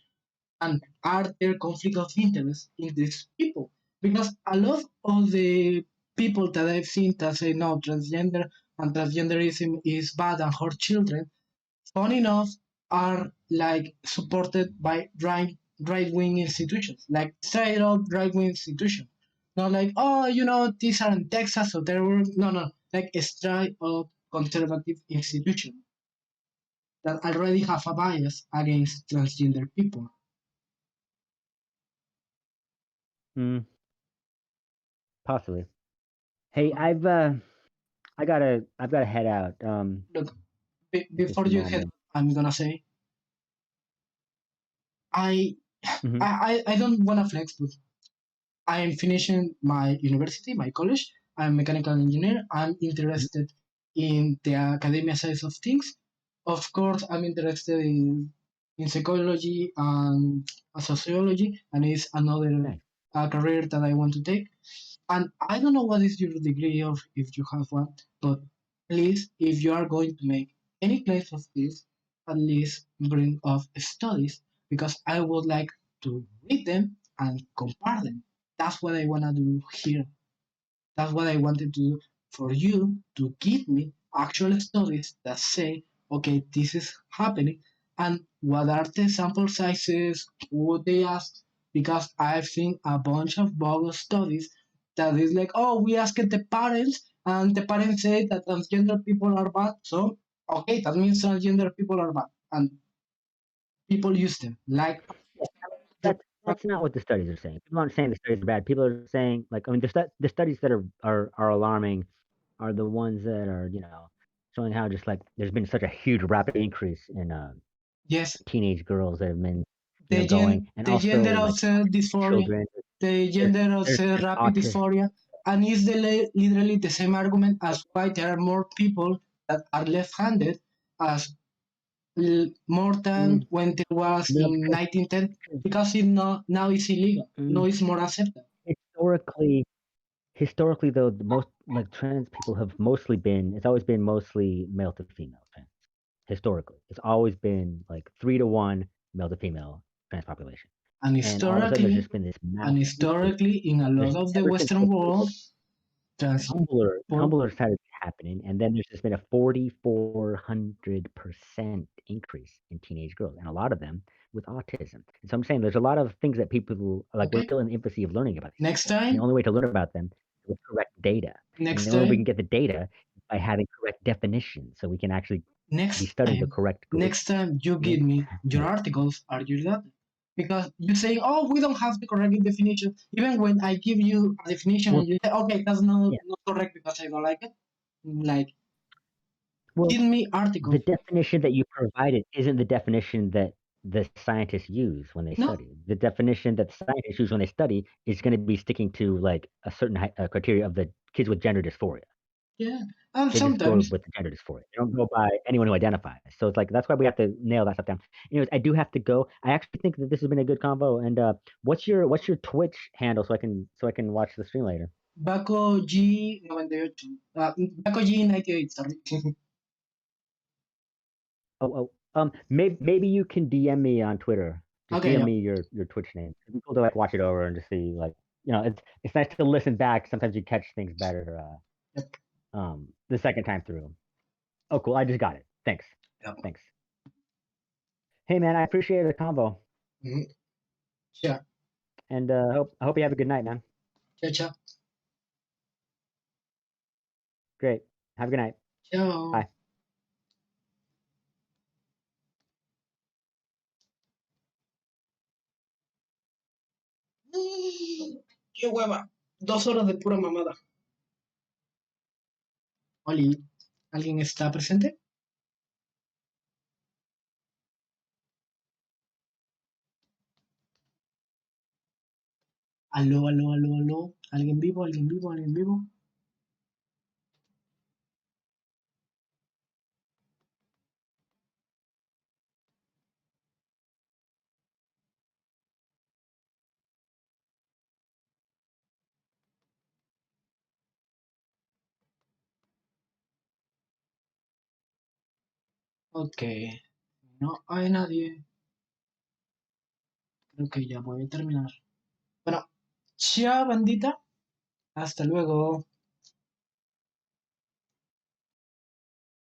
And are there conflict of interest in these people? Because a lot of the people that I've seen that say no, transgender and transgenderism is bad and hurt children, fun enough, are like supported by right wing institutions, like straight up right wing institutions. Not like, oh, these are in Texas, so there were no, like a straight up conservative institution that already have a bias against transgender people. Mm, possibly. Hey, I've gotta head out. Look, Just before a you head, moment. I'm gonna say I Hmm. I don't wanna flex, but I am finishing my university, my college. I'm a mechanical engineer. I'm interested in the academia side of things. Of course, I'm interested in psychology and sociology, and it's another Nice. career that I want to take. And I don't know what is your degree of if you have one, but please, if you are going to make any claims of this, at least bring up studies because I would like to read them and compare them. That's what I wanna do here. That's what I wanted to do for you to give me actual studies that say, okay, this is happening, and what are the sample sizes, what they ask, because I've seen a bunch of bogus studies that is like, oh, we asked the parents, and the parents say that transgender people are bad, so okay, that means transgender people are bad, and people use them like Yeah, that's not what the studies are saying. People aren't saying the studies are bad. People are saying like I mean the studies that are alarming are the ones that are showing how just like there's been such a huge rapid increase in yes, teenage girls that have been the going and the also gender of like self dysphoria, children. the There's gender of self there's rapid autism. dysphoria, and it's literally the same argument as why there are more people that are left-handed as more than Mm, when there was no, in 1910 because it now it's illegal. mm, No, it's more accepted. historically historically though the most like trans people have mostly been it's always been mostly male to female trans. Historically, it's always been like 3 to 1 male to female trans population. And And all of a sudden, there's historically, just been this and massive increase. historically, in a There's lot of the ever since Western like world, Facebook, trans people, Tumblr started happening, and then there's just been a 4,400% increase in teenage girls, and a lot of them with autism. And so I'm saying there's a lot of things that people like we're okay. still in the infancy of learning about these Next things. And the time, only way to learn about them is with correct data. And next the only way we can time, get the data is by having correct definitions, so we can actually be studying the correct group. next time you You know? give me your Yeah. articles or your data. Because you say, oh, we don't have the correct definition. Even when I give you a definition Well, and you say, okay, that's not, yeah. not correct because I don't like it. Like, Well, give me the articles. definition that you provided isn't the definition that the scientists use when they No, study. The definition that the scientists use when they study is going to be sticking to like a certain criteria of the kids with gender dysphoria. yeah. And They just go sometimes, with the gender dysphoria. They don't go by anyone who identifies. So it's like that's why we have to nail that stuff down. Anyways, I do have to go. I actually think that this has been a good combo. And what's your Twitch handle so I can watch the stream later? Vako G98. Vako G98, sorry. Maybe you can DM me on Twitter Just Ok, DM ya. me your Twitch name. It'd be cool to like watch it over and just see like it's nice to listen back. Sometimes you catch things better Yep, the second time through. Oh, cool. I just got it. Thanks. yep. Thanks. Hey man, I appreciate the combo, Mhm. Sure. and I hope you have a good night, man. Chao, chao. Great. Have a good night. Chao. Bye. ¡Qué hueva! 2 horas de pura mamada. Oli, ¿alguien está presente? Aló, aló, aló, aló. ¿Alguien vivo? ¿Alguien vivo? ¿Alguien vivo? Ok. No hay nadie. Creo que ya voy a terminar. Bueno, chao, bandita. Hasta luego.